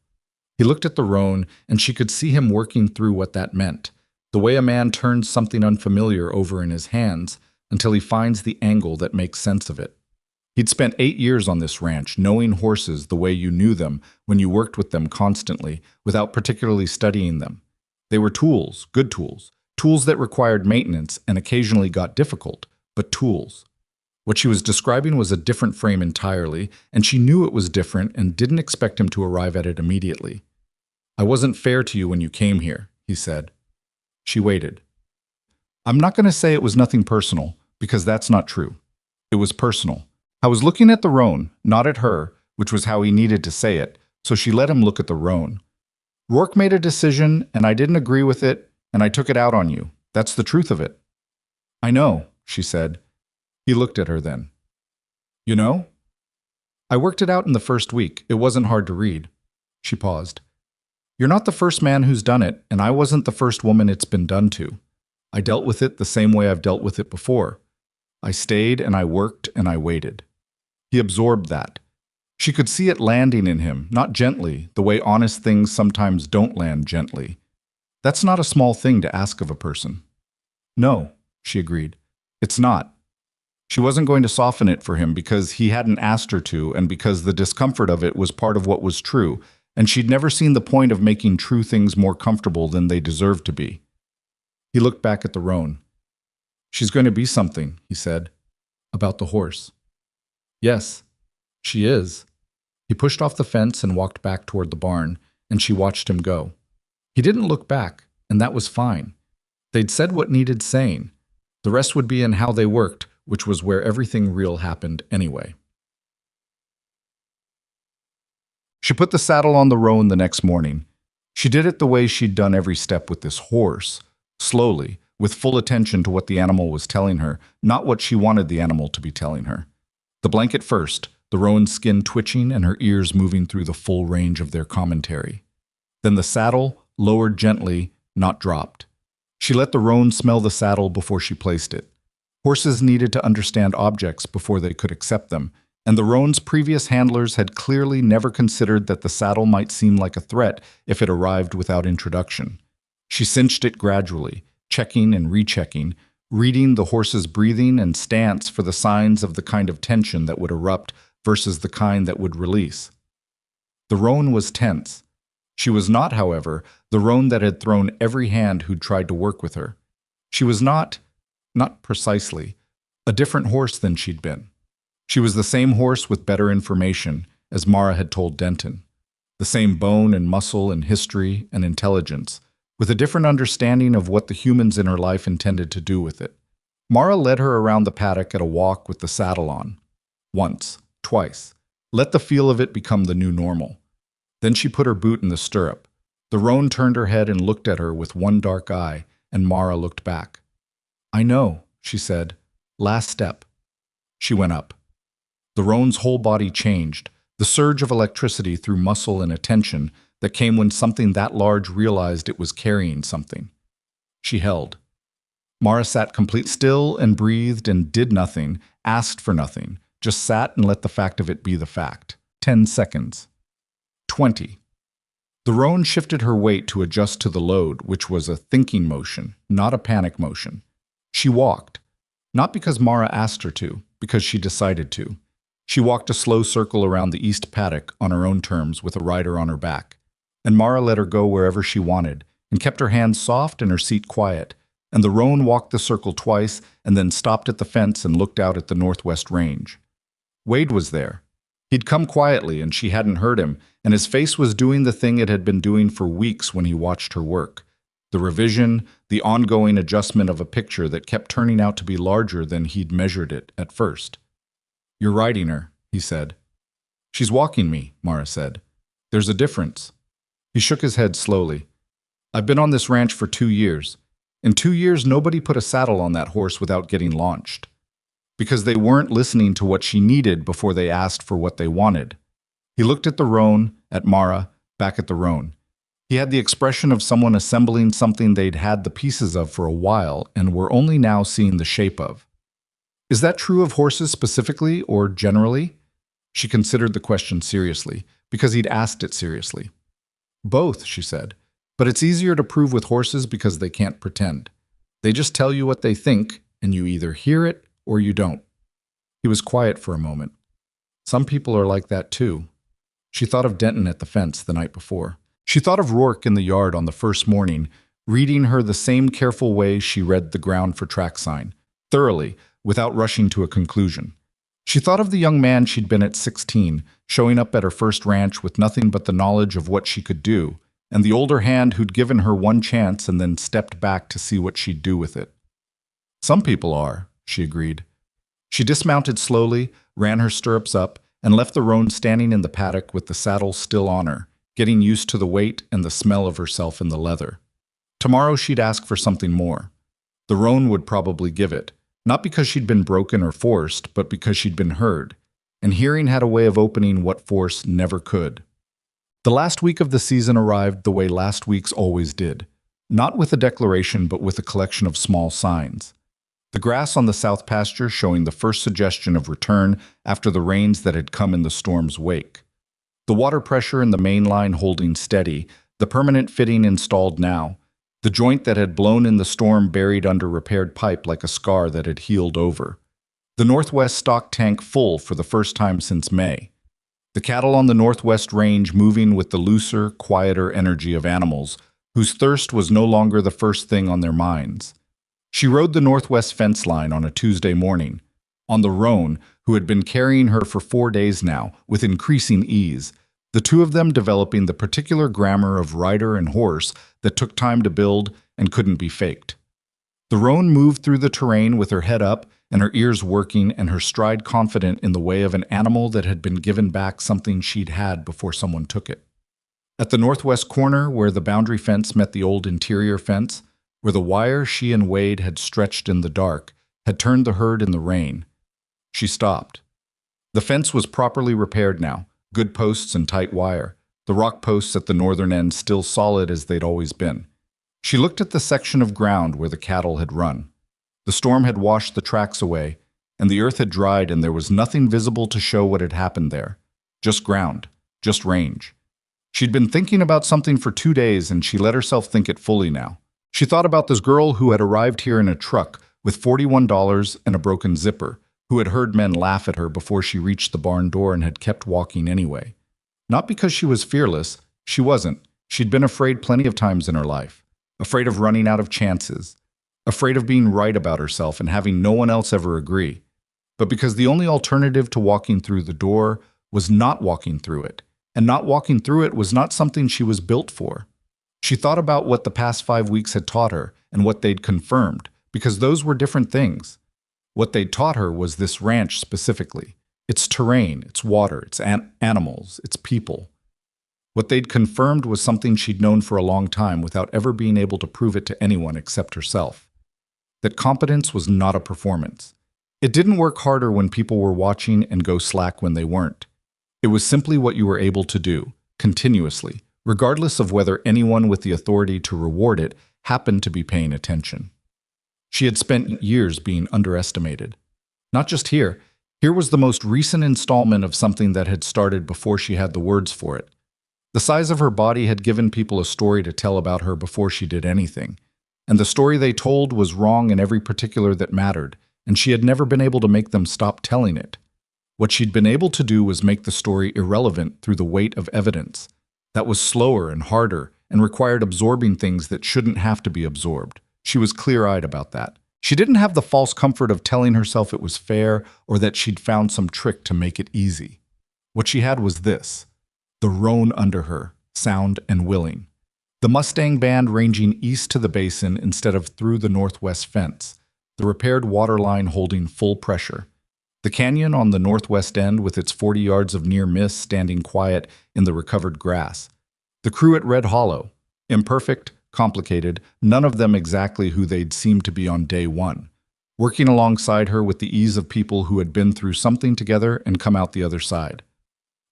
A: He looked at the roan, and she could see him working through what that meant, the way a man turns something unfamiliar over in his hands until he finds the angle that makes sense of it. He'd spent 8 years on this ranch, knowing horses the way you knew them when you worked with them constantly, without particularly studying them. They were tools, good tools, tools that required maintenance and occasionally got difficult, but tools. What she was describing was a different frame entirely, and she knew it was different and didn't expect him to arrive at it immediately. "I wasn't fair to you when you came here," he said. She waited. "I'm not going to say it was nothing personal, because that's not true. It was personal. I was looking at the roan, not at her, which was how he needed to say it, so she let him look at the roan. Rourke made a decision, and I didn't agree with it, and I took it out on you. That's the truth of it." "I know," she said. He looked at her then. "You know? I worked it out in the first week. It wasn't hard to read." She paused. "You're not the first man who's done it, and I wasn't the first woman it's been done to. I dealt with it the same way I've dealt with it before. I stayed and I worked and I waited." He absorbed that. She could see it landing in him, not gently, the way honest things sometimes don't land gently. That's not a small thing to ask of a person. "No," she agreed. "It's not." She wasn't going to soften it for him because he hadn't asked her to and because the discomfort of it was part of what was true, and she'd never seen the point of making true things more comfortable than they deserved to be. He looked back at the roan. "She's going to be something," he said. "About the horse." "Yes, she is." He pushed off the fence and walked back toward the barn, and she watched him go. He didn't look back, and that was fine. They'd said what needed saying. The rest would be in how they worked, which was where everything real happened anyway. She put the saddle on the roan the next morning. She did it the way she'd done every step with this horse, slowly, with full attention to what the animal was telling her, not what she wanted the animal to be telling her. The blanket first, the roan's skin twitching and her ears moving through the full range of their commentary. Then the saddle, lowered gently, not dropped. She let the roan smell the saddle before she placed it. Horses needed to understand objects before they could accept them, and the roan's previous handlers had clearly never considered that the saddle might seem like a threat if it arrived without introduction. She cinched it gradually, checking and rechecking, reading the horse's breathing and stance for the signs of the kind of tension that would erupt versus the kind that would release. The roan was tense. She was not, however, the roan that had thrown every hand who'd tried to work with her. She was not precisely, a different horse than she'd been. She was the same horse with better information, as Mara had told Denton. The same bone and muscle and history and intelligence, with a different understanding of what the humans in her life intended to do with it. Mara led her around the paddock at a walk with the saddle on. Once, twice. Let the feel of it become the new normal. Then she put her boot in the stirrup. The roan turned her head and looked at her with one dark eye, and Mara looked back. "I know," she said. "Last step." She went up. The roan's whole body changed, the surge of electricity through muscle and attention that came when something that large realized it was carrying something. She held. Mara sat complete still and breathed and did nothing, asked for nothing, just sat and let the fact of it be the fact. 10 seconds. 20. The roan shifted her weight to adjust to the load, which was a thinking motion, not a panic motion. She walked. Not because Mara asked her to, because she decided to. She walked a slow circle around the east paddock on her own terms with a rider on her back. And Mara let her go wherever she wanted, and kept her hands soft and her seat quiet. And the roan walked the circle twice and then stopped at the fence and looked out at the northwest range. Wade was there. He'd come quietly and she hadn't heard him, and his face was doing the thing it had been doing for weeks when he watched her work. The revision, the ongoing adjustment of a picture that kept turning out to be larger than he'd measured it at first. "You're riding her," he said. "She's walking me," Mara said. "There's a difference." He shook his head slowly. "I've been on this ranch for 2 years. In 2 years, nobody put a saddle on that horse without getting launched. Because they weren't listening to what she needed before they asked for what they wanted." He looked at the roan, at Mara, back at the roan. He had the expression of someone assembling something they'd had the pieces of for a while and were only now seeing the shape of. "Is that true of horses specifically or generally?" She considered the question seriously, because he'd asked it seriously. "Both," she said. "But it's easier to prove with horses because they can't pretend. They just tell you what they think, and you either hear it or you don't." He was quiet for a moment. "Some people are like that too." She thought of Denton at the fence the night before. She thought of Rourke in the yard on the first morning, reading her the same careful way she read the ground for track sign, thoroughly, without rushing to a conclusion. She thought of the young man she'd been at 16, showing up at her first ranch with nothing but the knowledge of what she could do, and the older hand who'd given her one chance and then stepped back to see what she'd do with it. "Some people are," she agreed. She dismounted slowly, ran her stirrups up, and left the roan standing in the paddock with the saddle still on her, getting used to the weight and the smell of herself in the leather. Tomorrow she'd ask for something more. The roan would probably give it, not because she'd been broken or forced, but because she'd been heard, and hearing had a way of opening what force never could. The last week of the season arrived the way last week's always did, not with a declaration but with a collection of small signs. The grass on the south pasture showing the first suggestion of return after the rains that had come in the storm's wake. The water pressure in the main line holding steady, the permanent fitting installed now, the joint that had blown in the storm buried under repaired pipe like a scar that had healed over. The northwest stock tank full for the first time since May. The cattle on the northwest range moving with the looser, quieter energy of animals, whose thirst was no longer the first thing on their minds. She rode the northwest fence line on a Tuesday morning, on the roan, who had been carrying her for 4 days now, with increasing ease, the two of them developing the particular grammar of rider and horse that took time to build and couldn't be faked. The roan moved through the terrain with her head up and her ears working and her stride confident in the way of an animal that had been given back something she'd had before someone took it. At the northwest corner, where the boundary fence met the old interior fence, where the wire she and Wade had stretched in the dark, had turned the herd in the rain. She stopped. The fence was properly repaired now, good posts and tight wire, the rock posts at the northern end still solid as they'd always been. She looked at the section of ground where the cattle had run. The storm had washed the tracks away, and the earth had dried, and there was nothing visible to show what had happened there. Just ground, just range. She'd been thinking about something for 2 days, and she let herself think it fully now. She thought about this girl who had arrived here in a truck with $41 and a broken zipper, who had heard men laugh at her before she reached the barn door and had kept walking anyway. Not because she was fearless, she wasn't. She'd been afraid plenty of times in her life. Afraid of running out of chances. Afraid of being right about herself and having no one else ever agree. But because the only alternative to walking through the door was not walking through it, and not walking through it was not something she was built for. She thought about what the past 5 weeks had taught her and what they'd confirmed, because those were different things. What they'd taught her was this ranch specifically, its terrain, its water, its animals, its people. What they'd confirmed was something she'd known for a long time without ever being able to prove it to anyone except herself. That competence was not a performance. It didn't work harder when people were watching and go slack when they weren't. It was simply what you were able to do, continuously, regardless of whether anyone with the authority to reward it happened to be paying attention. She had spent years being underestimated. Not just here. Here was the most recent installment of something that had started before she had the words for it. The size of her body had given people a story to tell about her before she did anything. And the story they told was wrong in every particular that mattered, and she had never been able to make them stop telling it. What she'd been able to do was make the story irrelevant through the weight of evidence. That was slower and harder and required absorbing things that shouldn't have to be absorbed. She was clear-eyed about that. She didn't have the false comfort of telling herself it was fair or that she'd found some trick to make it easy. What she had was this: the roan under her, sound and willing. The Mustang band ranging east to the basin instead of through the northwest fence. The repaired water line holding full pressure. The canyon on the northwest end with its 40 yards of near miss standing quiet in the recovered grass. The crew at Red Hollow. Imperfect, complicated, none of them exactly who they'd seemed to be on day one. Working alongside her with the ease of people who had been through something together and come out the other side.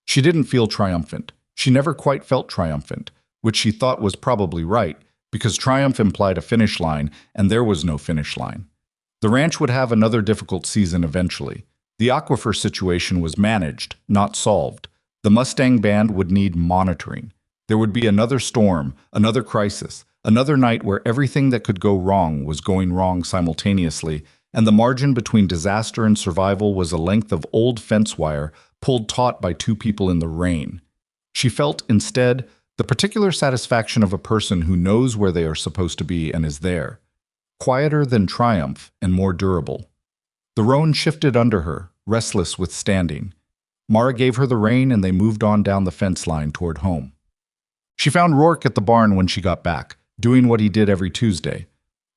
A: She didn't feel triumphant. She never quite felt triumphant, which she thought was probably right, because triumph implied a finish line, and there was no finish line. The ranch would have another difficult season eventually. The aquifer situation was managed, not solved. The Mustang band would need monitoring. There would be another storm, another crisis, another night where everything that could go wrong was going wrong simultaneously, and the margin between disaster and survival was a length of old fence wire pulled taut by two people in the rain. She felt, instead, the particular satisfaction of a person who knows where they are supposed to be and is there. Quieter than triumph and more durable. The roan shifted under her, restless with standing. Mara gave her the rein and they moved on down the fence line toward home. She found Rourke at the barn when she got back, doing what he did every Tuesday.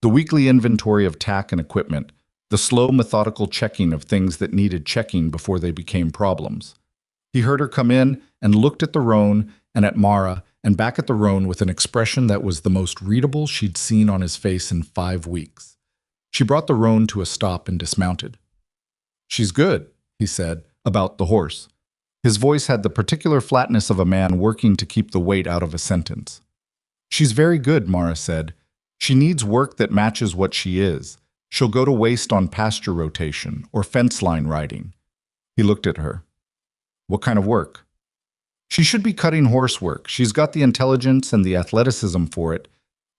A: The weekly inventory of tack and equipment, the slow, methodical checking of things that needed checking before they became problems. He heard her come in and looked at the roan and at Mara and back at the roan with an expression that was the most readable she'd seen on his face in 5 weeks. She brought the roan to a stop and dismounted. "She's good," he said, about the horse. His voice had the particular flatness of a man working to keep the weight out of a sentence. "She's very good," Mara said. "She needs work that matches what she is. She'll go to waste on pasture rotation or fence line riding." He looked at her. "What kind of work?" "She should be cutting horse work. She's got the intelligence and the athleticism for it,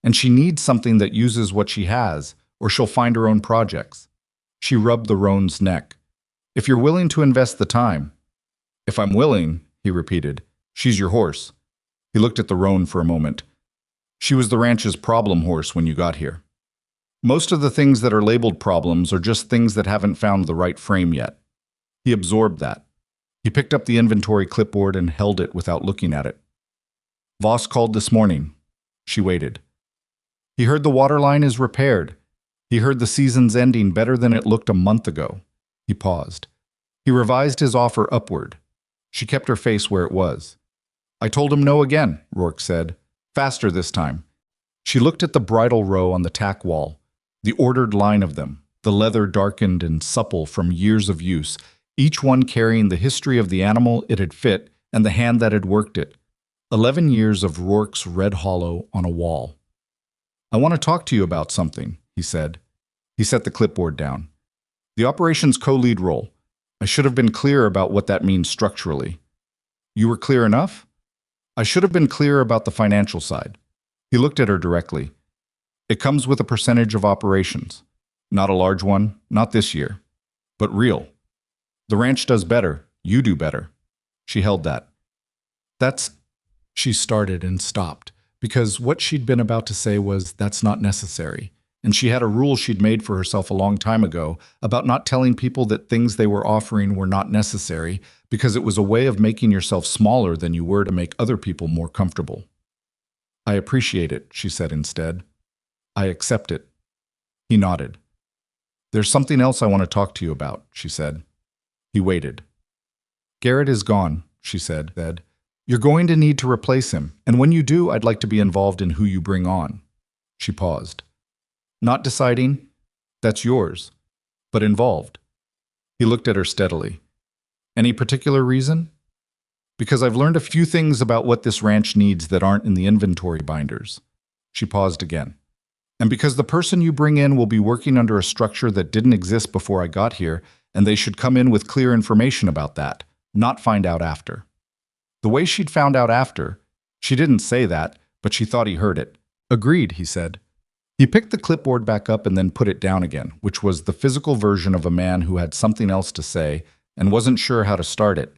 A: and she needs something that uses what she has, or she'll find her own projects." She rubbed the roan's neck. "If you're willing to invest the time." "If I'm willing," he repeated. "She's your horse." He looked at the roan for a moment. "She was the ranch's problem horse when you got here. Most of the things that are labeled problems are just things that haven't found the right frame yet." He absorbed that. He picked up the inventory clipboard and held it without looking at it. "Voss called this morning." She waited. "He heard the water line is repaired. He heard the season's ending better than it looked a month ago." He paused. He revised his offer upward. She kept her face where it was. "I told him no again," Rourke said. "Faster this time." She looked at the bridle row on the tack wall, the ordered line of them, the leather darkened and supple from years of use, each one carrying the history of the animal it had fit and the hand that had worked it. 11 years of Rourke's Red Hollow on a wall. "I want to talk to you about something," he said. He set the clipboard down. "The operations co-lead role. I should have been clear about what that means structurally." "You were clear enough?" "I should have been clear about the financial side." He looked at her directly. "It comes with a percentage of operations. Not a large one, not this year, but real. The ranch does better. You do better." She held that. "That's—" She started and stopped, because what she'd been about to say was, "That's not necessary." And she had a rule she'd made for herself a long time ago about not telling people that things they were offering were not necessary, because it was a way of making yourself smaller than you were to make other people more comfortable. "I appreciate it," she said instead. "I accept it." He nodded. "There's something else I want to talk to you about," she said. He waited. "Garrett is gone," she said. You're going to need to replace him, and when you do, I'd like to be involved in who you bring on." She paused. "Not deciding? That's yours. But involved." He looked at her steadily. "Any particular reason?" "Because I've learned a few things about what this ranch needs that aren't in the inventory binders." She paused again. "And because the person you bring in will be working under a structure that didn't exist before I got here, and they should come in with clear information about that, not find out after." The way she'd found out after, she didn't say that, but she thought he heard it. "Agreed," he said. He picked the clipboard back up and then put it down again, which was the physical version of a man who had something else to say and wasn't sure how to start it.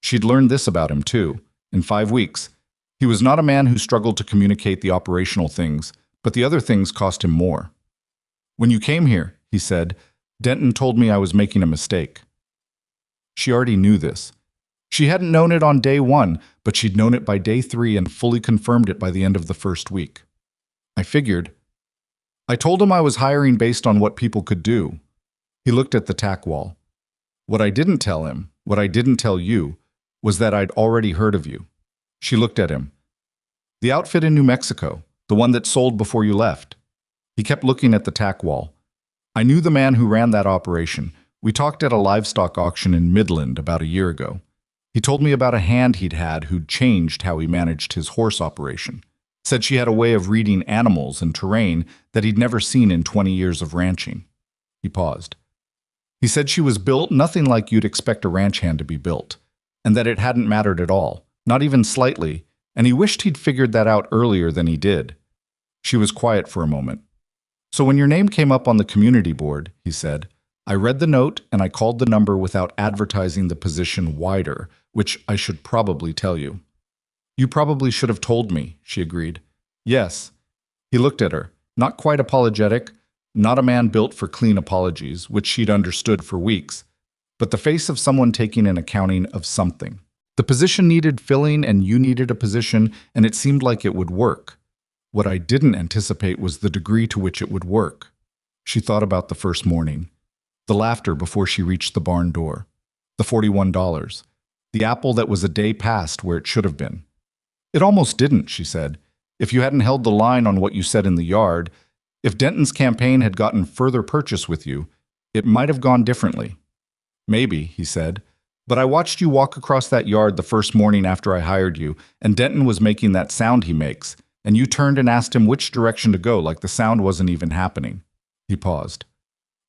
A: She'd learned this about him, too. In 5 weeks, he was not a man who struggled to communicate the operational things, but the other things cost him more. "When you came here," he said, "Denton told me I was making a mistake." She already knew this. She hadn't known it on day 1, but she'd known it by day 3 and fully confirmed it by the end of the first week. "I figured. I told him I was hiring based on what people could do." He looked at the tack wall. "What I didn't tell him, what I didn't tell you, was that I'd already heard of you." She looked at him. "The outfit in New Mexico, the one that sold before you left." He kept looking at the tack wall. "I knew the man who ran that operation. We talked at a livestock auction in Midland about a year ago. He told me about a hand he'd had who'd changed how he managed his horse operation. Said she had a way of reading animals and terrain that he'd never seen in 20 years of ranching." He paused. "He said she was built nothing like you'd expect a ranch hand to be built, and that it hadn't mattered at all, not even slightly, and he wished he'd figured that out earlier than he did." She was quiet for a moment. "So when your name came up on the community board," he said, "I read the note and I called the number without advertising the position wider, which I should probably tell you." "You probably should have told me," she agreed. "Yes." He looked at her, not quite apologetic, not a man built for clean apologies, which she'd understood for weeks, but the face of someone taking an accounting of something. The position needed filling and you needed a position, and it seemed like it would work. What I didn't anticipate was the degree to which it would work. She thought about the first morning, the laughter before she reached the barn door, the $41, the apple that was a day past where it should have been. "It almost didn't," she said. "If you hadn't held the line on what you said in the yard, if Denton's campaign had gotten further purchase with you, it might have gone differently." "Maybe," he said, "but I watched you walk across that yard the first morning after I hired you, and Denton was making that sound he makes, and you turned and asked him which direction to go like the sound wasn't even happening." He paused.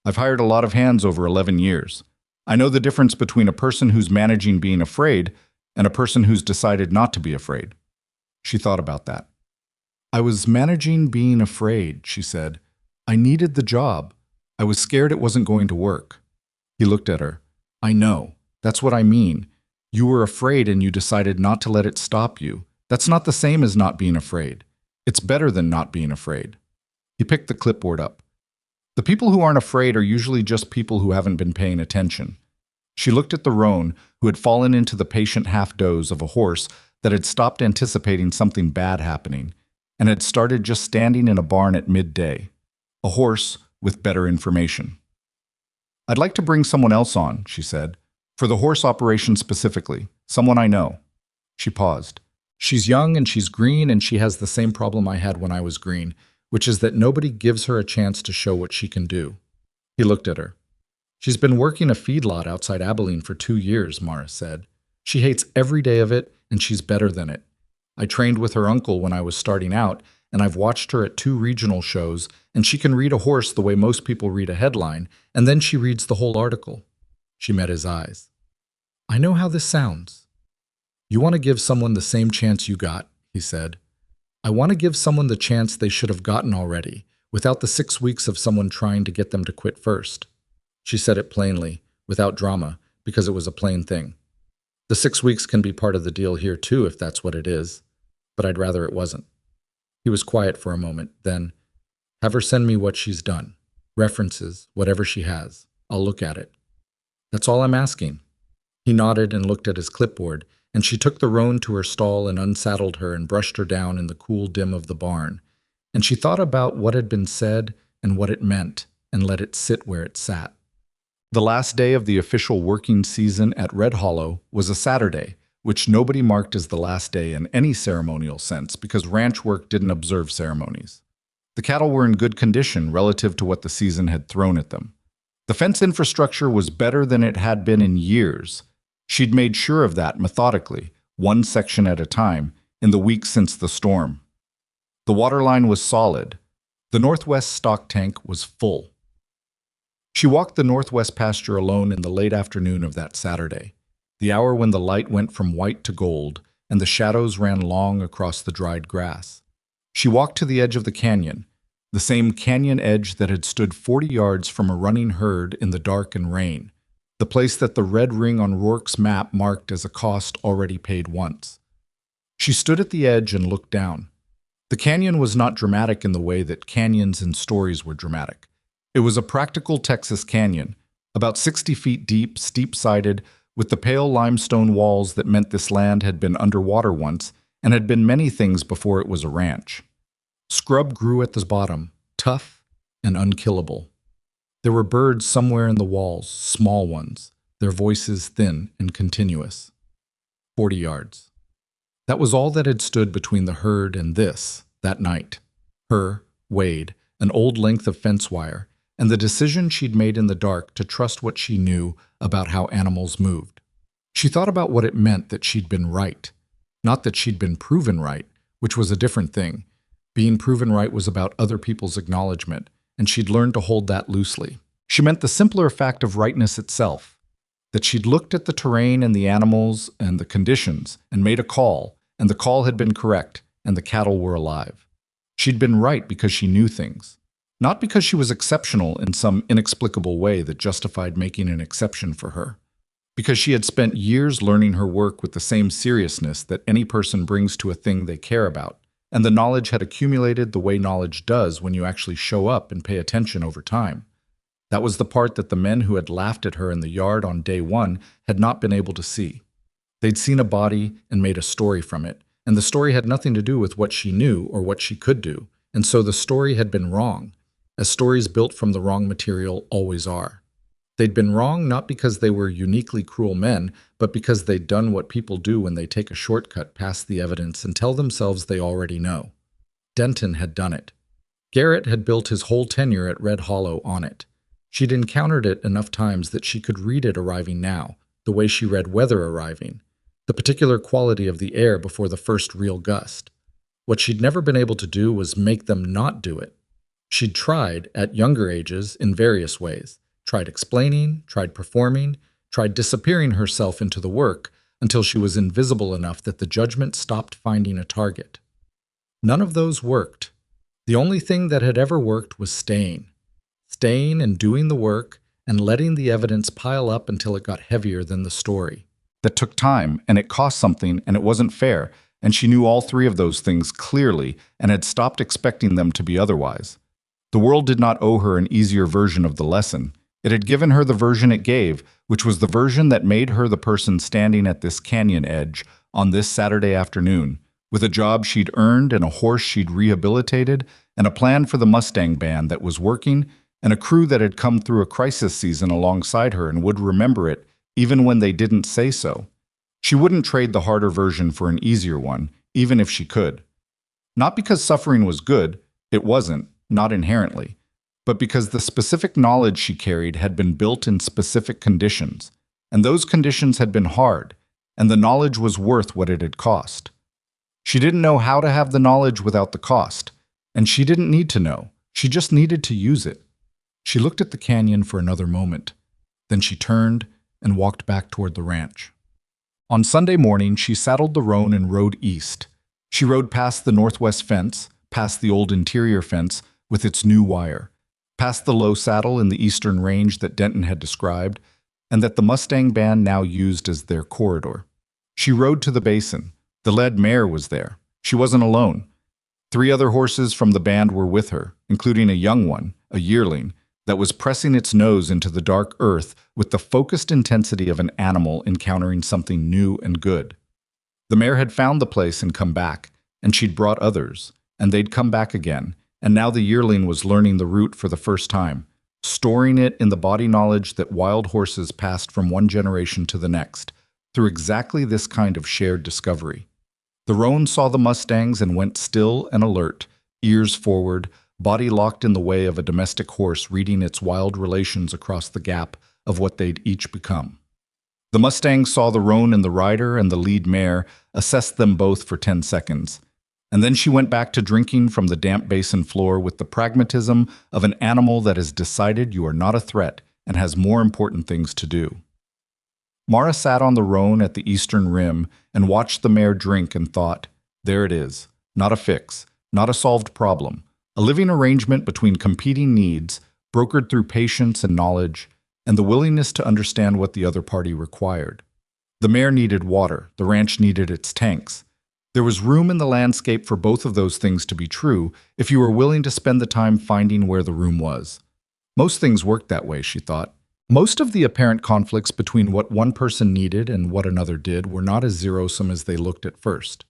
A: "I've hired a lot of hands over 11 years. I know the difference between a person who's managing being afraid and a person who's decided not to be afraid." She thought about that. "I was managing being afraid," she said. "I needed the job. I was scared it wasn't going to work." He looked at her. "I know. That's what I mean. You were afraid and you decided not to let it stop you. That's not the same as not being afraid. It's better than not being afraid." He picked the clipboard up. "The people who aren't afraid are usually just people who haven't been paying attention." She looked at the roan, who had fallen into the patient half-doze of a horse that had stopped anticipating something bad happening, and had started just standing in a barn at midday. A horse with better information. "I'd like to bring someone else on," she said, "for the horse operation specifically, someone I know." She paused. "She's young and she's green and she has the same problem I had when I was green, which is that nobody gives her a chance to show what she can do." He looked at her. "She's been working a feedlot outside Abilene for 2 years, Mara said. She hates every day of it, and she's better than it. I trained with her uncle when I was starting out, and I've watched her at 2 regional shows, and she can read a horse the way most people read a headline, and then she reads the whole article." She met his eyes. "I know how this sounds. You want to give someone the same chance you got," he said. "I want to give someone the chance they should have gotten already, without the 6 weeks of someone trying to get them to quit first." She said it plainly, without drama, because it was a plain thing. "The 6 weeks can be part of the deal here too, if that's what it is, but I'd rather it wasn't." He was quiet for a moment, then, "Have her send me what she's done. References, whatever she has. I'll look at it. That's all I'm asking." He nodded and looked at his clipboard, and she took the roan to her stall and unsaddled her and brushed her down in the cool dim of the barn. And she thought about what had been said and what it meant, and let it sit where it sat. The last day of the official working season at Red Hollow was a Saturday, which nobody marked as the last day in any ceremonial sense because ranch work didn't observe ceremonies. The cattle were in good condition relative to what the season had thrown at them. The fence infrastructure was better than it had been in years. She'd made sure of that methodically, one section at a time, in the weeks since the storm. The water line was solid. The northwest stock tank was full. She walked the northwest pasture alone in the late afternoon of that Saturday, the hour when the light went from white to gold and the shadows ran long across the dried grass. She walked to the edge of the canyon, the same canyon edge that had stood 40 yards from a running herd in the dark and rain, the place that the red ring on Rourke's map marked as a cost already paid once. She stood at the edge and looked down. The canyon was not dramatic in the way that canyons in stories were dramatic. It was a practical Texas canyon, about 60 feet deep, steep-sided, with the pale limestone walls that meant this land had been underwater once and had been many things before it was a ranch. Scrub grew at the bottom, tough and unkillable. There were birds somewhere in the walls, small ones, their voices thin and continuous. 40 yards. That was all that had stood between the herd and this, that night. Her, Wade, an old length of fence wire, and the decision she'd made in the dark to trust what she knew about how animals moved. She thought about what it meant that she'd been right. Not that she'd been proven right, which was a different thing. Being proven right was about other people's acknowledgement, and she'd learned to hold that loosely. She meant the simpler fact of rightness itself, that she'd looked at the terrain and the animals and the conditions and made a call, and the call had been correct, and the cattle were alive. She'd been right because she knew things. Not because she was exceptional in some inexplicable way that justified making an exception for her. Because she had spent years learning her work with the same seriousness that any person brings to a thing they care about, and the knowledge had accumulated the way knowledge does when you actually show up and pay attention over time. That was the part that the men who had laughed at her in the yard on day one had not been able to see. They'd seen a body and made a story from it, and the story had nothing to do with what she knew or what she could do, and so the story had been wrong, as stories built from the wrong material always are. They'd been wrong not because they were uniquely cruel men, but because they'd done what people do when they take a shortcut past the evidence and tell themselves they already know. Denton had done it. Garrett had built his whole tenure at Red Hollow on it. She'd encountered it enough times that she could read it arriving now, the way she read weather arriving, the particular quality of the air before the first real gust. What she'd never been able to do was make them not do it. She'd tried, at younger ages, in various ways. Tried explaining, tried performing, tried disappearing herself into the work until she was invisible enough that the judgment stopped finding a target. None of those worked. The only thing that had ever worked was staying. Staying and doing the work and letting the evidence pile up until it got heavier than the story. That took time, and it cost something, and it wasn't fair, and she knew all three of those things clearly and had stopped expecting them to be otherwise. The world did not owe her an easier version of the lesson. It had given her the version it gave, which was the version that made her the person standing at this canyon edge on this Saturday afternoon, with a job she'd earned and a horse she'd rehabilitated and a plan for the Mustang band that was working and a crew that had come through a crisis season alongside her and would remember it even when they didn't say so. She wouldn't trade the harder version for an easier one, even if she could. Not because suffering was good, it wasn't, not inherently, but because the specific knowledge she carried had been built in specific conditions, and those conditions had been hard, and the knowledge was worth what it had cost. She didn't know how to have the knowledge without the cost, and she didn't need to know. She just needed to use it. She looked at the canyon for another moment. Then she turned and walked back toward the ranch. On Sunday morning, she saddled the roan and rode east. She rode past the northwest fence, past the old interior fence with its new wire, past the low saddle in the eastern range that Denton had described, and that the Mustang band now used as their corridor. She rode to the basin. The led mare was there. She wasn't alone. 3 other horses from the band were with her, including a young one, a yearling, that was pressing its nose into the dark earth with the focused intensity of an animal encountering something new and good. The mare had found the place and come back, and she'd brought others, and they'd come back again, and now the yearling was learning the route for the first time, storing it in the body knowledge that wild horses passed from one generation to the next, through exactly this kind of shared discovery. The roan saw the mustangs and went still and alert, ears forward, body locked in the way of a domestic horse reading its wild relations across the gap of what they'd each become. The mustang saw the roan and the rider and the lead mare, assessed them both for 10 seconds. And then she went back to drinking from the damp basin floor with the pragmatism of an animal that has decided you are not a threat and has more important things to do. Mara sat on the roan at the eastern rim and watched the mare drink and thought, there it is, not a fix, not a solved problem, a living arrangement between competing needs, brokered through patience and knowledge, and the willingness to understand what the other party required. The mare needed water, the ranch needed its tanks. There was room in the landscape for both of those things to be true if you were willing to spend the time finding where the room was. Most things worked that way, she thought. Most of the apparent conflicts between what one person needed and what another did were not as zero-sum as they looked at first.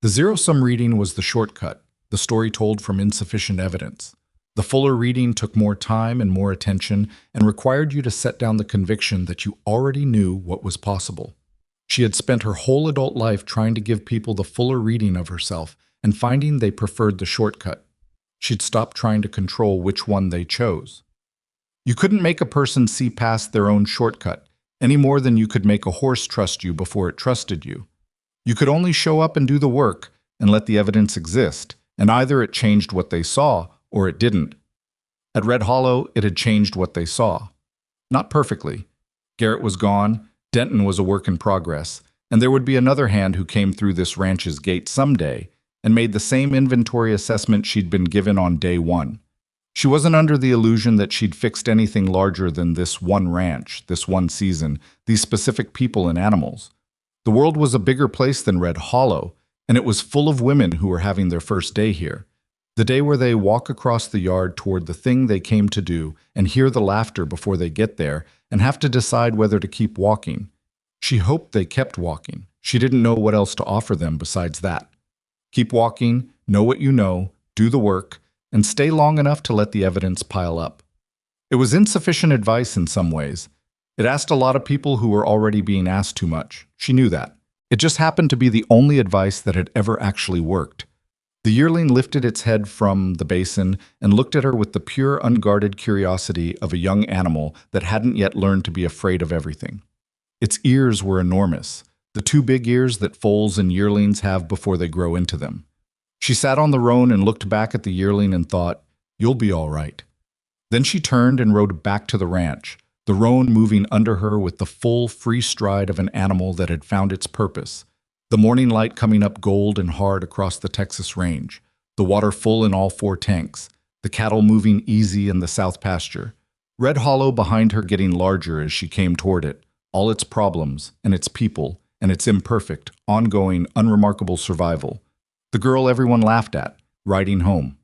A: The zero-sum reading was the shortcut, the story told from insufficient evidence. The fuller reading took more time and more attention and required you to set down the conviction that you already knew what was possible. She had spent her whole adult life trying to give people the fuller reading of herself and finding they preferred the shortcut. She'd stopped trying to control which one they chose. You couldn't make a person see past their own shortcut, any more than you could make a horse trust you before it trusted you. You could only show up and do the work and let the evidence exist, and either it changed what they saw or it didn't. At Red Hollow, it had changed what they saw. Not perfectly. Garrett was gone, Denton was a work in progress, and there would be another hand who came through this ranch's gate someday and made the same inventory assessment she'd been given on day one. She wasn't under the illusion that she'd fixed anything larger than this one ranch, this one season, these specific people and animals. The world was a bigger place than Red Hollow, and it was full of women who were having their first day here. The day where they walk across the yard toward the thing they came to do and hear the laughter before they get there and have to decide whether to keep walking. She hoped they kept walking. She didn't know what else to offer them besides that. Keep walking, know what you know, do the work, and stay long enough to let the evidence pile up. It was insufficient advice in some ways. It asked a lot of people who were already being asked too much. She knew that. It just happened to be the only advice that had ever actually worked. The yearling lifted its head from the basin and looked at her with the pure, unguarded curiosity of a young animal that hadn't yet learned to be afraid of everything. Its ears were enormous, the two big ears that foals and yearlings have before they grow into them. She sat on the roan and looked back at the yearling and thought, "You'll be all right." Then she turned and rode back to the ranch, the roan moving under her with the full, free stride of an animal that had found its purpose. The morning light coming up gold and hard across the Texas range, the water full in all 4 tanks, the cattle moving easy in the south pasture. Red Hollow behind her getting larger as she came toward it, all its problems and its people and its imperfect, ongoing, unremarkable survival. The girl everyone laughed at, riding home.